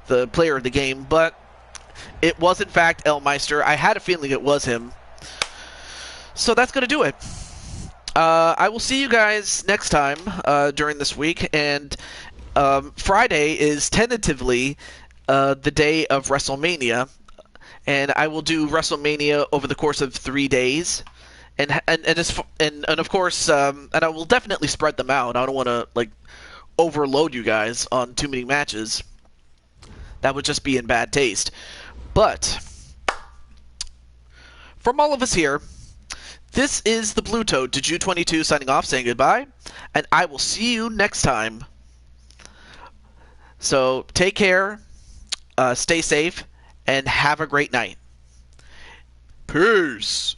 the player of the game, but it was in fact Elmeister. I had a feeling it was him. So that's going to do it. I will see you guys next time during this week, and Friday is tentatively the day of WrestleMania, and I will do WrestleMania over the course of 3 days. And of course, and I will definitely spread them out. I don't want to overload you guys on too many matches. That would just be in bad taste. But from all of us here, this is the Blue Toad to Jew22 signing off, saying goodbye, and I will see you next time. So take care, stay safe, and have a great night. Peace.